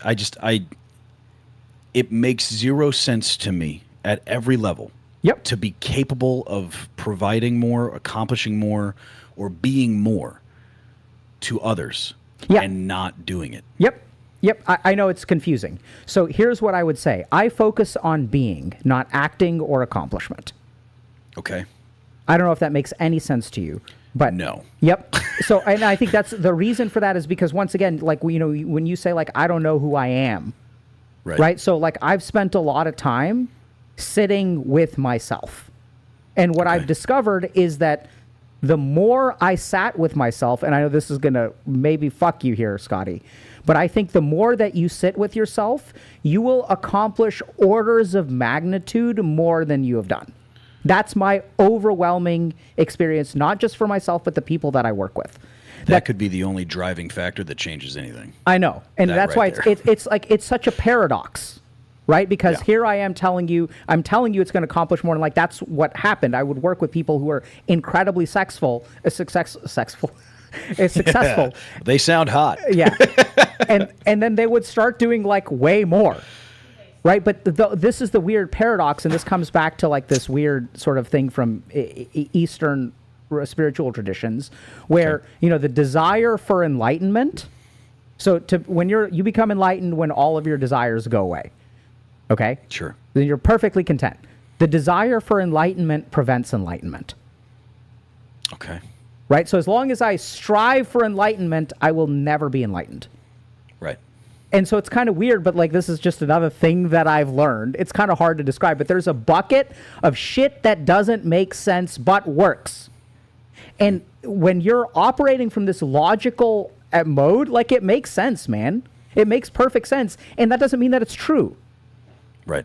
It makes zero sense to me at every level. Yep. To be capable of providing more, accomplishing more, or being more to others and not doing it. Yep. I know it's confusing. So here's what I would say. I focus on being, not acting or accomplishment. Okay. I don't know if that makes any sense to you, but no. Yep. So, and I think that's the reason for that is because once again, like, you know, when you say like, I don't know who I am, right? So like I've spent a lot of time sitting with myself. And what I've discovered is that the more I sat with myself, and I know this is going to maybe fuck you here, Scotty, but I think the more that you sit with yourself, you will accomplish orders of magnitude more than you have done. That's my overwhelming experience, not just for myself, but the people that I work with. That could be the only driving factor that changes anything. I know. And that's why it's like, it's such a paradox. Right? Because here I am telling you it's going to accomplish more. And like, that's what happened. I would work with people who are incredibly successful. They sound hot. Yeah. And then they would start doing like way more. Right? But this is the weird paradox. And this comes back to like this weird sort of thing from Eastern spiritual traditions where, you know, the desire for enlightenment. So when you become enlightened when all of your desires go away. Okay? Sure. Then you're perfectly content. The desire for enlightenment prevents enlightenment. Okay. Right? So as long as I strive for enlightenment, I will never be enlightened. Right. And so it's kind of weird, but like this is just another thing that I've learned. It's kind of hard to describe, but there's a bucket of shit that doesn't make sense but works. And when you're operating from this logical mode, like it makes sense, man. It makes perfect sense. And that doesn't mean that it's true. Right.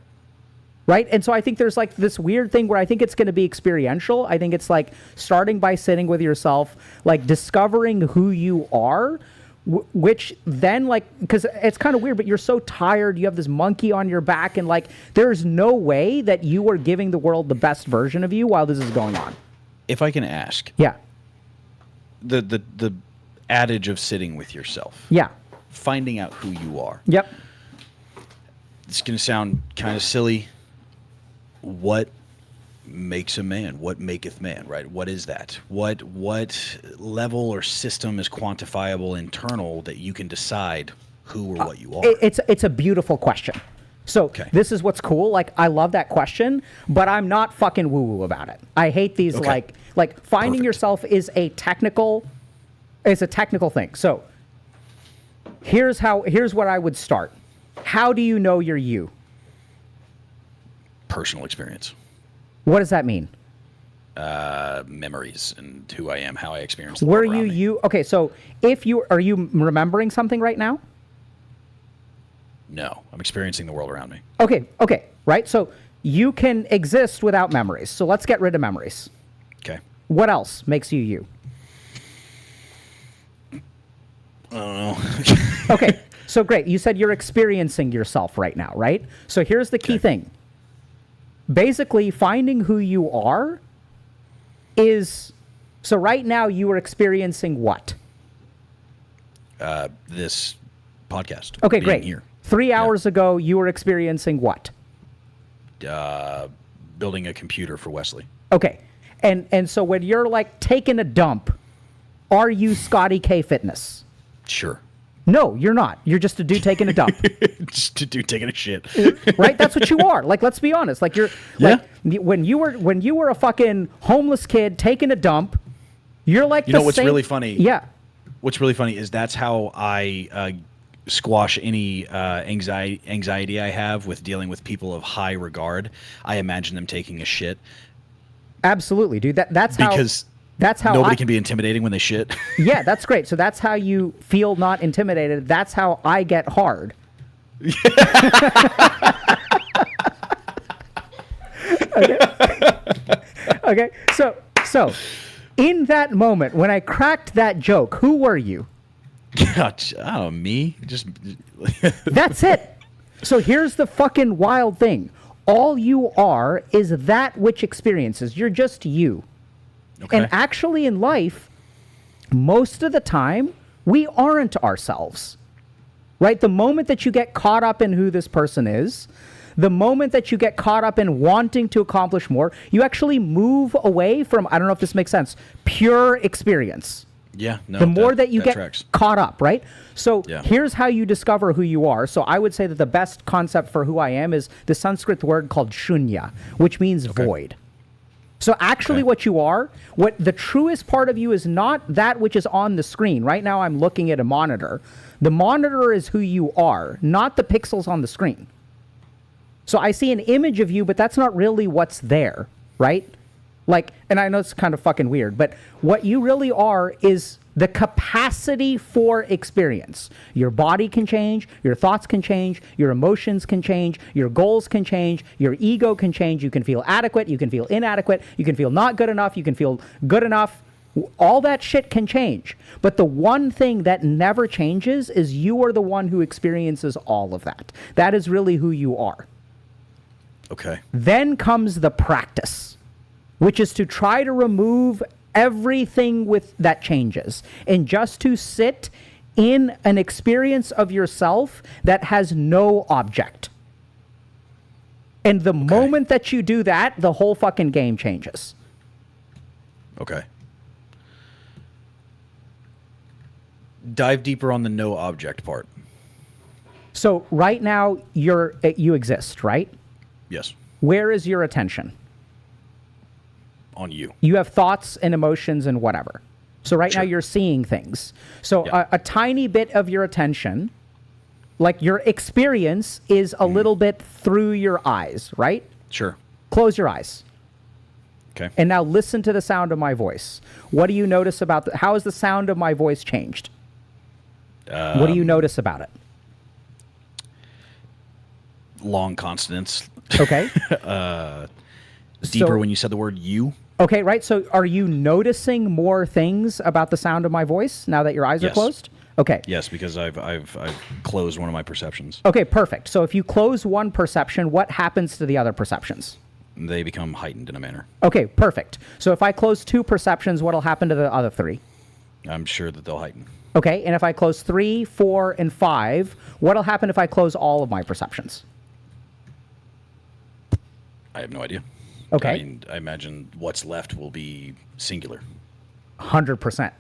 Right? And so I think there's like this weird thing where I think it's going to be experiential. I think it's like starting by sitting with yourself, like discovering who you are which then, like, because it's kind of weird, but you're so tired, you have this monkey on your back, and like, there's no way that you are giving the world the best version of you while this is going on. If I can ask, Yeah. the adage of sitting with yourself, Yeah. finding out who you are. Yep. It's going to sound kind of silly. What makes a man? What maketh man, right? What is that? What level or system is quantifiable internal that you can decide who or what you are? It's a beautiful question. So this is what's cool. Like, I love that question, but I'm not fucking woo-woo about it. I hate these like finding Perfect. yourself is a technical thing. So here's what I would start. How do you know you're you? Personal experience. What does that mean? Memories and who I am, how I experience the Were world around me. you okay, so are you remembering something right now? No, I'm experiencing the world around me. Okay, right? So you can exist without memories. So let's get rid of memories. Okay. What else makes you you? I don't know. Okay, so great. You said you're experiencing yourself right now, right? So here's the key thing. Basically, finding who you are is... So right now, you are experiencing what? This podcast. Okay, being great. Here. 3 hours ago, you were experiencing what? Building a computer for Wesley. Okay, and so when you're like taking a dump, are you Scotty K Fitness? Sure. No, you're not. You're just a dude taking a dump. Just to do taking a shit. Right? That's what you are. Like, let's be honest. Like, you're like when you were a fucking homeless kid taking a dump, you're like You know what's really funny? Yeah. What's really funny is that's how I squash any anxiety I have with dealing with people of high regard. I imagine them taking a shit. Absolutely, dude. That's how nobody can be intimidating when they shit. Yeah, that's great. So that's how you feel not intimidated. That's how I get hard. Okay. So in that moment when I cracked that joke, who were you? God, I don't know, me? Just That's it. So here's the fucking wild thing. All you are is that which experiences. You're just you. Okay. And actually in life, most of the time, we aren't ourselves. Right? The moment that you get caught up in who this person is, the moment that you get caught up in wanting to accomplish more, you actually move away from, I don't know if this makes sense, pure experience. Yeah, no. The more that you get tracks. caught up, right? So Yeah. here's how you discover who you are. So I would say that the best concept for who I am is the Sanskrit word called shunya, which means void. So actually what you are, what the truest part of you is not that which is on the screen. Right now I'm looking at a monitor. The monitor is who you are, not the pixels on the screen. So I see an image of you, but that's not really what's there, right? Like, and I know it's kind of fucking weird, but what you really are is the capacity for experience. Your body can change, your thoughts can change, your emotions can change, your goals can change, your ego can change. You can feel adequate, you can feel inadequate, you can feel not good enough, you can feel good enough. All that shit can change. But the one thing that never changes is you are the one who experiences all of that. That is really who you are. Okay. Then comes the practice, which is to try to remove everything with that changes and just to sit in an experience of yourself that has no object. And the moment that you do that, the whole fucking game changes. Okay. Dive deeper on the no object part. So right now you exist, right? Yes. Where is your attention? On you. You have thoughts and emotions and whatever. So right now you're seeing things. So a tiny bit of your attention, like your experience is a little bit through your eyes, right? Sure. Close your eyes. Okay. And now listen to the sound of my voice. What do you notice about how has the sound of my voice changed? What do you notice about it? Long consonants. Okay. Deeper when you said the word you. Okay, right. So are you noticing more things about the sound of my voice now that your eyes are Yes. closed? Okay. Yes, because I've closed one of my perceptions. Okay, perfect. So if you close one perception, what happens to the other perceptions? They become heightened in a manner. Okay, perfect. So if I close 2 perceptions, what'll happen to the other 3? I'm sure that they'll heighten. Okay, and if I close 3, 4, and 5, what'll happen if I close all of my perceptions? I have no idea. Okay. I mean, I imagine what's left will be singular. 100%.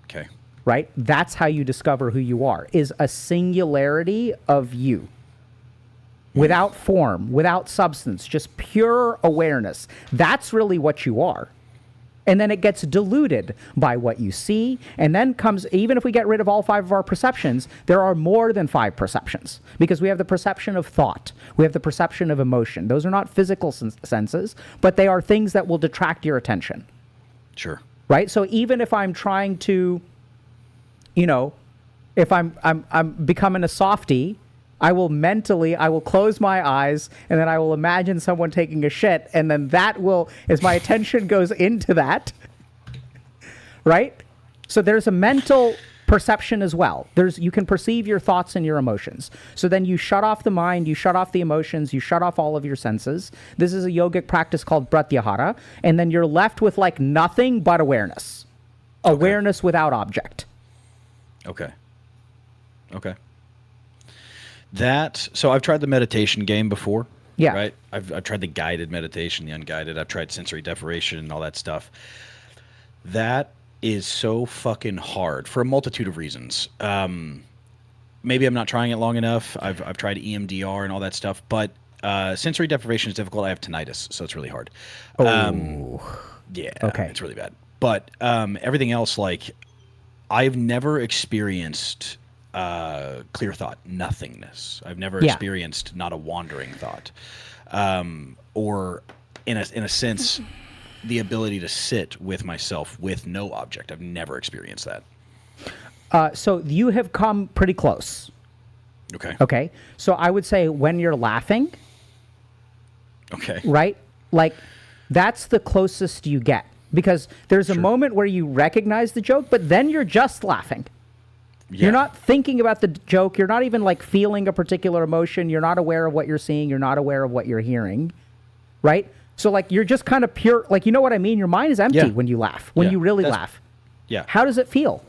Okay. Right? That's how you discover who you are, is a singularity of you. Without form, without substance, just pure awareness. That's really what you are. And then it gets diluted by what you see. And then comes, even if we get rid of all 5 of our perceptions, there are more than 5 perceptions. Because we have the perception of thought. We have the perception of emotion. Those are not physical senses, but they are things that will detract your attention. Sure. Right? So even if I'm trying to, if I'm becoming a softie, I will close my eyes, and then I will imagine someone taking a shit, and then that will, as my attention goes into that, right? So there's a mental perception as well. You can perceive your thoughts and your emotions. So then you shut off the mind, you shut off the emotions, you shut off all of your senses. This is a yogic practice called pratyahara, and then you're left with like nothing but awareness. Okay. Awareness without object. Okay. So I've tried the meditation game before. Yeah. Right. I've tried the guided meditation, the unguided. I've tried sensory deprivation and all that stuff. That is so fucking hard for a multitude of reasons. Maybe I'm not trying it long enough. I've tried EMDR and all that stuff, but sensory deprivation is difficult. I have tinnitus, so it's really hard. Yeah. Okay. It's really bad. But everything else, like, I've never experienced clear thought, nothingness. I've never experienced not a wandering thought, or in a sense, the ability to sit with myself with no object. I've never experienced that. So you have come pretty close. Okay. Okay. So I would say when you're laughing, Okay. right? Like that's the closest you get, because there's a moment where you recognize the joke, but then you're just laughing. Yeah. You're not thinking about the joke. You're not even like feeling a particular emotion. You're not aware of what you're seeing. You're not aware of what you're hearing, right? So like you're just kind of pure, like, you know what I mean? Your mind is empty when you laugh, when you really laugh. Yeah. How does it feel?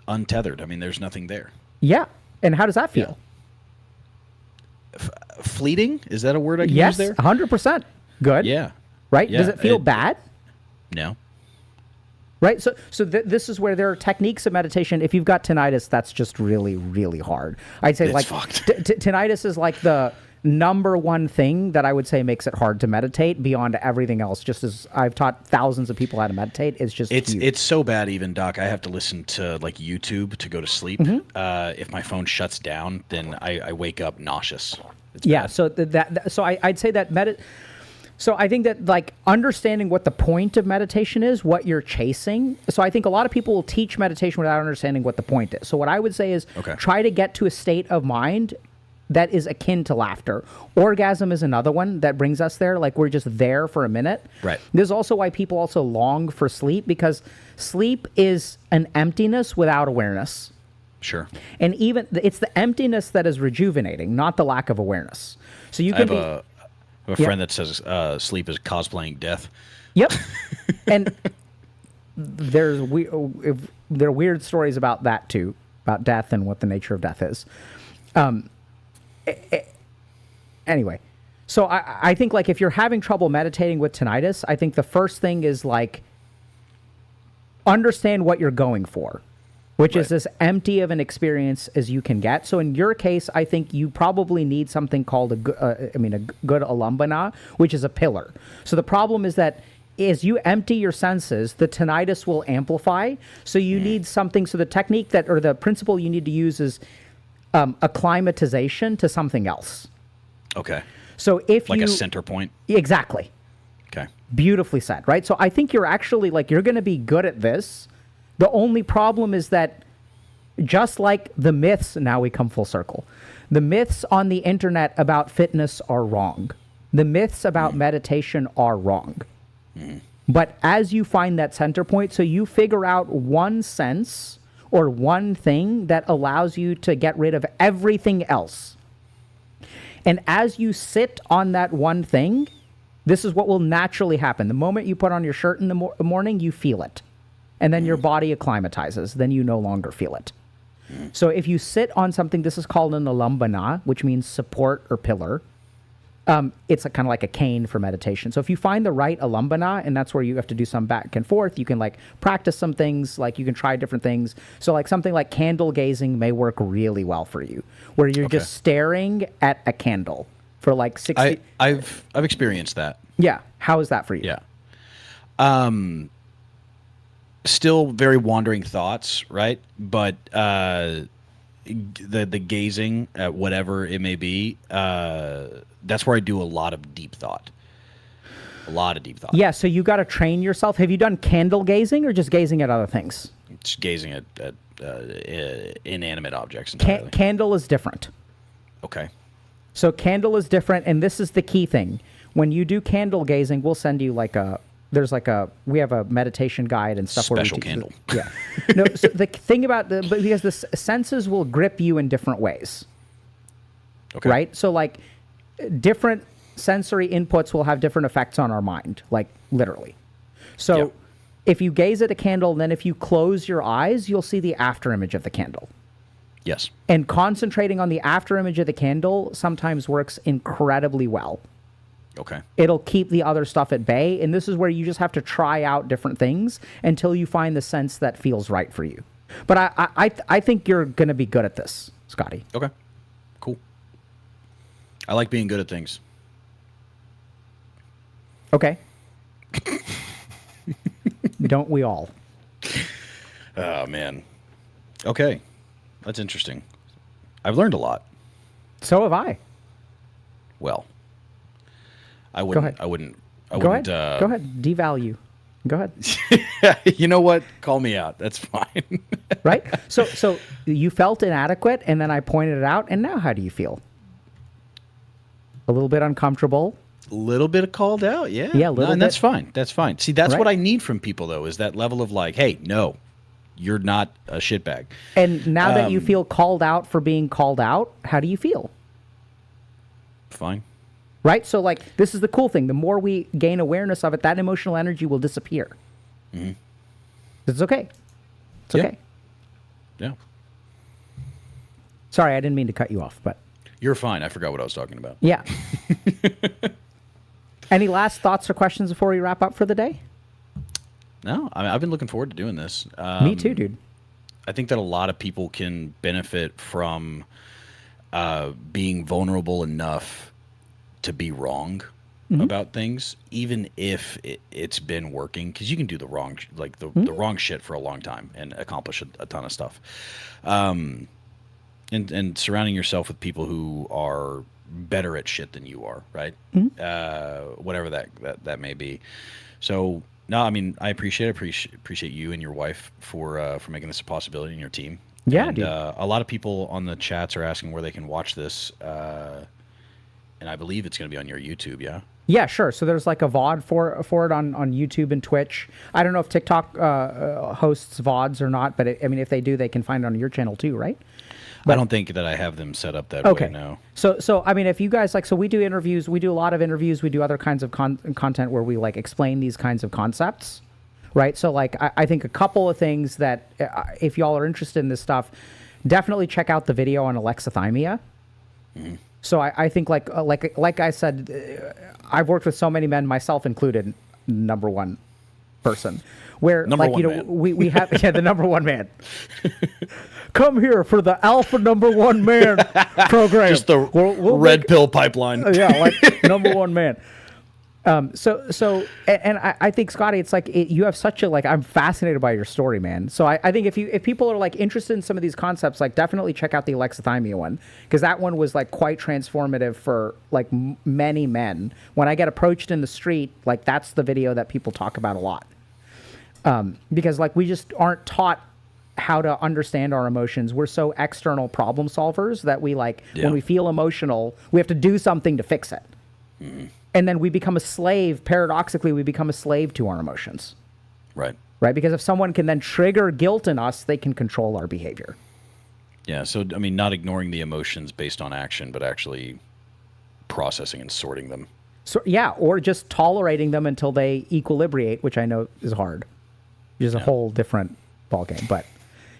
Untethered. I mean, there's nothing there. Yeah. And how does that feel? Fleeting? Is that a word I can Yes, use there? 100%. Good. Yeah. Right? Yeah. Does it feel bad? No. Right? So this is where there are techniques of meditation. If you've got tinnitus, that's just really, really hard. I'd say It's like fucked. Tinnitus is like the number one thing that I would say makes it hard to meditate beyond everything else. Just as I've taught thousands of people how to meditate, it's just huge. It's so bad, even, Doc. I have to listen to like YouTube to go to sleep. If my phone shuts down, then I wake up nauseous. It's Yeah. bad. So I'd say that So I think that like understanding what the point of meditation is, what you're chasing. So I think a lot of people will teach meditation without understanding what the point is. So what I would say is try to get to a state of mind that is akin to laughter. Orgasm is another one that brings us there. Like we're just there for a minute. Right. This is also why people also long for sleep, because sleep is an emptiness without awareness. Sure. And even it's the emptiness that is rejuvenating, not the lack of awareness. So you can I have a friend that says sleep is cosplaying death. Yep. And there are weird stories about that too, about death and what the nature of death is. Anyway, so I think like if you're having trouble meditating with tinnitus, I think the first thing is like understand what you're going for, which is as empty of an experience as you can get. So in your case, I think you probably need something called a good alambana, which is a pillar. So the problem is that as you empty your senses, the tinnitus will amplify. So you need something. So the technique or the principle you need to use is acclimatization to something else. Okay. So if like a center point. Exactly. Okay. Beautifully said, right? So I think you're actually like, you're going to be good at this. The only problem is that just like the myths, now we come full circle. The myths on the internet about fitness are wrong. The myths about meditation are wrong. But as you find that center point, so you figure out one sense or one thing that allows you to get rid of everything else. And as you sit on that one thing, this is what will naturally happen. The moment you put on your shirt in the morning, you feel it. And then your body acclimatizes. Then you no longer feel it. So if you sit on something, this is called an alambana, which means support or pillar. It's kind of like a cane for meditation. So if you find the right alambana, and that's where you have to do some back and forth, you can like practice some things, like you can try different things. So like something like candle gazing may work really well for you, where you're just staring at a candle for like 60. I've experienced that. Yeah. How is that for you? Yeah. Still very wandering thoughts, right? But the gazing at whatever it may be, that's where I do a lot of deep thought. Yeah, so you got to train yourself. Have you done candle gazing or just gazing at other things? Just gazing at inanimate objects entirely. Candle is different. Okay. So candle is different, and this is the key thing. When you do candle gazing, we'll send you we have a meditation guide and stuff. Special candle. Yeah. No, so the thing about because the senses will grip you in different ways. Okay. Right? So like different sensory inputs will have different effects on our mind, like literally. So if you gaze at a candle, then if you close your eyes, you'll see the after image of the candle. Yes. And concentrating on the after image of the candle sometimes works incredibly well. Okay. It'll keep the other stuff at bay. And this is where you just have to try out different things until you find the sense that feels right for you. But I think you're going to be good at this, Scotty. Okay. Cool. I like being good at things. Okay. Don't we all? Oh, man. Okay. That's interesting. I've learned a lot. So have I. Well, I wouldn't. Go ahead. Go ahead. Devalue. Go ahead. You know what? Call me out. That's fine. Right? So you felt inadequate, and then I pointed it out, and now how do you feel? A little bit uncomfortable? A little bit called out, yeah. Yeah, a little and bit. that's fine. That's fine. See, that's what I need from people, though, is that level of like, hey, no, you're not a shitbag. And now that you feel called out for being called out, how do you feel? Fine. Right? So, like, this is the cool thing. The more we gain awareness of it, that emotional energy will disappear. Mm-hmm. It's okay. It's okay. Yeah. Sorry, I didn't mean to cut you off, but... You're fine. I forgot what I was talking about. Yeah. Any last thoughts or questions before we wrap up for the day? No, I've been looking forward to doing this. Me too, dude. I think that a lot of people can benefit from being vulnerable enough to be wrong about things, even if it's been working, because you can do the wrong, the wrong shit for a long time and accomplish a ton of stuff. And surrounding yourself with people who are better at shit than you are, right? Whatever that may be. So no, I mean, I appreciate you and your wife for making this a possibility in your team. Yeah, and, dude. A lot of people on the chats are asking where they can watch this, and I believe it's going to be on your YouTube. Yeah. Yeah, sure. So there's like a VOD for it on YouTube and Twitch. I don't know if TikTok hosts VODs or not, but I mean, if they do, they can find it on your channel too, right? I don't think that I have them set up that way now. So I mean, if you guys so we do interviews, we do a lot of interviews, we do other kinds of content where we like explain these kinds of concepts, right? So like, I think a couple of things that if y'all are interested in this stuff, definitely check out the video on alexithymia. Mm-hmm. So I think like I said, I've worked with so many men, myself included, number one person, where number like, one you know, man. we have, the number one man. Come here for the alpha number one man program. Just the red pill pipeline. Yeah, like number one man. So I think, Scotty, it's like you have such a, like, I'm fascinated by your story, man. So I think if people are like interested in some of these concepts, like definitely check out the alexithymia one, because that one was like quite transformative for like many men. When I get approached in the street, like that's the video that people talk about a lot, because like we just aren't taught how to understand our emotions. We're so external problem solvers that we like when we feel emotional, we have to do something to fix it. Mm-hmm. And then we become a slave. Paradoxically, we become a slave to our emotions. Right. Right? Because if someone can then trigger guilt in us, they can control our behavior. Yeah. So, I mean, not ignoring the emotions based on action, but actually processing and sorting them. So, yeah, or just tolerating them until they equilibrate, which I know is hard. Which is a whole different ballgame. But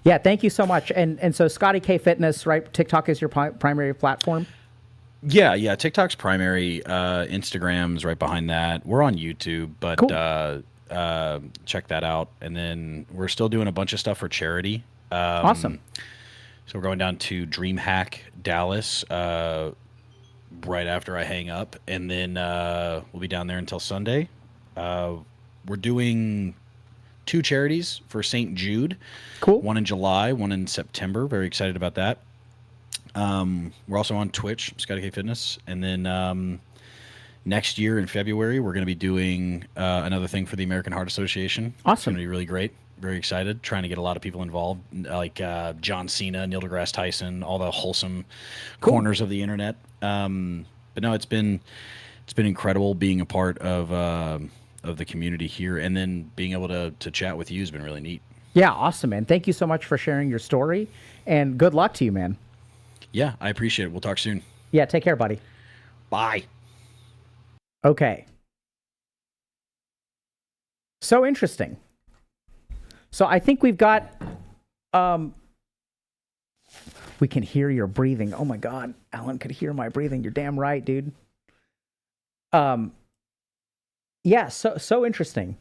yeah, thank you so much. And so Scotty K Fitness, right? TikTok is your primary platform? Yeah. TikTok's primary. Instagram's right behind that. We're on YouTube, but Cool. check that out. And then we're still doing a bunch of stuff for charity. Awesome. So we're going down to DreamHack Dallas right after I hang up, and then we'll be down there until Sunday. We're doing 2 charities for St. Jude. Cool. One in July, one in September. Very excited about that. We're also on Twitch, Scotty K Fitness, and then next year in February we're going to be doing another thing for the American Heart Association. Awesome. It's going to be really great. Very excited. Trying to get a lot of people involved, like John Cena, Neil deGrasse Tyson, all the wholesome corners of the internet. But no, it's been incredible being a part of the community here, and then being able to chat with you has been really neat. Yeah, awesome, man. Thank you so much for sharing your story, and good luck to you, man. Yeah, I appreciate it. We'll talk soon. Yeah, take care, buddy. Bye. Okay. So interesting. So I think we've got, we can hear your breathing. Oh my God, Alan could hear my breathing. You're damn right, dude. Yeah, so interesting.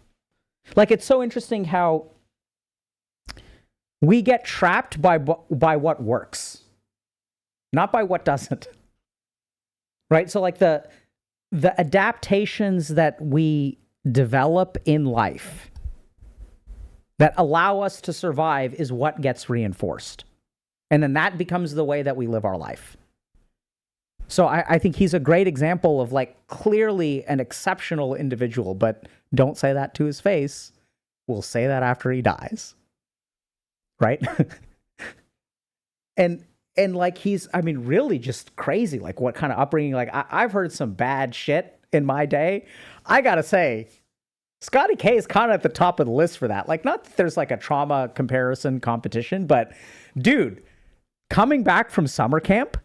Like, it's so interesting how we get trapped by what works, not by what doesn't. Right? So like the adaptations that we develop in life that allow us to survive is what gets reinforced. And then that becomes the way that we live our life. So I think he's a great example of, like, clearly an exceptional individual, but don't say that to his face. We'll say that after he dies. Right? and like, he's, I mean, really just crazy. Like, what kind of upbringing? Like, I've heard some bad shit in my day. I gotta say, Scotty K is kind of at the top of the list for that. Like, not that there's like a trauma comparison competition, but dude, coming back from summer camp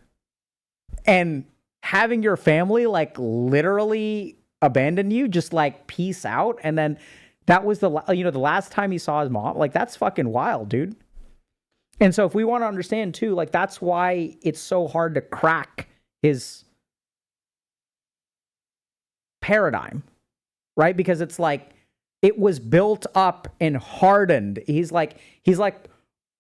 and having your family like literally abandon you, just like peace out. And then that was the last time he saw his mom. Like, that's fucking wild, dude. And so if we want to understand too, like, that's why it's so hard to crack his paradigm, right? Because it's like, it was built up and hardened. He's like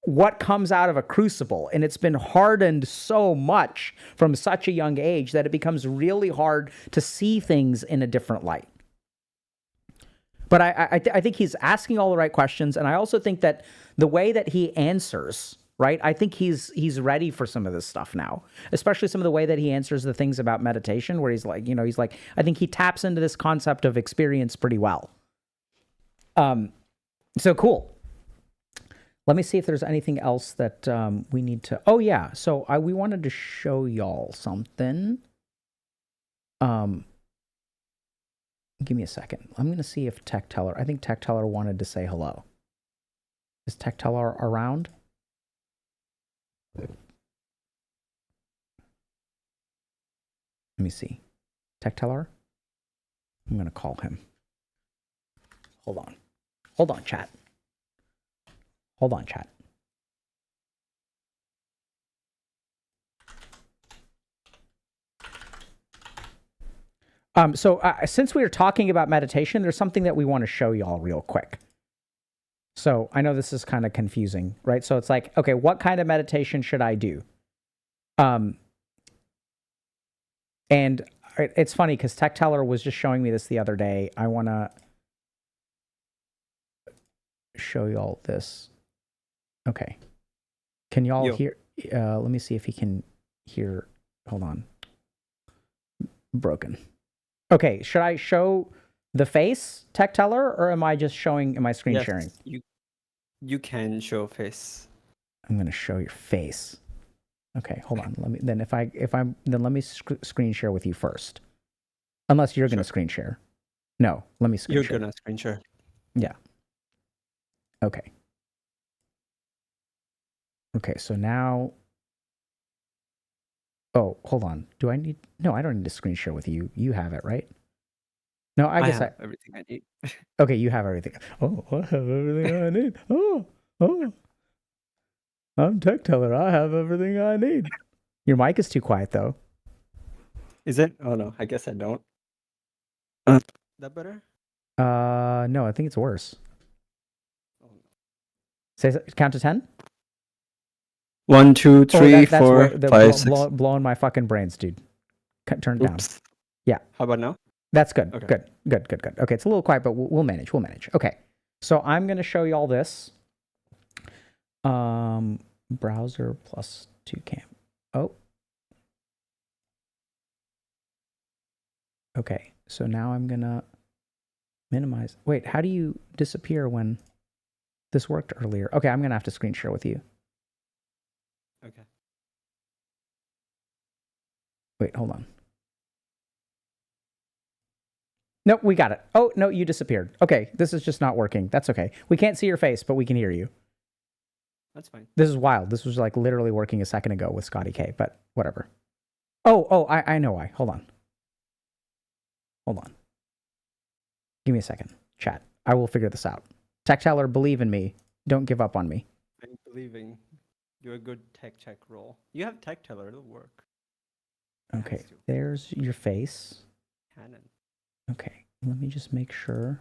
what comes out of a crucible, and it's been hardened so much from such a young age that it becomes really hard to see things in a different light. But I think he's asking all the right questions, and I also think that the way that he answers, right? I think he's ready for some of this stuff now, especially some of the way that he answers the things about meditation, where he's like, I think he taps into this concept of experience pretty well. So cool. Let me see if there's anything else that we need to. Oh yeah, so we wanted to show y'all something. Give me a second. I'm going to see if Tech Teller. I think Tech Teller wanted to say hello. Is Tech Teller around? Let me see. Tech Teller? I'm going to call him. Hold on. Hold on, chat. Hold on, chat. So since we were talking about meditation, there's something that we want to show y'all real quick. So I know this is kind of confusing, right? So it's like, okay, what kind of meditation should I do? And it's funny because Tech Teller was just showing me this the other day. I want to show y'all this. Okay. Can y'all hear? Let me see if he can hear. Hold on. Broken. Okay, should I show the face, Tech Teller, or am I just showing? Am I screen sharing? You can show face. I'm gonna show your face. Okay, hold on. Let me then. Let me screen share with you first. Unless you're going to screen share. No, let me screen You're share. gonna screen share. Yeah. Okay. Okay, so now... Oh, hold on. Do I need... No, I don't need to screen share with you. You have it, right? No, I guess have everything I need. Okay, you have everything. Oh, I have everything I need. Oh. I'm Tech Teller. I have everything I need. Your mic is too quiet, though. Is it? Oh no, I guess I don't. That better? No, I think it's worse. Oh, no. Say count to 10. 1, 2, 3, that's 4, where they're 5, 6. blowing my fucking brains, dude. Turn it down. Oops. Yeah. How about now? That's good. Okay. Good. Okay, it's a little quiet, but we'll manage. Okay. So I'm going to show you all this. Browser plus 2cam. Oh. Okay. So now I'm going to minimize. Wait, how do you disappear when this worked earlier? Okay, I'm going to have to screen share with you. Okay. Wait, hold on. Nope, we got it. Oh, no, you disappeared. Okay, this is just not working. That's okay. We can't see your face, but we can hear you. That's fine. This is wild. This was like literally working a second ago with Scotty K, but whatever. Oh, I know why. Hold on. Give me a second. Chat. I will figure this out. Tech Teller, believe in me. Don't give up on me. I'm believing you're a good tech check role. You have Tech Teller, it'll work. Okay, there's your face. Canon. Okay, let me just make sure.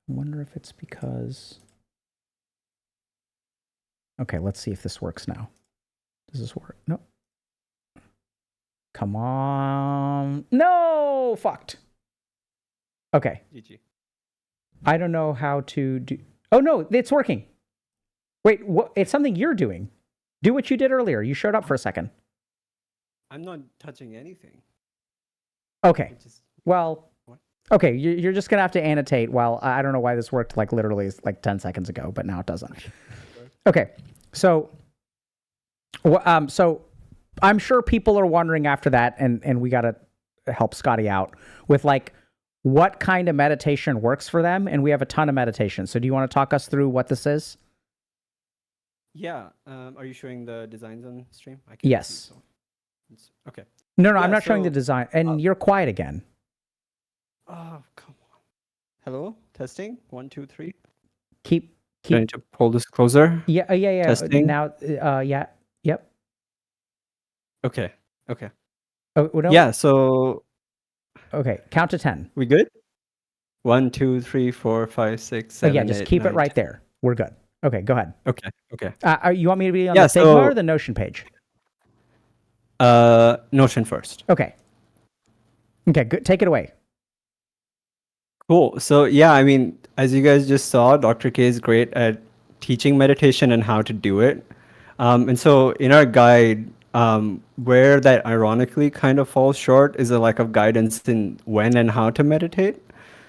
I wonder if it's because... Okay, let's see if this works now. Does this work? Nope. Come on. No! Fucked. Okay. GG. I don't know how to do... Oh, no, it's working. Wait, what? It's something you're doing. Do what you did earlier. You showed up for a second. I'm not touching anything. Okay. Just... Well, What? okay, you're just going to have to annotate. Well, I don't know why this worked like literally like 10 seconds ago, but now it doesn't. Okay, so I'm sure people are wondering after that, and we got to help Scotty out with like what kind of meditation works for them, and we have a ton of meditation. So do you want to talk us through what this is? Yeah. Are you showing the designs on stream? I can Yes. see, so okay. No, Yeah, I'm not showing the so, design, and you're quiet again. Oh, come on. Hello? Testing? 1, 2, 3. Keep. Do I need to pull this closer? Yeah. Testing? Now, yeah. Yep. Okay. Oh, no. Yeah, so Okay, count to 10. we good? 1, 2, 3, 4, 5, 6, 7. Yeah, just 8, keep 9, it right 10. there. We're good. Okay, go ahead. Okay. You want me to be on Yeah, the Figma so- or the Notion page? Notion first. Okay, good. Take it away. Cool. So yeah, I mean, as you guys just saw, Dr. K is great at teaching meditation and how to do it. And so in our guide, where that ironically kind of falls short is a lack of guidance in when and how to meditate.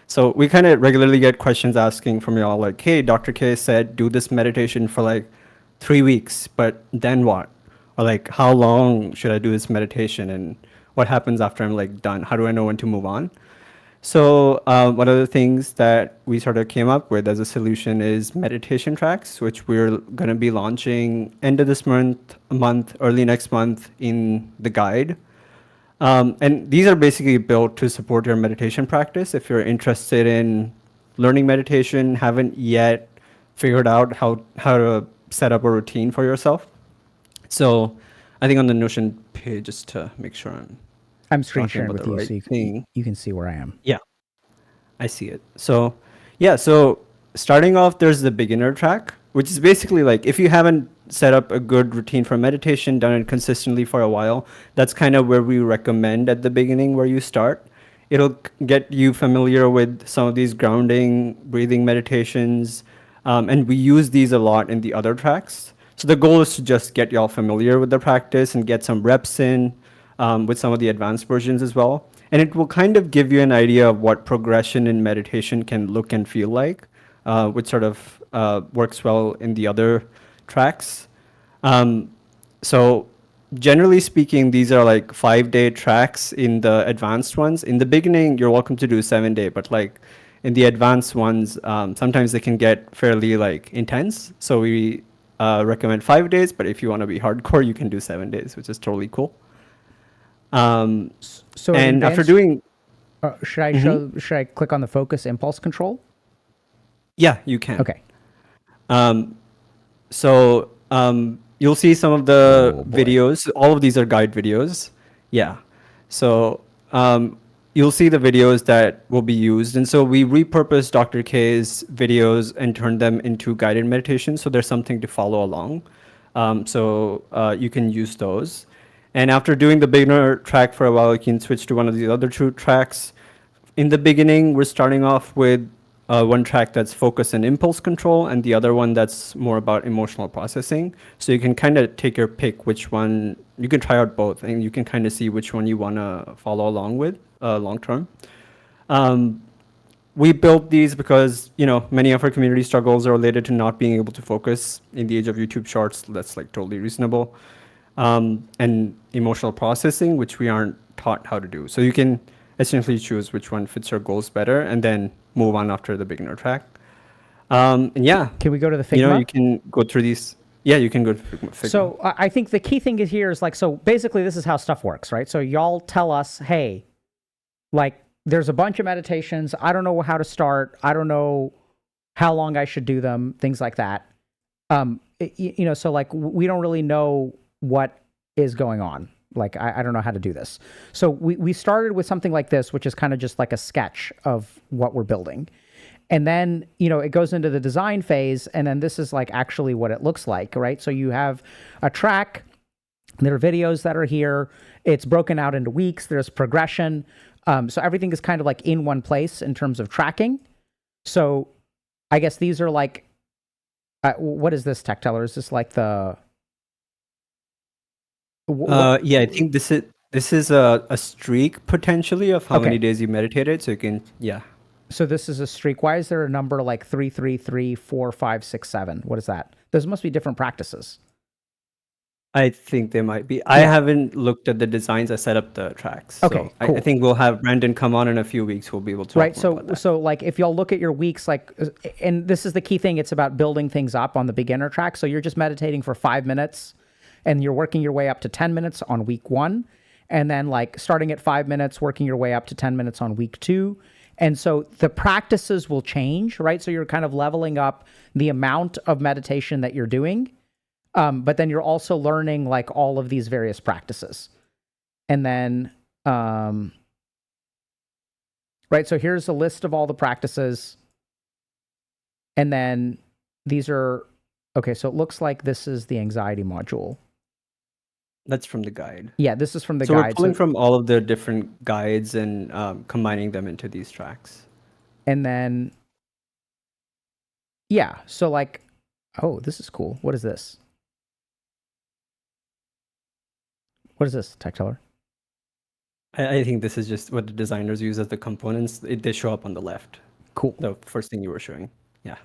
So we kind of regularly get questions asking from y'all like, hey, Dr. K said do this meditation for like 3 weeks, but then what? Or like, how long should I do this meditation? And what happens after I'm like done? How do I know when to move on? So one of the things that we sort of came up with as a solution is meditation tracks, which we're going to be launching end of this month, early next month in the guide. And these are basically built to support your meditation practice. If you're interested in learning meditation, haven't yet figured out how to set up a routine for yourself. So I think on the Notion page, just to make sure I'm screen talking sharing about with the you right so thing. you can see where I am. Yeah, I see it. So yeah, so starting off, there's the beginner track, which is basically like if you haven't set up a good routine for meditation, done it consistently for a while, that's kind of where we recommend at the beginning where you start. It'll get you familiar with some of these grounding, breathing meditations, and we use these a lot in the other tracks. So the goal is to just get y'all familiar with the practice and get some reps in with some of the advanced versions as well. And it will kind of give you an idea of what progression in meditation can look and feel like, which sort of works well in the other tracks. So generally speaking, these are like 5-day tracks in the advanced ones. In the beginning, you're welcome to do 7-day, but like in the advanced ones, sometimes they can get fairly like intense. So we recommend 5 days, but if you want to be hardcore, you can do 7 days, which is totally cool. So And after advanced, doing, should I click on the focus impulse control? yeah, you can. Okay. So you'll see some of the Oh, boy. videos. All of these are guide videos. Yeah. So you'll see the videos that will be used. And so we repurposed Dr. K's videos and turned them into guided meditations. So there's something to follow along. So you can use those. And after doing the beginner track for a while, you can switch to one of the other two tracks. In the beginning, we're starting off with one track that's focus and impulse control, and the other one that's more about emotional processing. So you can kind of take your pick which one, you can try out both, and you can kind of see which one you want to follow along with long term. We built these because, you know, many of our community struggles are related to not being able to focus in the age of YouTube Shorts. That's like totally reasonable. And emotional processing, which we aren't taught how to do. So you can essentially choose which one fits your goals better and then move on after the beginner track. And yeah, Can we go to the Figma? you know, you can go through these. Yeah, you can go to Figma. So I think the key thing is here is like, so basically this is how stuff works, right? So y'all tell us, hey, like there's a bunch of meditations. I don't know how to start. I don't know how long I should do them, things like that. You know, so like we don't really know what is going on. Like, I don't know how to do this. So we started with something like this, which is kind of just like a sketch of what we're building. And then, you know, it goes into the design phase. And then this is like actually what it looks like, right? So you have a track. There are videos that are here. It's broken out into weeks. There's progression. So everything is kind of like in one place in terms of tracking. So I guess these are like, what is this, Tech Teller? Is this like the... Yeah, I think this is a streak potentially of how Okay. many days you meditated. So you can, yeah. So this is a streak. Why is there a number like 3, 3, 3, 4, 5, 6, 7? What is that? Those must be different practices. I think they might be. I haven't looked at the designs. I set up the tracks. Okay, so cool. I think we'll have Brandon come on in a few weeks. We'll be able to talk Right. more So about that. so like if y'all look at your weeks, like, and this is the key thing, it's about building things up on the beginner track. So you're just meditating for 5 minutes and you're working your way up to 10 minutes on week 1. And then like starting at 5 minutes, working your way up to 10 minutes on week 2. And so the practices will change, right? So you're kind of leveling up the amount of meditation that you're doing. But then you're also learning like all of these various practices. And then, right, so here's a list of all the practices. And then these are, okay, so it looks like this is the anxiety module. That's from the guide. Yeah, this is from the So guide. we're pulling from all of the different guides and combining them into these tracks. And then, yeah, so like, oh, this is cool. What is this? What is this, Tech Teller? I think this is just what the designers use as the components. They show up on the left. Cool, The first thing you were showing. Yeah.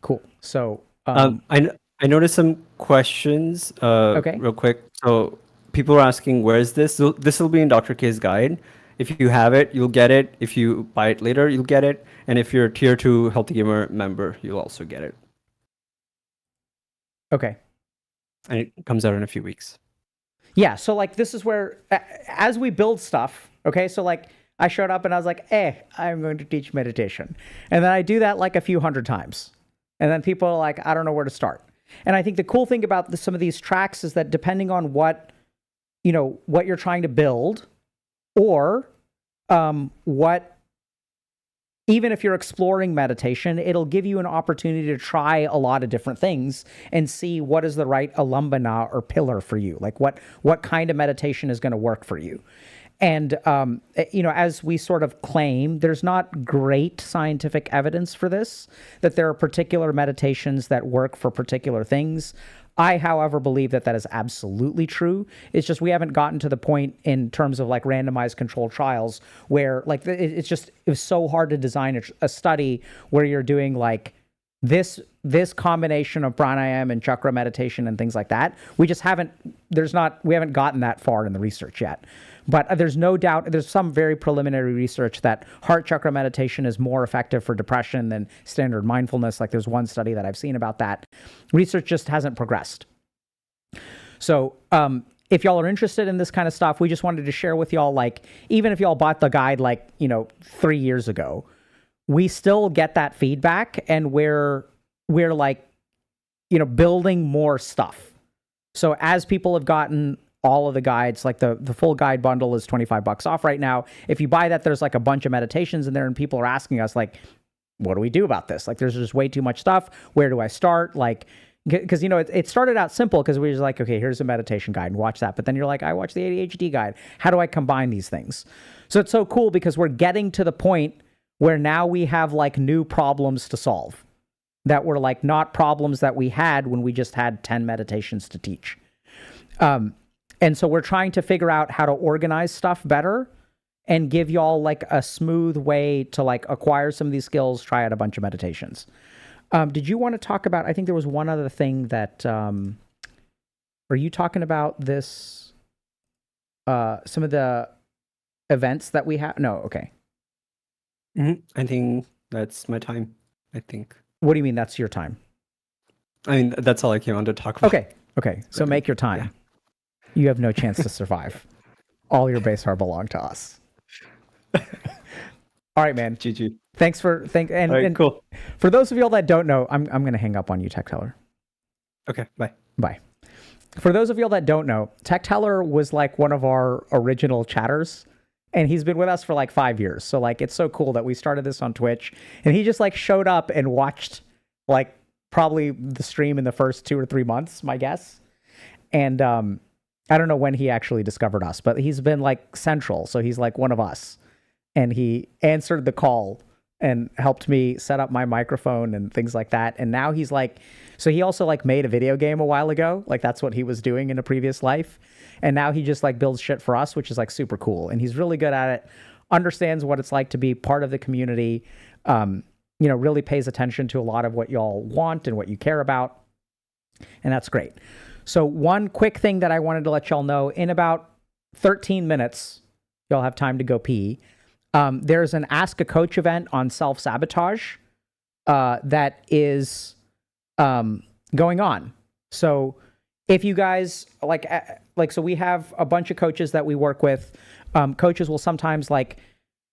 cool. So, I noticed some questions Okay. real quick. So people are asking, where is this? So this will be in Dr. K's guide. If you have it, you'll get it. If you buy it later, you'll get it. And if you're a tier 2 Healthy Gamer member, you'll also get it. okay. And it comes out in a few weeks. Yeah, so like this is where, as we build stuff, okay, so like I showed up and I was like, I'm going to teach meditation. And then I do that like a few hundred times. And then people are like, I don't know where to start. And I think the cool thing about some of these tracks is that depending on what you're trying to build, or even if you're exploring meditation, it'll give you an opportunity to try a lot of different things and see what is the right alambana or pillar for you. Like what kind of meditation is going to work for you. And, as we sort of claim, there's not great scientific evidence for this, that there are particular meditations that work for particular things. I, however, believe that that is absolutely true. It's just we haven't gotten to the point in terms of like randomized controlled trials where like it was so hard to design a study where you're doing like this combination of pranayama and chakra meditation and things like that, we haven't gotten that far in the research yet. But there's no doubt, there's some very preliminary research that heart chakra meditation is more effective for depression than standard mindfulness. Like there's one study that I've seen about that. Research just hasn't progressed. So if y'all are interested in this kind of stuff, we just wanted to share with y'all, like, even if y'all bought the guide, 3 years ago, we still get that feedback, and we're like, building more stuff. So as people have gotten all of the guides, like the full guide bundle is $25 off right now. If you buy that, there's like a bunch of meditations in there, and people are asking us, like, what do we do about this? Like, there's just way too much stuff. Where do I start? Like, because, it started out simple because we were just like, okay, here's a meditation guide and watch that. But then you're like, I watch the ADHD guide. How do I combine these things? So it's so cool because we're getting to the point where now we have like new problems to solve that were like not problems that we had when we just had 10 meditations to teach. And so we're trying to figure out how to organize stuff better and give y'all like a smooth way to like acquire some of these skills, try out a bunch of meditations. Did you want to talk about, I think there was one other thing that, were you talking about this, some of the events that we have? No, okay. Mm-hmm. I think that's my time, I think. What do you mean that's your time? I mean, that's all I came on to talk about. Okay. So make your time. Yeah. You have no chance to survive. All your base hard belong to us. All right, man. GG. Thanks for and cool. For those of y'all that don't know, I'm gonna hang up on you, Tech Teller. Okay, bye. Bye. For those of y'all that don't know, Tech Teller was like one of our original chatters, and he's been with us for like 5 years. So like it's so cool that we started this on Twitch, and he just like showed up and watched like probably the stream in the first 2 or 3 months, my guess. And I don't know when he actually discovered us, but he's been like central. So he's like one of us. And he answered the call and helped me set up my microphone and things like that. And now he's like, so he also like made a video game a while ago. Like that's what he was doing in a previous life. And now he just like builds shit for us, which is like super cool. And he's really good at it, understands what it's like to be part of the community, really pays attention to a lot of what y'all want and what you care about. And that's great. So one quick thing that I wanted to let y'all know, in about 13 minutes, y'all have time to go pee. There's an Ask a Coach event on self-sabotage that is going on. So if you guys so we have a bunch of coaches that we work with. Coaches will sometimes like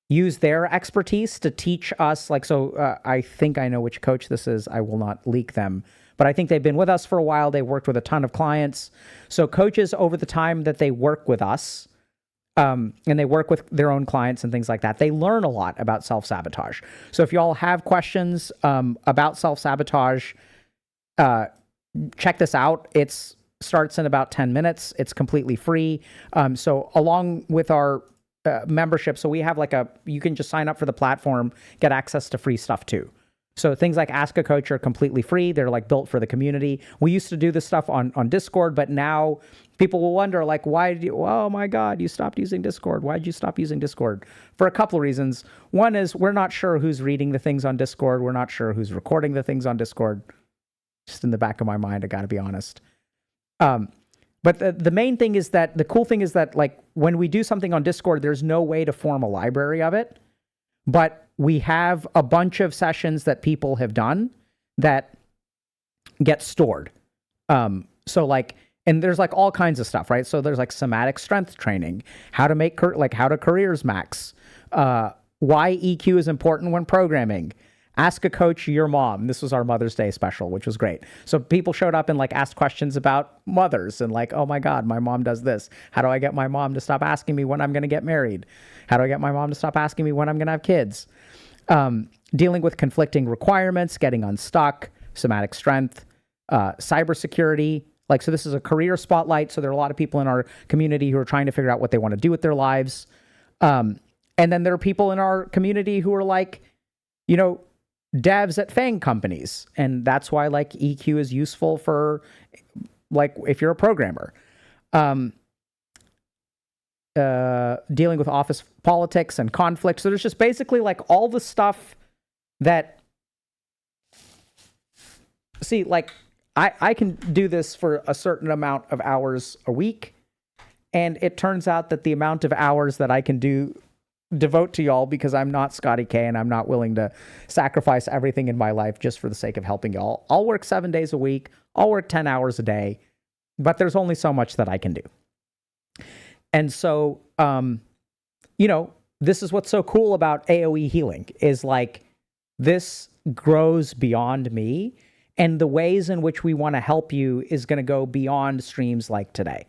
use their expertise to teach us. I think I know which coach this is. I will not leak them, but I think they've been with us for a while. They worked with a ton of clients. So coaches, over the time that they work with us, and they work with their own clients and things like that, they learn a lot about self-sabotage. So if y'all have questions about self-sabotage, check this out. It starts in about 10 minutes. It's completely free. So along with our membership, so we have you can just sign up for the platform, get access to free stuff too. So things like Ask a Coach are completely free. They're like built for the community. We used to do this stuff on Discord, but now people will wonder like, oh my God, you stopped using Discord. Why did you stop using Discord? For a couple of reasons. One is we're not sure who's reading the things on Discord. We're not sure who's recording the things on Discord. Just in the back of my mind, I got to be honest. But the main thing is that the cool thing is that like when we do something on Discord, there's no way to form a library of it. But we have a bunch of sessions that people have done that get stored. And there's like all kinds of stuff, right? So there's like somatic strength training, how to make how to careers max, why EQ is important when programming. Ask a Coach your mom. This was our Mother's Day special, which was great. So people showed up and like asked questions about mothers and like, oh my God, my mom does this. How do I get my mom to stop asking me when I'm going to get married? How do I get my mom to stop asking me when I'm going to have kids? Dealing with conflicting requirements, getting unstuck, somatic strength, cybersecurity. So this is a career spotlight. So there are a lot of people in our community who are trying to figure out what they want to do with their lives. And then there are people in our community who are like, devs at FANG companies. And that's why like EQ is useful for like if you're a programmer. Dealing with office politics and conflict. So there's just basically like all the stuff that see, like, I can do this for a certain amount of hours a week. And it turns out that the amount of hours that I can devote to y'all, because I'm not Scotty K and I'm not willing to sacrifice everything in my life just for the sake of helping y'all. I'll work 7 days a week. I'll work 10 hours a day, but there's only so much that I can do. And so, this is what's so cool about AOE healing is like, this grows beyond me. And the ways in which we want to help you is going to go beyond streams like today.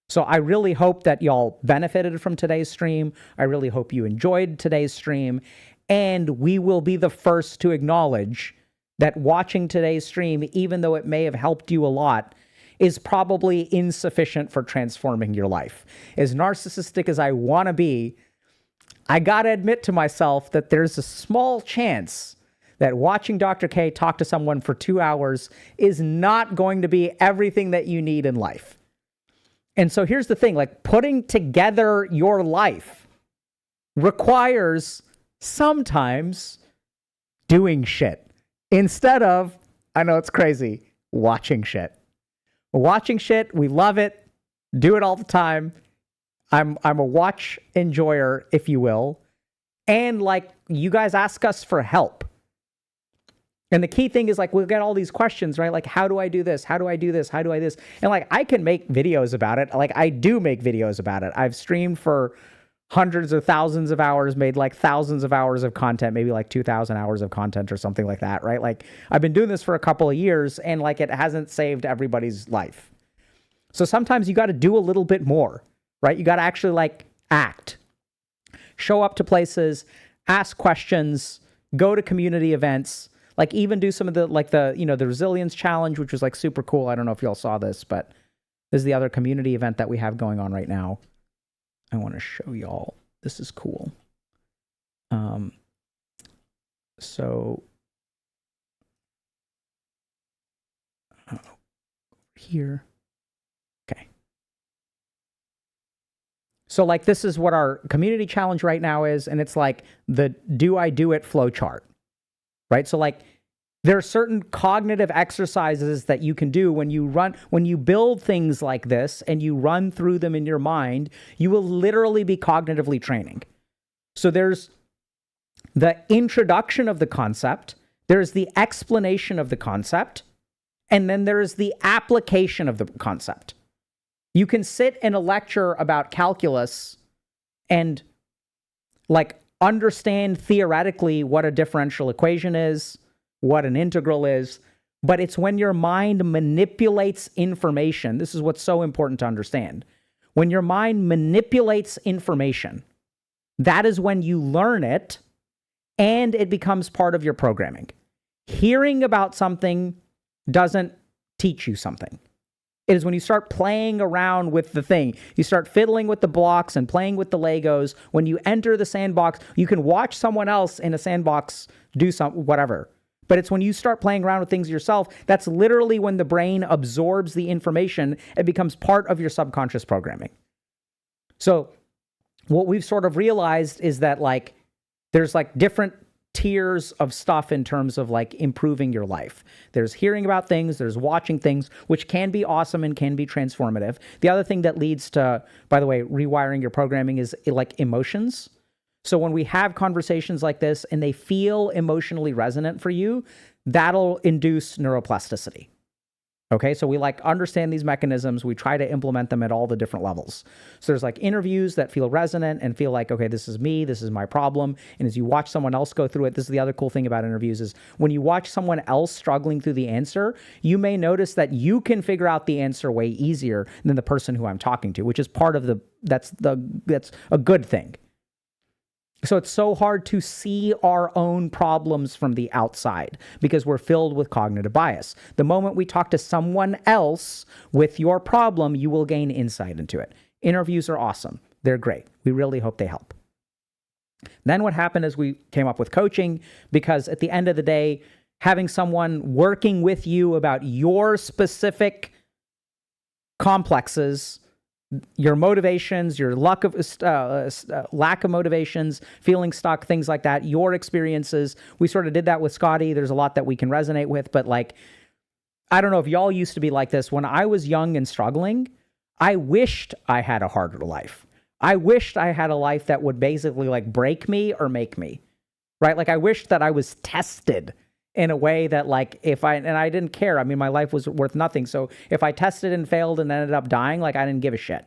So I really hope that y'all benefited from today's stream. I really hope you enjoyed today's stream. And we will be the first to acknowledge that watching today's stream, even though it may have helped you a lot, is probably insufficient for transforming your life. As narcissistic as I want to be, I got to admit to myself that there's a small chance that watching Dr. K talk to someone for 2 hours is not going to be everything that you need in life. And so here's the thing, like, putting together your life requires sometimes doing shit instead of, I know it's crazy, watching shit. Watching shit, we love it, do it all the time. I'm a watch enjoyer, if you will. And like, you guys ask us for help. And the key thing is, like, we'll get all these questions, right? Like, how do I do this? How do I do this? How do I this? And like, I can make videos about it. Like, I do make videos about it. I've streamed for hundreds or thousands of hours, made like thousands of hours of content, maybe like 2,000 hours of content or something like that, right? Like, I've been doing this for a couple of years and like, it hasn't saved everybody's life. So sometimes you got to do a little bit more, right? You got to actually like act, show up to places, ask questions, go to community events, like even do some of the, like the resilience challenge, which was like super cool. I don't know if y'all saw this, but this is the other community event that we have going on right now. I want to show y'all. This is cool. So here. Okay. So like, this is what our community challenge right now is. And it's like the do I do it flow chart, right? So like, there are certain cognitive exercises that you can do when you build things like this and you run through them in your mind, you will literally be cognitively training. So there's the introduction of the concept, there's the explanation of the concept, and then there's the application of the concept. You can sit in a lecture about calculus and like understand theoretically what a differential equation is, what an integral is, but it's when your mind manipulates information. This is what's so important to understand. When your mind manipulates information, that is when you learn it and it becomes part of your programming. Hearing about something doesn't teach you something. It is when you start playing around with the thing. You start fiddling with the blocks and playing with the Legos. When you enter the sandbox, you can watch someone else in a sandbox do whatever. But it's when you start playing around with things yourself, that's literally when the brain absorbs the information and becomes part of your subconscious programming. So what we've sort of realized is that like, there's like different tiers of stuff in terms of like improving your life. There's hearing about things, there's watching things, which can be awesome and can be transformative. The other thing that leads to, by the way, rewiring your programming is like emotions. So when we have conversations like this and they feel emotionally resonant for you, that'll induce neuroplasticity. Okay, so we like understand these mechanisms. We try to implement them at all the different levels. So there's like interviews that feel resonant and feel like, okay, this is me, this is my problem. And as you watch someone else go through it, this is the other cool thing about interviews is when you watch someone else struggling through the answer, you may notice that you can figure out the answer way easier than the person who I'm talking to, which is part of that's a good thing. So it's so hard to see our own problems from the outside because we're filled with cognitive bias. The moment we talk to someone else with your problem, you will gain insight into it. Interviews are awesome. They're great. We really hope they help. Then what happened is we came up with coaching because at the end of the day, having someone working with you about your specific complexes, your motivations, your lack of motivations, feeling stuck, things like that, your experiences. We sort of did that with Scotty. There's a lot that we can resonate with, but like I don't know if y'all used to be like this. When I was young and struggling, I wished I had a harder life. I wished I had a life that would basically like break me or make me, right? Like I wished that I was tested in a way that like and I didn't care. I mean, my life was worth nothing. So if I tested and failed and ended up dying, like I didn't give a shit.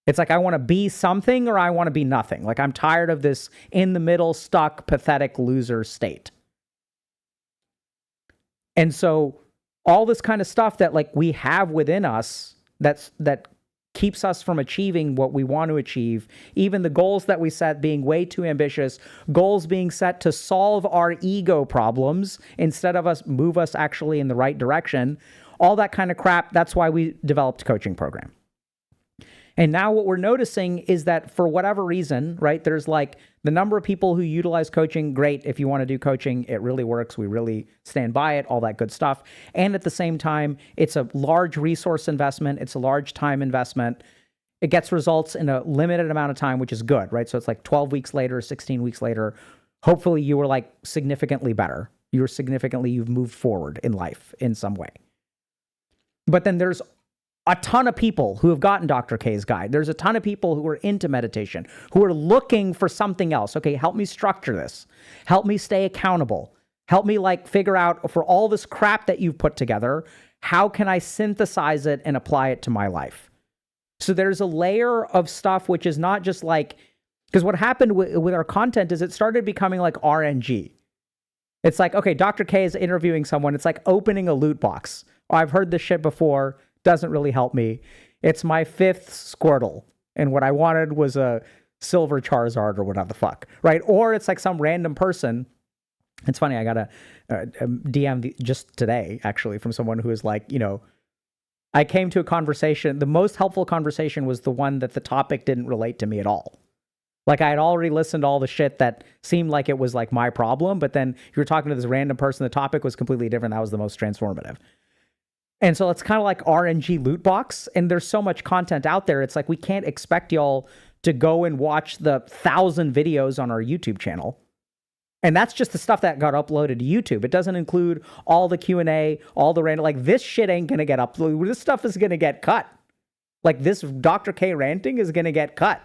It's like I want to be something or I want to be nothing. Like I'm tired of this in the middle, stuck, pathetic loser state. And so all this kind of stuff that like we have within us that keeps us from achieving what we want to achieve, even the goals that we set being way too ambitious, goals being set to solve our ego problems instead of move us actually in the right direction, all that kind of crap, that's why we developed a coaching program. And now what we're noticing is that for whatever reason, right, there's like the number of people who utilize coaching, great. If you want to do coaching, it really works. We really stand by it, all that good stuff. And at the same time, it's a large resource investment. It's a large time investment. It gets results in a limited amount of time, which is good, right? So it's like 12 weeks later, 16 weeks later, hopefully you were like significantly better. You've moved forward in life in some way. But then there's a ton of people who have gotten Dr. K's guide. There's a ton of people who are into meditation, who are looking for something else. Okay, help me structure this. Help me stay accountable. Help me like figure out for all this crap that you've put together, how can I synthesize it and apply it to my life? So there's a layer of stuff which is not just like, because what happened with our content is it started becoming like RNG. It's like, okay, Dr. K is interviewing someone. It's like opening a loot box. Oh, I've heard this shit before. Doesn't really help me. It's my 5th Squirtle, and what I wanted was a silver Charizard or whatever the fuck, right? Or it's like some random person. It's funny, I got a DM just today, actually, from someone who is like, I came to a conversation. The most helpful conversation was the one that the topic didn't relate to me at all. Like I had already listened to all the shit that seemed like it was like my problem, but then you were talking to this random person, the topic was completely different. That was the most transformative. And so it's kind of like RNG loot box, and there's so much content out there. It's like we can't expect y'all to go and watch the 1,000 videos on our YouTube channel. And that's just the stuff that got uploaded to YouTube. It doesn't include all the Q&A, all the random, like this shit ain't going to get uploaded. This stuff is going to get cut. Like this Dr. K ranting is going to get cut.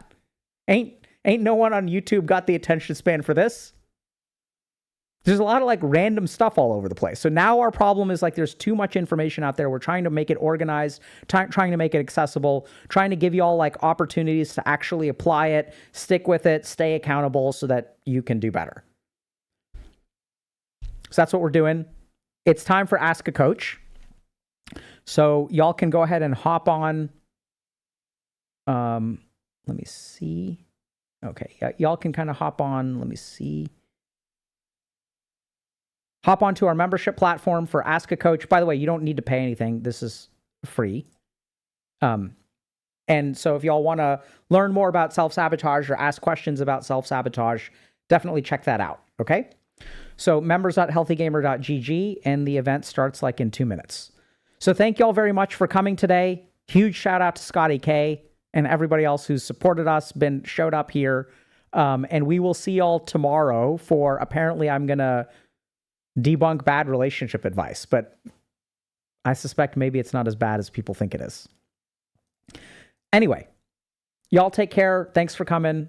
Ain't no one on YouTube got the attention span for this. There's a lot of like random stuff all over the place. So now our problem is like there's too much information out there. We're trying to make it organized, trying to make it accessible, trying to give you all like opportunities to actually apply it, stick with it, stay accountable so that you can do better. So that's what we're doing. It's time for Ask a Coach. So y'all can go ahead and hop on. Let me see. Okay, yeah, y'all can kind of hop on. Let me see. Hop onto our membership platform for Ask a Coach. By the way, you don't need to pay anything. This is free. And so if y'all want to learn more about self-sabotage or ask questions about self-sabotage, definitely check that out, okay? So members.healthygamer.gg, and the event starts like in 2 minutes. So thank y'all very much for coming today. Huge shout out to Scotty K and everybody else who's supported us, showed up here. And we will see y'all tomorrow for, apparently I'm going to debunk bad relationship advice, but I suspect maybe it's not as bad as people think it is. Anyway, y'all take care. Thanks for coming.